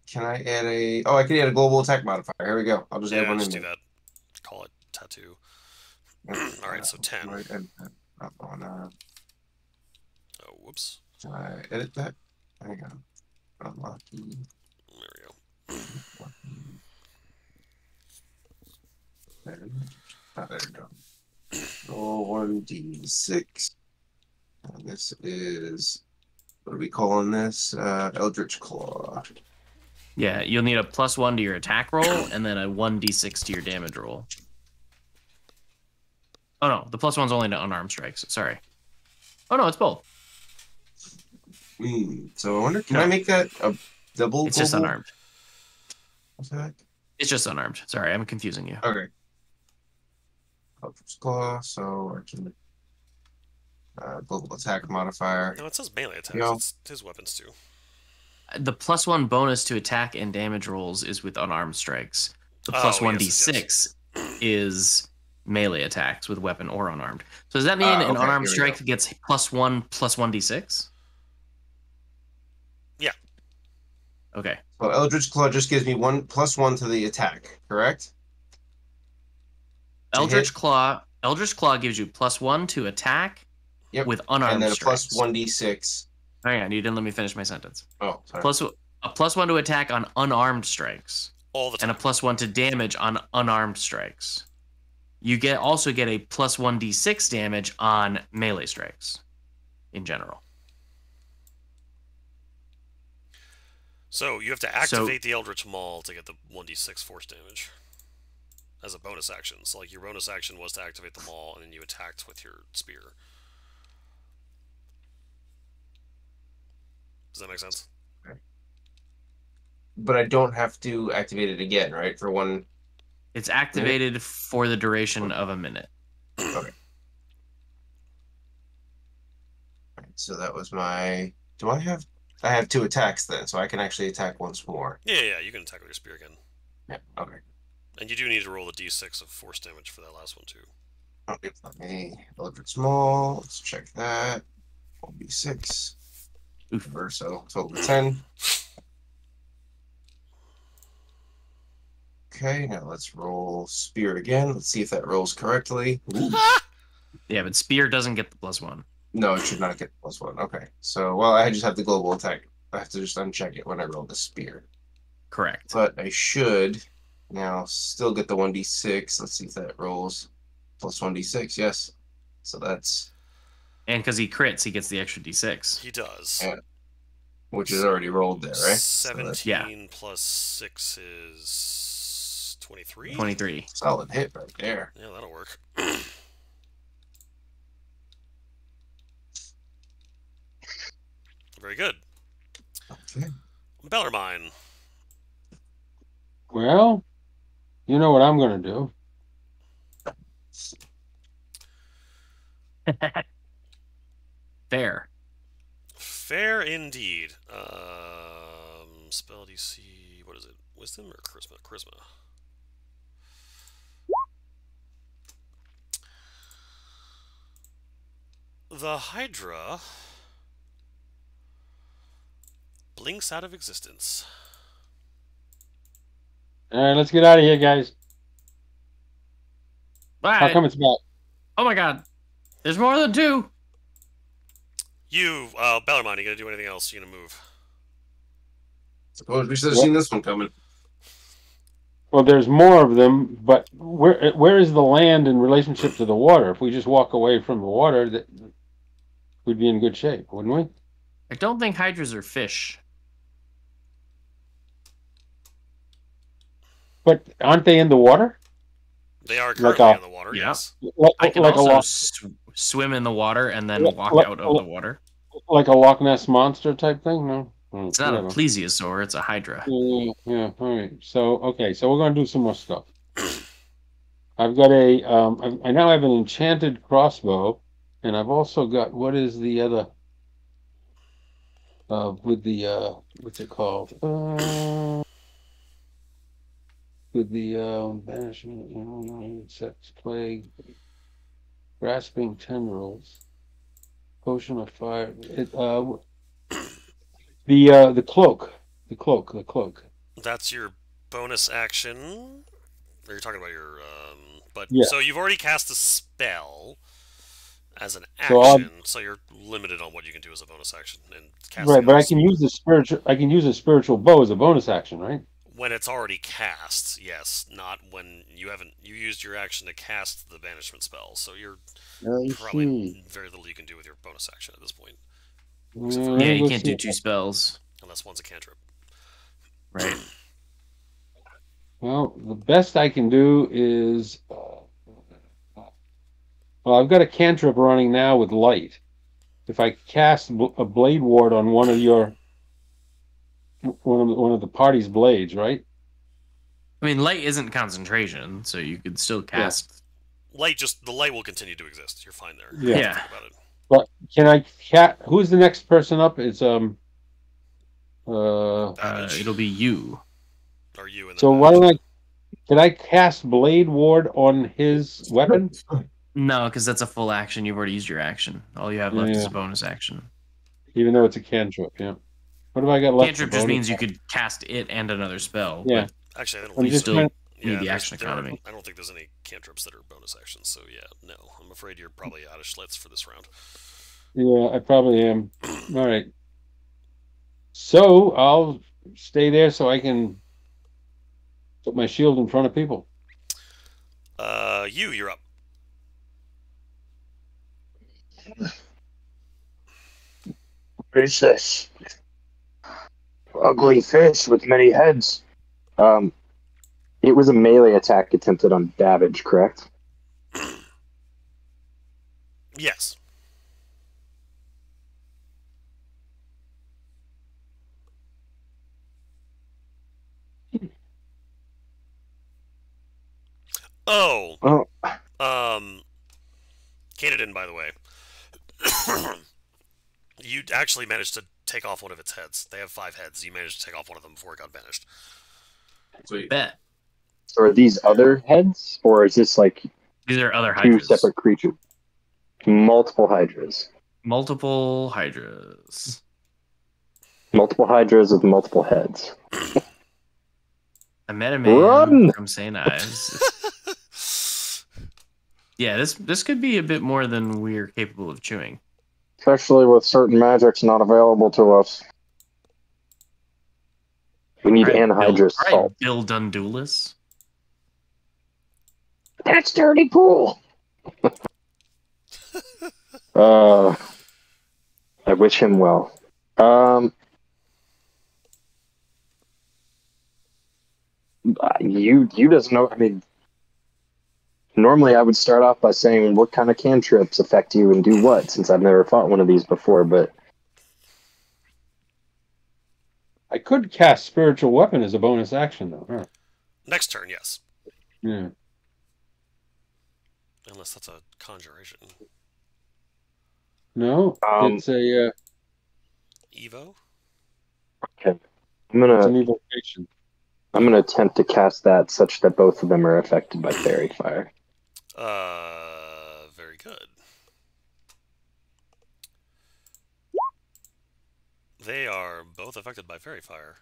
Can I add a? Oh, I can add a global attack modifier. Here we go. I'll just add Yeah, one just in do there. that. Call it tattoo. All right, so 10. Right, and on, Oh, whoops. can I edit that? Hang on. Unlucky. There we go. There we go. Roll 1d6. And this is, what are we calling this? Eldritch Claw. Yeah, you'll need a plus 1 to your attack roll and then a 1d6 to your damage roll. Oh no, the plus 1's only to unarmed strikes. Sorry. Oh no, it's both. So I wonder, can I make that a double? It's just global unarmed. attack? It's just unarmed. Sorry, I'm confusing you. Okay. Eldritch Claw, so I can global attack modifier. No, it says melee attacks. Yo. It's his weapons too. The +1 bonus to attack and damage rolls is with unarmed strikes. The plus Oh, one yes, d6 is melee attacks with weapon or unarmed. So does that mean an Okay, unarmed here we strike go. gets +1 d6? Yeah. Okay. So Eldritch Claw just gives me +1 to the attack, correct? To Eldritch hit? Claw gives you +1 to attack Yep. with unarmed And then a strikes. +1d6. Hang on, you didn't let me finish my sentence. Oh, sorry. A +1 to attack on unarmed strikes, All the time. and a +1 to damage on unarmed strikes. You also get a +1 d6 damage on melee strikes, in general. So you have to activate the Eldritch Maul to get the 1d6 force damage as a bonus action. So like your bonus action was to activate the maul, and then you attacked with your spear. Does that make sense? But I don't have to activate it again, right? For one. It's activated for the duration of a minute. Okay. Alright, so that was my. Do I have? I have 2 attacks then, so I can actually attack once more. Yeah, you can attack with your spear again. Yeah. Okay. And you do need to roll a d6 of force damage for that last one too. Okay. Let me Eldritch Maul. Let's check that. 1d6. So total of 10. Okay, now let's roll spear again. Let's see if that rolls correctly. Yeah, but spear doesn't get the +1. No, it should not get +1. Okay, so well, I just have the global attack. I have to just uncheck it when I roll the spear. Correct. But I should now still get the 1d6. Let's see if that rolls. +1d6, yes. So that's. And because he crits, he gets the extra d6. He does. Yeah. Which is already rolled there, right? 17 plus 6 is 23? 23. Solid hit right there. Yeah, that'll work. Very good. Okay. Bellarmine. Well, you know what I'm going to do. Fair. Fair indeed. Spell DC. What is it? Wisdom or charisma? Charisma. The Hydra blinks out of existence. All right, let's get out of here, guys. Bye. How come it's back? Oh my god. There's more than 2. You, Bellarmine, you gonna do anything else? You gonna move? Suppose we should have seen this one coming. Well, there's more of them, but where is the land in relationship to the water? If we just walk away from the water, we'd be in good shape, wouldn't we? I don't think hydras are fish. But aren't they in the water? They are Like currently a- in the water, Yeah. yes. I can like also swim in the water and then walk out of the water. like a Loch Ness monster type thing? No, It's not a plesiosaur, it's a hydra. Yeah. All right. So we're gonna do some more stuff. I've got a I now have an enchanted crossbow, and I've also got what is the other with the what's it called? With the banishment, sex plague, grasping tendrils, potion of fire. The cloak. That's your bonus action. Or you're talking about your but Yeah. so you've already cast a spell as an So action, so you're limited on what you can do as a bonus action and casting Right, but a I can use the spiritual. I can use a spiritual bow as a bonus action, right? when it's already cast, yes, not when you haven't used your action to cast the banishment spell. So you're probably very little you can do with your bonus action at this point, Yeah, you can't do 2 spells. unless one's a cantrip. Right. Well, the best I can do is, well, I've got a cantrip running now with light. If I cast a blade ward on one of the party's blades, right? I mean, light isn't concentration, so you could still cast. The light will continue to exist. You're fine there. Yeah. Yeah. Think about it. But can I who's the next person up? It's Damage. It'll be you. Or you and then so why damage. don't can I cast Blade Ward on his weapon? No, because that's a full action. You've already used your action. All you have left is Yeah. a bonus action. Even though it's a cantrip, yeah. What have I got left? Cantrip for just bonus? means you could cast it and another spell. Yeah. Actually, I don't I'm think just so. trying- Need the there's- action there are- economy. I don't think there's any cantrips that are bonus actions, so yeah, no. I'm afraid you're probably out of Schlitz for this round. Yeah, I probably am. All right. So I'll stay there so I can put my shield in front of people. You're up. What is this? Ugly fish with many heads. It was a melee attack attempted on Babbage, correct? Yes. Oh. Canadian, by the way. You actually managed to take off one of its heads. They have 5 heads. You managed to take off one of them before it got banished. Sweet. Bet. So are these other heads, or is this like These are other two hydras. separate creatures? Multiple hydras. Multiple hydras. Multiple hydras with multiple heads. I met a man Run! from St. Ives. Yeah, this could be a bit more than we're capable of chewing. Especially with certain magics not available to us. We need anhydrous salt. Bill Dundulis. That's dirty pool. I wish him well. You doesn't know. I mean, normally I would start off by saying what kind of cantrips affect you and do what, since I've never fought one of these before. But I could cast Spiritual Weapon as a bonus action, though. Huh. Next turn, yes. Yeah. Unless that's a conjuration. No, it's a Evo? okay, it's an evocation. I'm gonna attempt to cast that such that both of them are affected by fairy fire. Very good. They are both affected by fairy fire.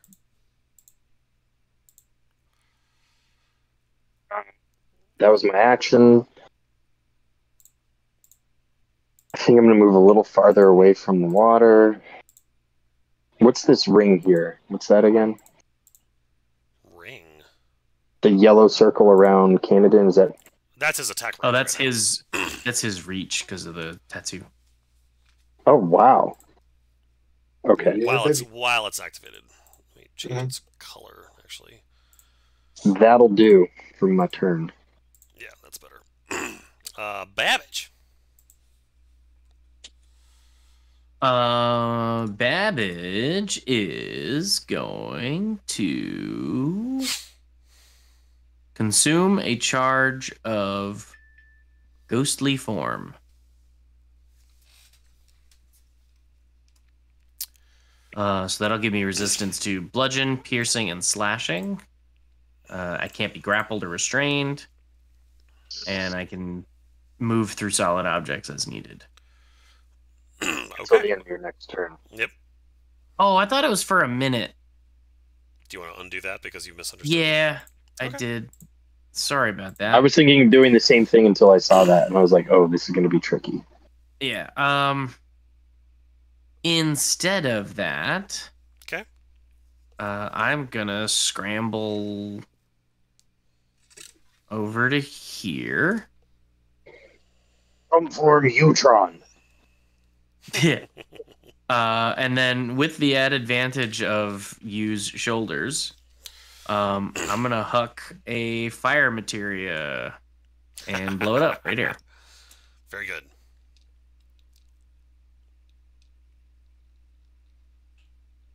That was my action. I think I'm gonna move a little farther away from the water. What's this ring here? What's that again? Ring? The yellow circle around Canada, is that? That's his attack. Oh, that's his. That's his reach because of the tattoo. Oh wow. Okay. Yeah, While it's activated. Let me change its color, actually. That'll do for my turn. Yeah, that's better. Babbage. Babbage is going to consume a charge of ghostly form. So that'll give me resistance to bludgeon, piercing, and slashing. I can't be grappled or restrained, and I can move through solid objects as needed. Until the end of your next turn. Yep. Oh, I thought it was for a minute. Do you want to undo that because you misunderstood? Yeah, I Okay. did. Sorry about that. I was thinking of doing the same thing until I saw that, and I was like, "Oh, this is going to be tricky." Yeah. Instead of that, Okay. I'm gonna scramble over to here. Come for Utron. And then with the added advantage of use shoulders, I'm gonna huck a fire materia and blow it up right here. Very good.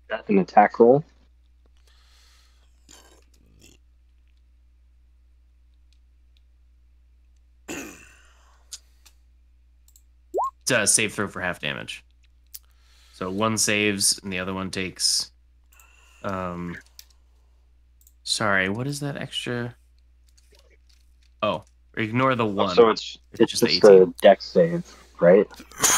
That's an attack roll. save throw for half damage. So one saves and the other one takes. Sorry, what is that extra? Oh, ignore the one. So it's just just the 18. a dex save, right?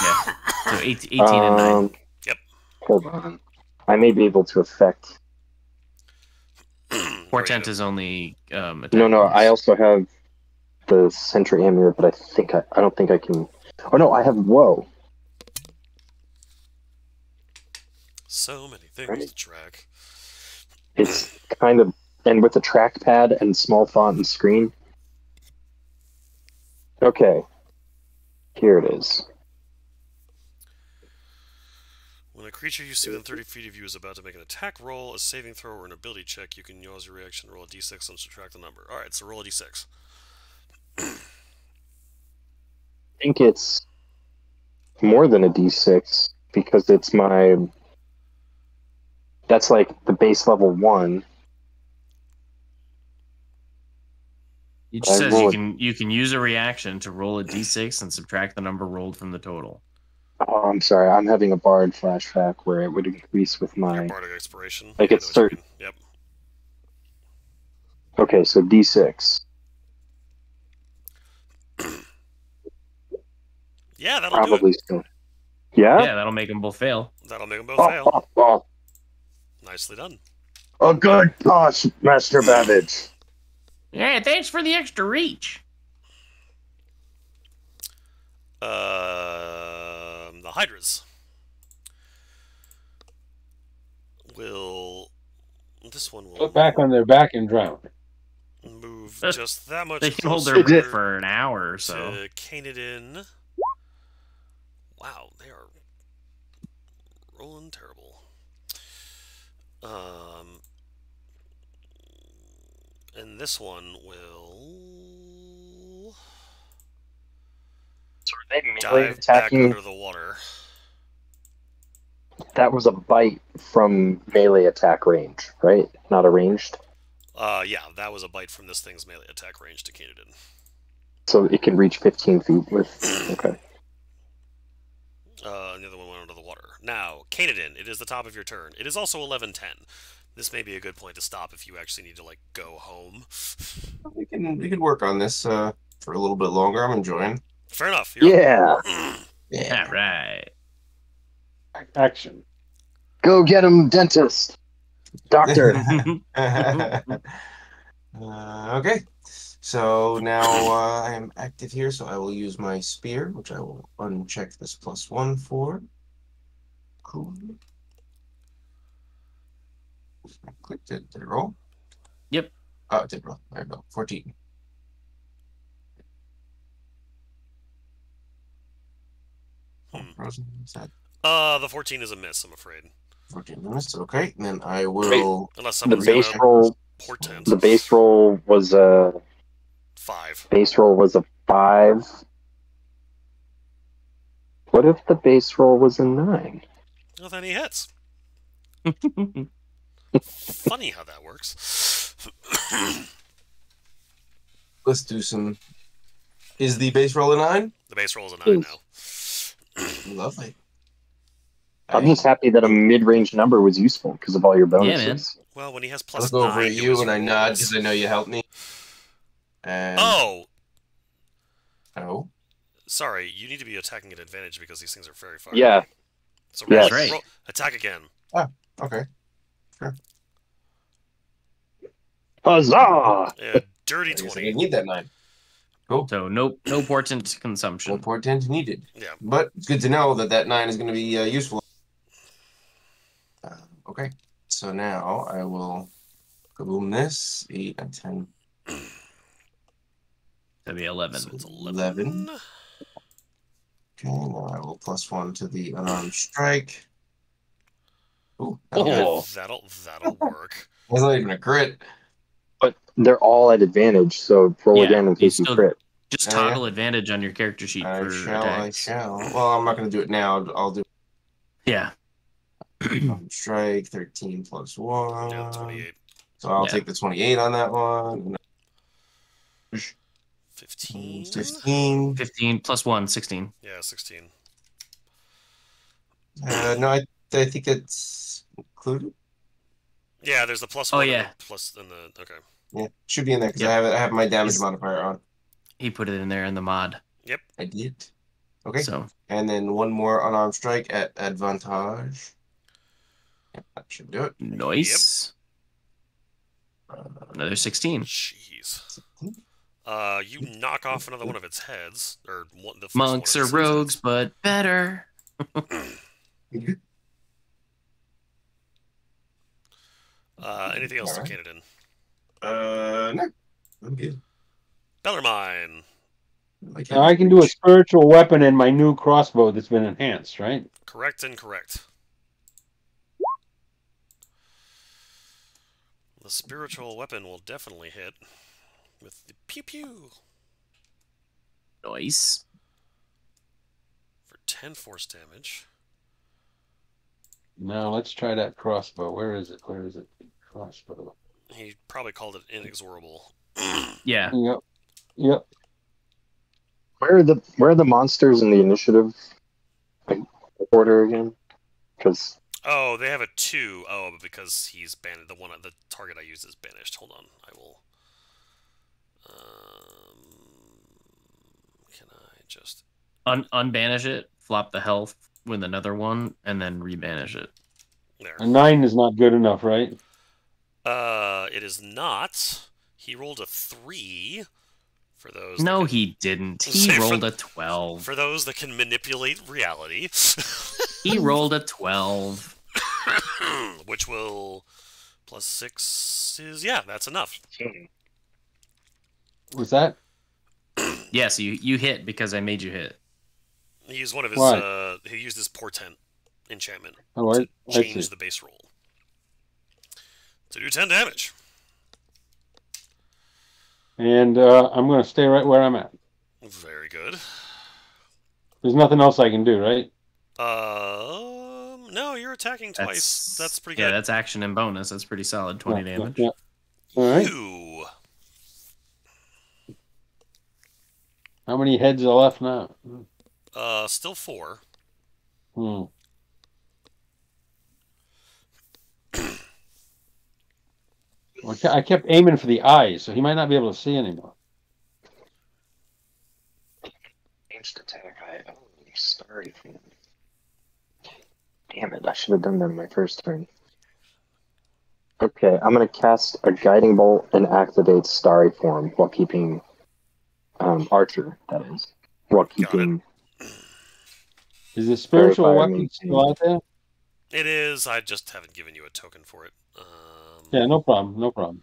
Yeah. So 18 and 9. Yep. Hold on. I may be able to affect. Portent is only attack No, bonus. I also have the Sentry Amulet, but I don't think I can. Oh no, I have Whoa. So many things Right. to track. It's kind of, and with a trackpad and small font and screen. Okay, here it is. When a creature you see within 30 feet of you is about to make an attack roll, a saving throw, or an ability check, you can use your reaction, roll a d6, and subtract the number. Alright, so roll a d6. I think it's more than a D6 because it's my. That's like the base level 1. It just I says roll you can use a reaction to roll a d6 and subtract the number rolled from the total. Oh, I'm sorry. I'm having a bard flashback where it would increase with Your my. bardic expiration. Like Yeah, it's I know what you 30. mean. Yep. Okay, so D6. Yeah, that'll do Probably it. so. Yeah? Yeah, that'll make them both fail. That'll make them both fail. Nicely done. A good toss, Master Babbage. Yeah, thanks for the extra reach. The Hydras will. This one will Put back on their back and drown. move just that much They can hold their closer breath for an hour or so. to Canaan. Wow, they are rolling terrible. And this one will So are they melee dive back attacking? under the water. That was a bite from melee attack range, right? Not a ranged. Yeah, that was a bite from this thing's melee attack range to Canaan. So it can reach 15 feet with. Okay. And the other one went under the water. Now, Canaan, it is the top of your turn. It is also 11:10. This may be a good point to stop if you actually need to like go home. We can work on this for a little bit longer. I'm enjoying. Fair enough. You're Yeah. Yeah, right. Action. Go get him, dentist. Doctor. Okay. So now I am active here, so I will use my spear, which I will uncheck this +1 for. Cool. I clicked it. Did it roll? Yep. Oh, it did roll. There we go. 14. Frozen. What's that? the 14 is a miss, I'm afraid. 14 minutes. Okay. And then I will. Unless The someone's base got a roll. portent. The base roll was a 5. 5. What if the base roll was a 9? Well, then he hits. Funny how that works. Let's do some. Is the base roll a 9? The base roll is a 9 now. Lovely. I'm just happy that a mid-range number was useful because of all your bonuses. Well, when he has I plus look 9 over at to you his and I nod rolls- because I know you helped me. And Oh! oh, Sorry, you need to be attacking at advantage because these things are very far. Yeah. So Yes. Right. attack again. okay. Huzzah! Dirty I guess I 20. didn't need that 9. Cool. So no portent No consumption. portent needed. Yeah. But it's good to know that that 9 is going to be useful. Okay. So now I will kaboom this. 8 and 10. That'd be 11. So it's 11. Okay, now I will +1 to the unarmed strike. Ooh, that'll hit. Oh. That'll work. That's not even a crit. But they're all at advantage, so roll Yeah, again in you case you still- crit. Just Oh, toggle advantage on your character sheet I for shall. attacks. Well, I'm not going to do it now. I'll do Yeah. strike 13 + 1. Yeah, 28. So I'll Yeah. take the 28 on that one. 15. 15. 15 plus 1, 16. Yeah, 16. No, I think that's included. Yeah, there's the plus Oh, one and yeah. the plus and the okay. Yeah, should be in there because Yep. I have my damage He's- modifier on. He put it in there in the mod. Yep. I did. Okay. So And then one more unarmed strike at advantage. Yep, that should do it. nice. Another 16. Jeez. You knock off another one of its heads, or the first Monks one are of its heads. rogues, but better. Anything else to Alright. Canada? No, I'm good. Bellarmine. Now I can do a spiritual weapon in my new crossbow that's been enhanced, right? Correct and correct. The spiritual weapon will definitely hit with the pew pew Nice. for 10 force damage. Now let's try that crossbow. Where is it? Crossbow. He probably called it inexorable. Yeah. Yep. Where are the monsters in the initiative order again? Because Oh, they have a 2. Oh, but because he's banned. The target I used is banished. Hold on, I will. Can I just Unbanish it, flop the health with another one, and then rebanish it. there? A 9 is not good enough, right? It is not. He rolled a 3. For those. No, that can, he didn't. Say He for- rolled a 12. For those that can manipulate reality. He rolled a 12. Which will plus 6 is that's enough. Was that? Yes, you hit because I made you hit. He used one of his Right. he used his portent enchantment Oh, to I change see. the base roll. To do 10 damage. And I'm going to stay right where I'm at. Very good. There's nothing else I can do, right? No, you're attacking twice. That's pretty good. Yeah, that's action and bonus. That's pretty solid. 20 damage. Yeah. All right. You. How many heads are left now? Still 4. Hmm. Well, I kept aiming for the eyes, so he might not be able to see anymore. Ranged attack. Starry form. Damn it! I should have done that in my first turn. Okay, I'm gonna cast a guiding bolt and activate starry form while keeping Archer. That is while keeping. Is the spiritual Fire weapon maintained. still out there? It is. I just haven't given you a token for it. Yeah, no problem. No problem.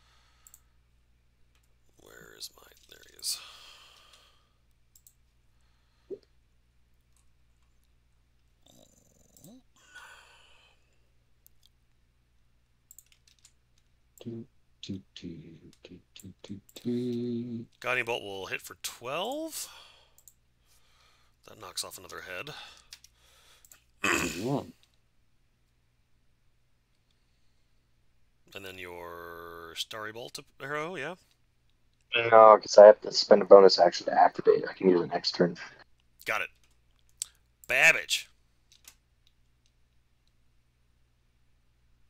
Where is my? There he is. Guiding bolt will hit for 12. That knocks off another head. And then your starry bolt arrow, yeah. No, because I have to spend a bonus action to activate. I can use it next turn. Got it. Babbage.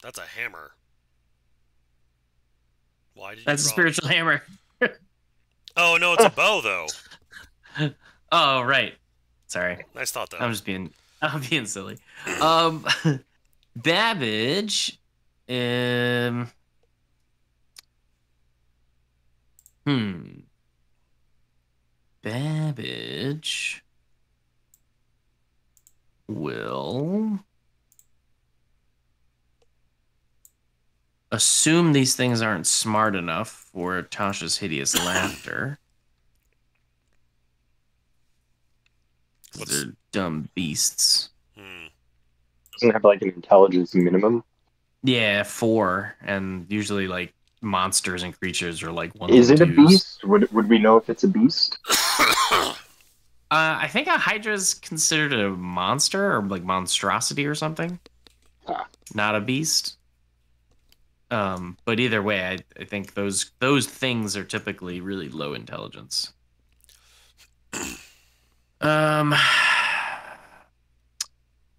That's a hammer. Why did you That's a draw? spiritual hammer. Oh no, it's a bow though. Oh, right. Sorry. Nice thought though. I'm being silly. Babbage. Babbage will assume these things aren't smart enough for Tasha's hideous laughter. They're dumb beasts. Doesn't have like an intelligence minimum. Yeah, 4, and usually like monsters and creatures are like 1. Is it a 2s. beast? Would we know if it's a beast? I think a Hydra is considered a monster or like monstrosity or something. Not a beast. But either way, I think those things are typically really low intelligence.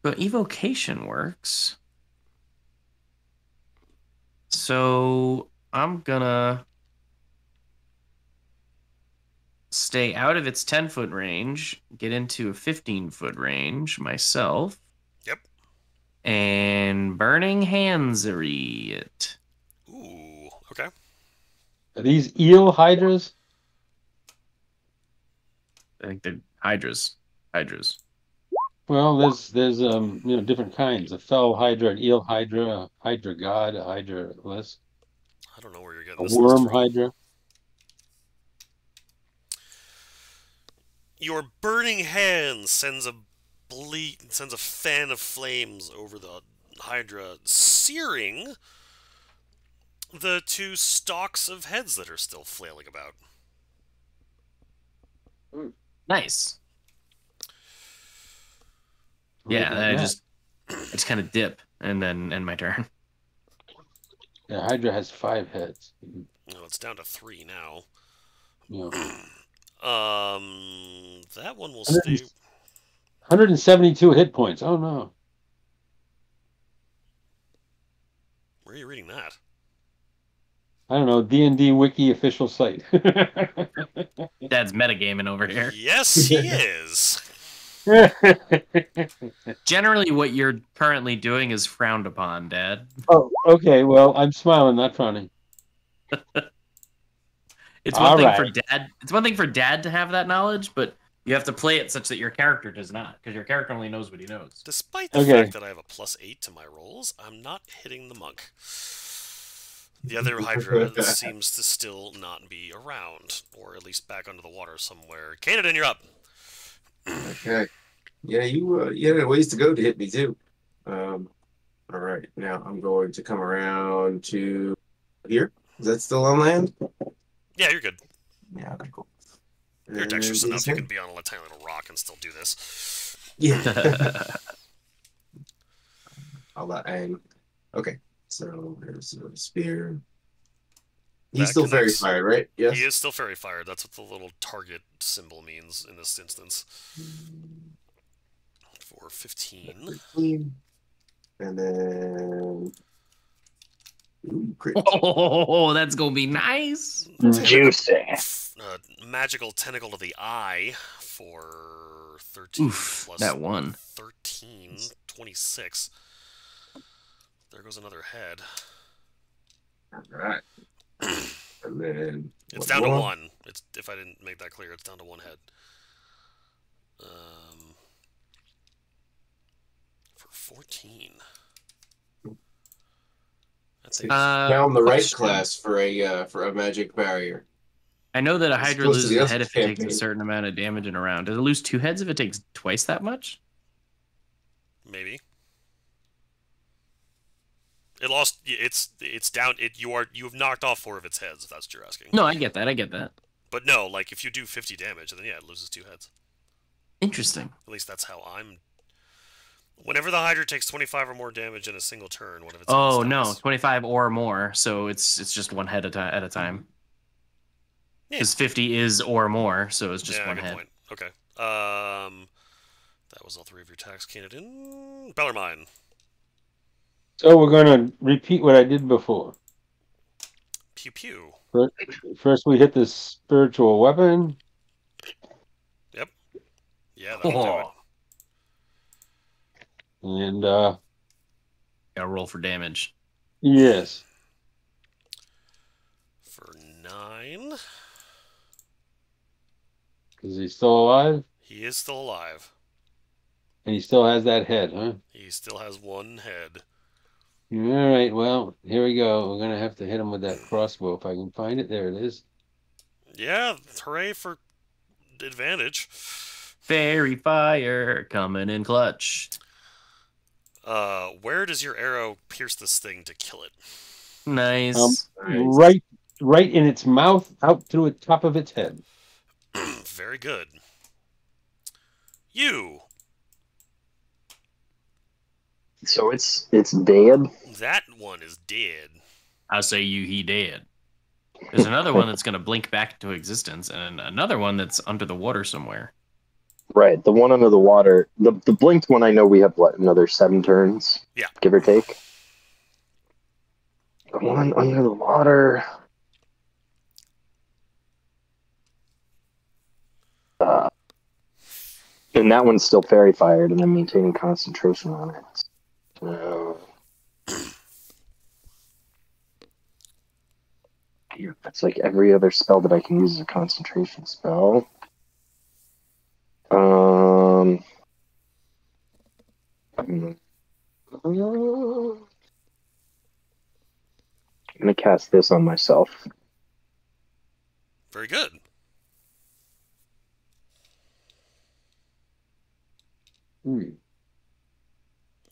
But evocation works. So I'm gonna stay out of its 10-foot range, get into a 15-foot range myself. Yep. And Burning Handsery it. Ooh, okay. Are these eel hydras? I think they're hydras. Hydras. Well, there's different kinds: a fell hydra, an eel hydra, a hydra god, a hydra list, I don't know where you're a getting this list worm from. hydra. Your burning hand sends a fan of flames over the Hydra, searing the two stalks of heads that are still flailing about. Nice. Yeah, then I just kind of dip and then end my turn. Yeah, hydra has 5 heads. No, it's down to 3 now. Yeah. That one will stay. 172 hit points. Oh no. Where are you reading that? I don't know. D&D Wiki official site. Dad's metagaming over here. Yes, he is. Generally, what you're currently doing is frowned upon, Dad. Oh, okay. Well, I'm smiling, not frowning. It's one All thing right. for Dad. It's one thing for Dad to have that knowledge, but you have to play it such that your character does not, because your character only knows what he knows. Despite the Okay. fact that I have a +8 to my rolls, I'm not hitting the monk. The other Hydra seems to still not be around, or at least back under the water somewhere. Kanan, you're up. Okay. Yeah, you had a ways to go to hit me too. All right, now I'm going to come around to here. Is that still on land? Yeah, you're good. Yeah, okay, cool. You're dexterous And enough, you can be on a tiny little rock and still do this. Yeah. I'll let aim. Okay, so there's a spear. He's That still fairy connects. fired, right? Yes. He is still fairy fired. That's what the little target symbol means in this instance. For 15. 13. And then. Ooh, crit. Oh, that's gonna be nice. Juicy. Magical tentacle to the eye for 13 Oof, plus that one. 13, 26. There goes another head. All right. And then. It's one down more. to 1. It's, if I didn't make that clear, it's down to 1 head. For 14. That's Found the right question. class for a magic barrier. I know that a It's Hydra close to loses the a head if it takes a campaign. certain amount of damage in a round. Does it lose 2 heads if it takes twice that much? maybe. It lost. It's down. You have knocked off 4 of its heads. If that's what you're asking. No, I get that. I get that. But no, like if you do 50 damage, then yeah, it loses 2 heads. Interesting. At least that's how I'm. Whenever the Hydra takes 25 or more damage in a single turn, one of its Oh heads no, dies. 25 or more. So it's just 1 head at a time. Yeah. Because 50 is or more, so it's just Yeah, 1 good head. point. Okay. That was all 3 of your attacks, Canadian. Bellarmine. So we're going to repeat what I did before. Pew pew. First, we hit the spiritual weapon. Yeah, that'll do it. And, Gotta roll for damage. yes. For 9. Is he still alive? He is still alive. And he still has that head, huh? He still has 1 head. All right, well, here we go. We're going to have to hit him with that crossbow if I can find it. There it is. Yeah, hooray for advantage. Fairy fire coming in clutch. Where does your arrow pierce this thing to kill it? Nice. Nice. Right in its mouth, out through the top of its head. Very good. You. So it's dead. That one is dead. I say he dead. There's another one that's gonna blink back into existence, and another one that's under the water somewhere. Right, the one under the water. The blinked one, I know we have, what, another 7 turns? Yeah. Give or take. The one under the water... and that one's still fairy fired, and I'm maintaining concentration on it. So... that's like every other spell that I can use as a concentration spell. I'm gonna cast this on myself. Very good. Hmm.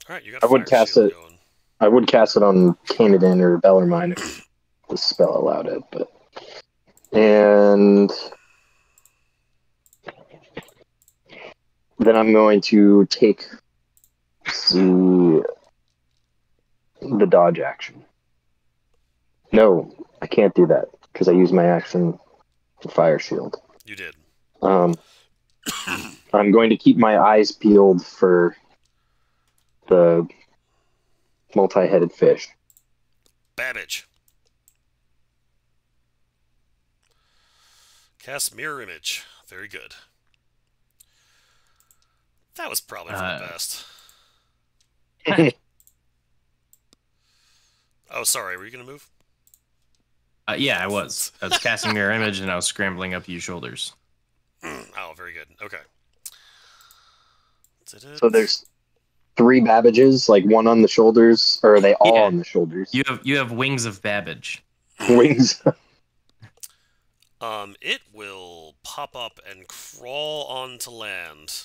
All right, you got. I would Fire cast Shield it. going. I would cast it on Canadin or Bellarmine if the spell allowed it, but and then I'm going to take the dodge action. No, I can't do that because I used my action for Fire Shield. You did. I'm going to keep my eyes peeled for the multi-headed fish. Babbage. Cast Mirror Image. Very good. That was probably for the best. Oh, sorry. Were you going to move? Yeah, I was. I was casting Mirror Image, and I was scrambling up you shoulders. Oh, very good. Okay. So there's 3 Babbages, like one on the shoulders, or are they all on the shoulders? You have wings of Babbage. Wings. It will pop up and crawl onto land.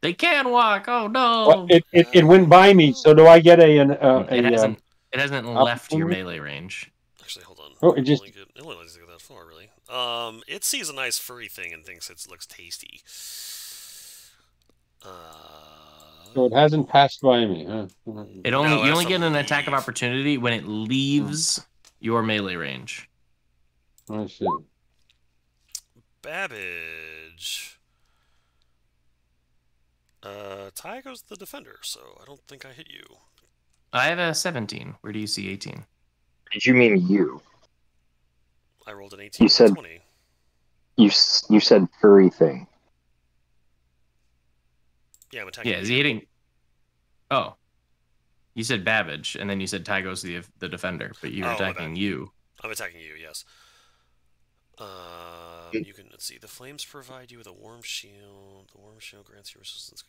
They can walk. Oh no! Well, it went by me. So do I get it hasn't left your opportunity? melee range. Actually, hold on. Oh, it just it only lets you go that far, really. It sees a nice furry thing and thinks it looks tasty. so it hasn't passed by me, huh? It only No, you it only has get to an attack of leave. opportunity when it leaves your melee range. I see. Babbage. Ty goes the defender, so I don't think I hit you. I have a 17. Where do you see 18? Did you mean you? I rolled an 18 You and said- a 20. You said furry thing. Yeah, I'm attacking Yeah, is you. he hitting? Oh, you said Babbage, and then you said Ty goes the defender, but you're Oh, my attacking bad. you. I'm attacking you, yes. You can, let's see, the flames provide you with a warm shield. The warm shield grants you resistance.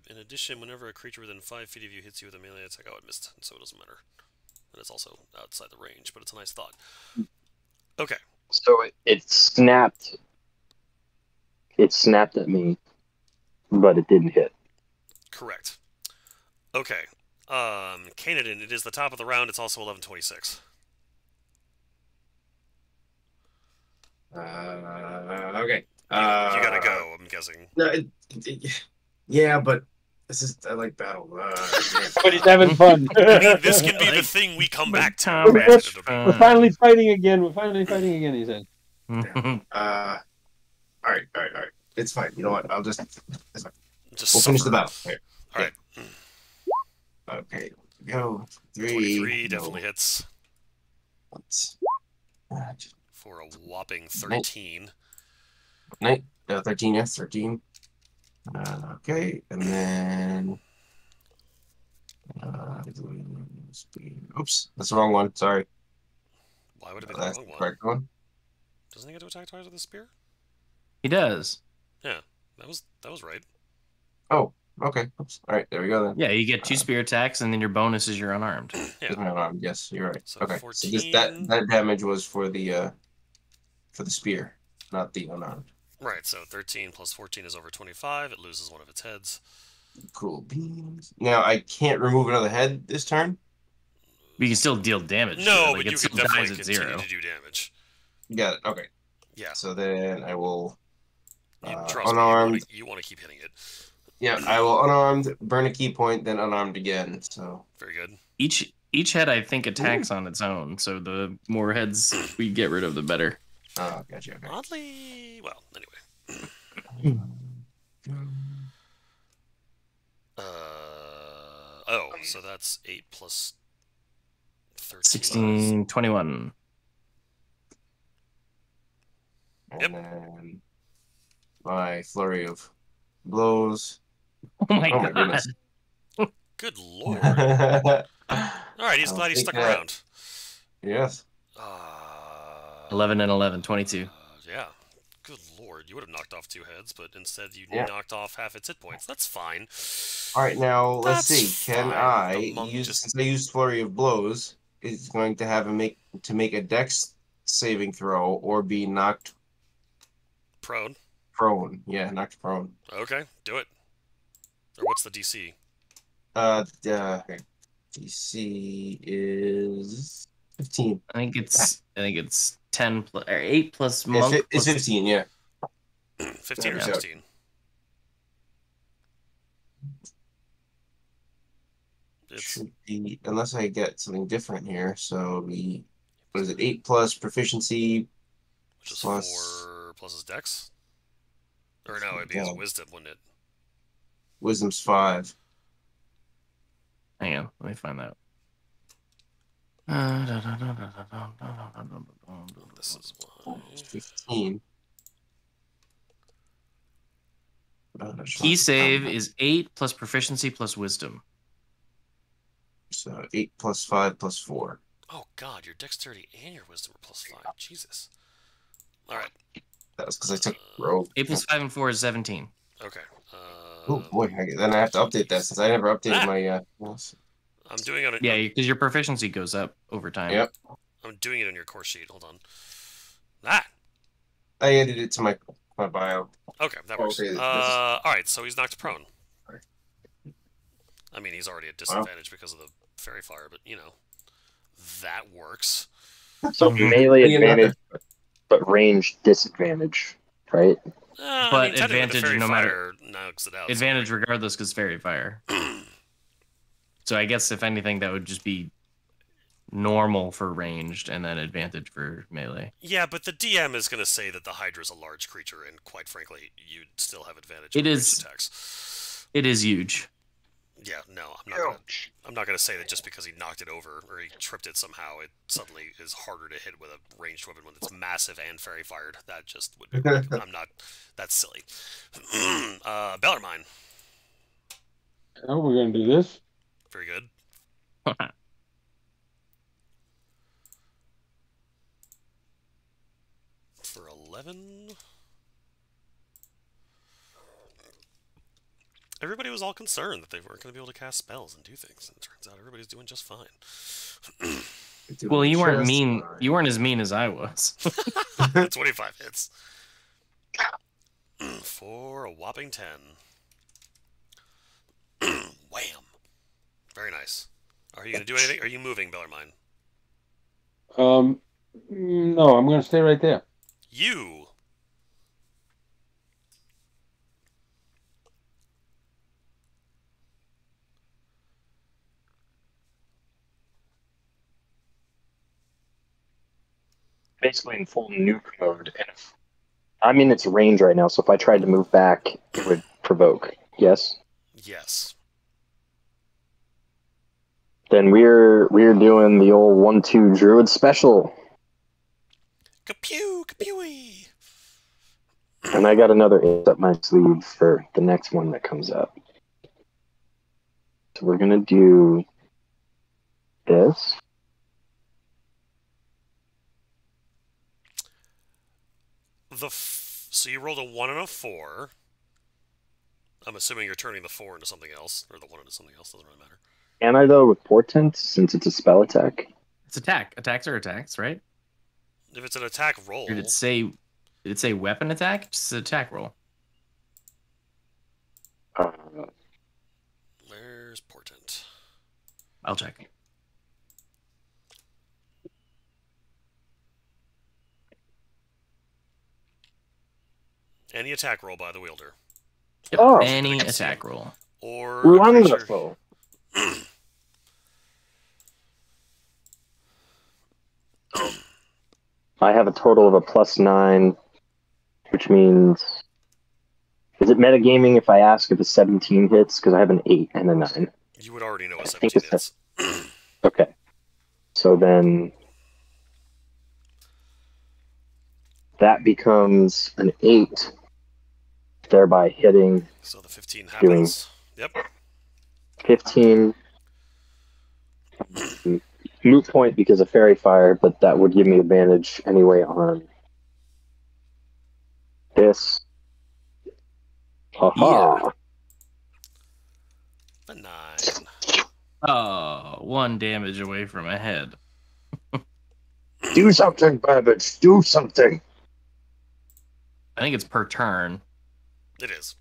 In addition, whenever a creature within 5 feet of you hits you with a melee attack, oh, it missed, so it doesn't matter. And it's also outside the range, but it's a nice thought. Okay. So it snapped. It snapped at me, but it didn't hit. Correct. Okay. Canadin, it is the top of the round. It's also 11:26. Okay. You gotta go, I'm guessing. No, yeah, but this is I like battle. But he's having fun. I mean, this can be the thing we come back to. We're finally fighting again. He said. all right. It's fine. You know what? I'll just. It's fine. Just We'll finish the suffer. battle. Here. All right. Okay. Go. 23 definitely hits Once. for a whopping 13. 13, yes, 13. Okay, and then. Oops, that's the wrong one. Sorry. Why would it be the That's wrong the one? correct one. Doesn't he get to attack twice with a spear? He does. Yeah, that was right. Oh, okay. Oops. All right, there we go then. Yeah, you get 2 spear attacks, and then your bonus is you're unarmed. Yeah. Yes, you're right. So Okay, 14. so that damage was for the spear, not the unarmed. Right, so 13 plus 14 is over 25. It loses one of its heads. Cool beans. Now I can't remove another head this turn. You can still deal damage. No, to it. but Like, you it can still definitely dies at continue 0. to do damage. Got it. Okay. Yeah. So then I will Trust unarmed. me, you want to keep hitting it. Yeah, I will unarmed, burn a key point, then unarmed again. So Very good. Each head, I think, attacks on its own. So the more heads we get rid of, the better. oh, gotcha. Okay. Oddly, well, anyway. So that's 8 plus 13. 16, 21. And Yep. then my flurry of blows. Oh my Oh my god. goodness. Good lord. All Alright, he's glad he stuck around. Yes. 11 and 11, 22. Yeah. Good lord. You would have knocked off 2 heads, but instead you Yeah. knocked off half its hit points. That's fine. All right, now let's That's see. Can fine. The I monk use just- since I used flurry of blows? It's going to have to make a dex saving throw or be knocked Prone. prone. Yeah, knocked prone. Okay, do it. Or what's the DC? DC is 15. I think it's 10 plus, or 8 plus It's, monk it's plus 15. Yeah. 15 or Yeah. 16? It's Should be unless I get something different here. So what is it? 8 plus proficiency. which is plus 4 plus his dex? Or no, it'd be his Yeah. wisdom, wouldn't it? Wisdom's 5. Hang on, let me find that. This is why. It's 15. Key save is 8 plus proficiency plus wisdom. So 8 plus 5 plus 4. Oh god, your dexterity and your wisdom are plus 5. Jesus. Alright. That was because I took rogue. 8 plus 5 and 4 is 17. Okay. Oh boy, then I have to update that since I never updated my. I'm doing it on Yeah, because your proficiency goes up over time. Yep. I'm doing it on your course sheet. Hold on. Ah! I added it to my bio. Okay, that works. Okay, Alright, so he's knocked prone. Alright. I mean, he's already at disadvantage because of the fairy fire, but, you know, that works. So melee advantage, but range disadvantage, right? But technically advantage the fairy no fire knocks it out. Advantage regardless because fairy fire. So I guess if anything, that would just be normal for ranged and then advantage for melee. Yeah, but the DM is going to say that the Hydra is a large creature, and quite frankly, you'd still have advantage. It on is- ranged attacks. It is huge. Yeah, no, I'm not gonna say that just because he knocked it over or he tripped it somehow, it suddenly is harder to hit with a ranged weapon when it's massive and fairy fired. That just would. I'm not. That's silly. Bellarmine. Oh, we're gonna do this. Very good. For 11. Everybody was all concerned that they weren't going to be able to cast spells and do things, and it turns out everybody's doing just fine. Well, you weren't mean. You weren't as mean as I was. 25 hits. For a whopping 10. Wham! Very nice. Are you going to do anything? Are you moving, Bellarmine? No, I'm gonna stay right there. You! Basically in full nuke mode. And I'm in its range right now, so if I tried to move back, it would provoke. Yes? Yes. Then we're doing the old 1-2 druid special. Kapew! Kapewy! And I got another ace up my sleeve for the next one that comes up. So we're gonna do this. So you rolled a 1 and a 4. I'm assuming you're turning the 4 into something else, or the 1 into something else, doesn't really matter. Can I, though, with Portent, since it's a spell attack? It's attack. Attacks are attacks, right? If it's an attack roll... Did it say weapon attack? Just an attack roll. Where's Portent? I'll check. Any attack roll by the wielder. Yep. Oh. Any attack roll. Or a creature. Wonderful. I have a total of a +9, which means Is it metagaming if I ask if a 17 hits? Because I have an 8 and a 9. You would already know a I think 17 it's hits. Okay. So then that becomes an 8, thereby hitting So the 15 Doing- happens. Yep. 15. Moot point because of fairy fire, but that would give me advantage anyway on this. Haha. A 9. Oh, 1 damage away from a head. Do something, Babbage. Do something. I think it's per turn. It is.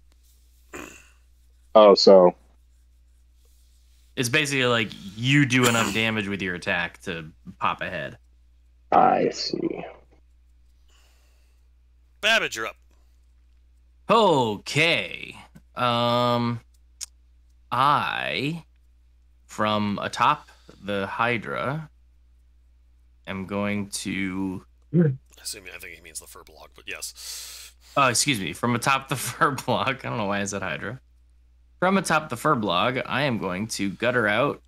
Oh, so It's basically like you do enough damage with your attack to pop a head. I see. Babbage, you're up. Okay. I, from atop the Hydra, am going to. I think he means the fur block, but yes. Oh, excuse me. From atop the fur block. I don't know why I said Hydra. From atop the fur block, I am going to gutter out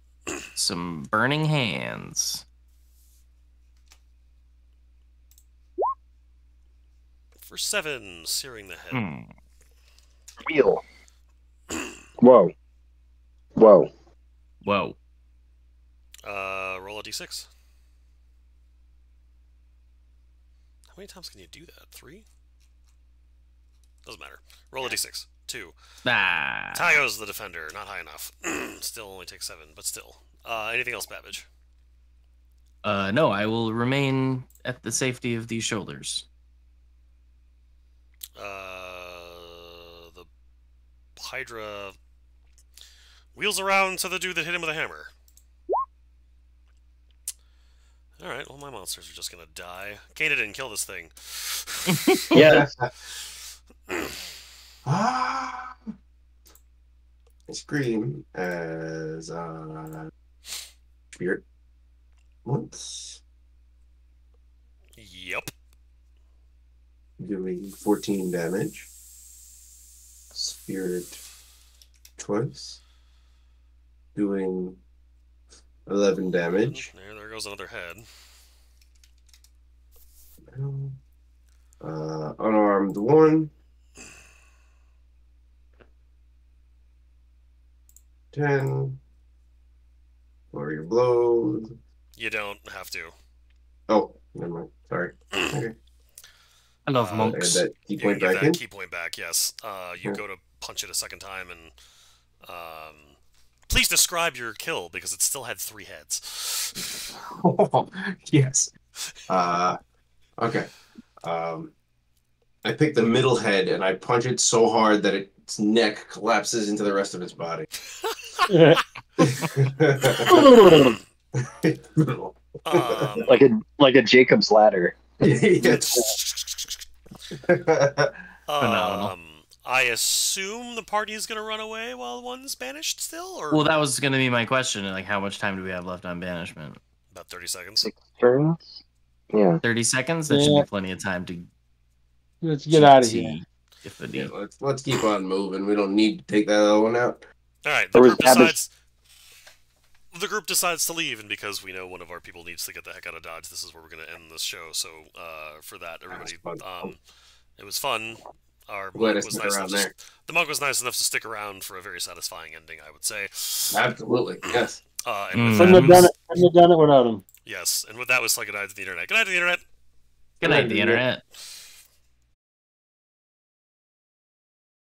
some burning hands. For 7, searing the head. Wheel. Whoa. Whoa. Whoa. Roll a d6. How many times can you do that? 3? Doesn't matter. Roll a d6. 2. Ah. Tayo's the defender. Not high enough. Still only takes 7, but still. Anything else, Babbage? No, I will remain at the safety of these shoulders. The Hydra wheels around to the dude that hit him with a hammer. Alright, well, my monsters are just gonna die. Kana didn't kill this thing. Yeah. Ah! I scream as spirit once, Yep. doing 14 damage. Spirit twice, doing 11 damage. There goes another head. Unarmed 1. 10. Lower your blows. You don't have to. Oh, never mind. Sorry. Okay. I love Add monks. that key You can point give back that in. key point back, yes. You go to punch it a second time, and please describe your kill, because it still had 3 heads. Yes. Okay. I pick the middle head and I punch it so hard that its neck collapses into the rest of its body. like a Jacob's ladder. Yes. Phenomenal. I assume the party is going to run away while one's banished still, or Well, that was going to be my question. Like, how much time do we have left on banishment? about 30 seconds. 6 turns? Yeah. 30 seconds? That should Yeah. be plenty of time to Let's get out of here. If the Yeah, let's keep on moving. We don't need to take that other one out. All right, Or was Babbage- the group decides to leave, and because we know one of our people needs to get the heck out of Dodge, this is where we're going to end this show. So for that, everybody, That's fun. it was fun. Our Glad I monk was stuck nice around enough there. the monk was nice enough to stick around for a very satisfying ending, I would say. Absolutely. Yes. And with Couldn't that, have done it. Couldn't have done it without him. yes, and with that, we say goodnight to the internet. Good night to the internet. Good night, the internet.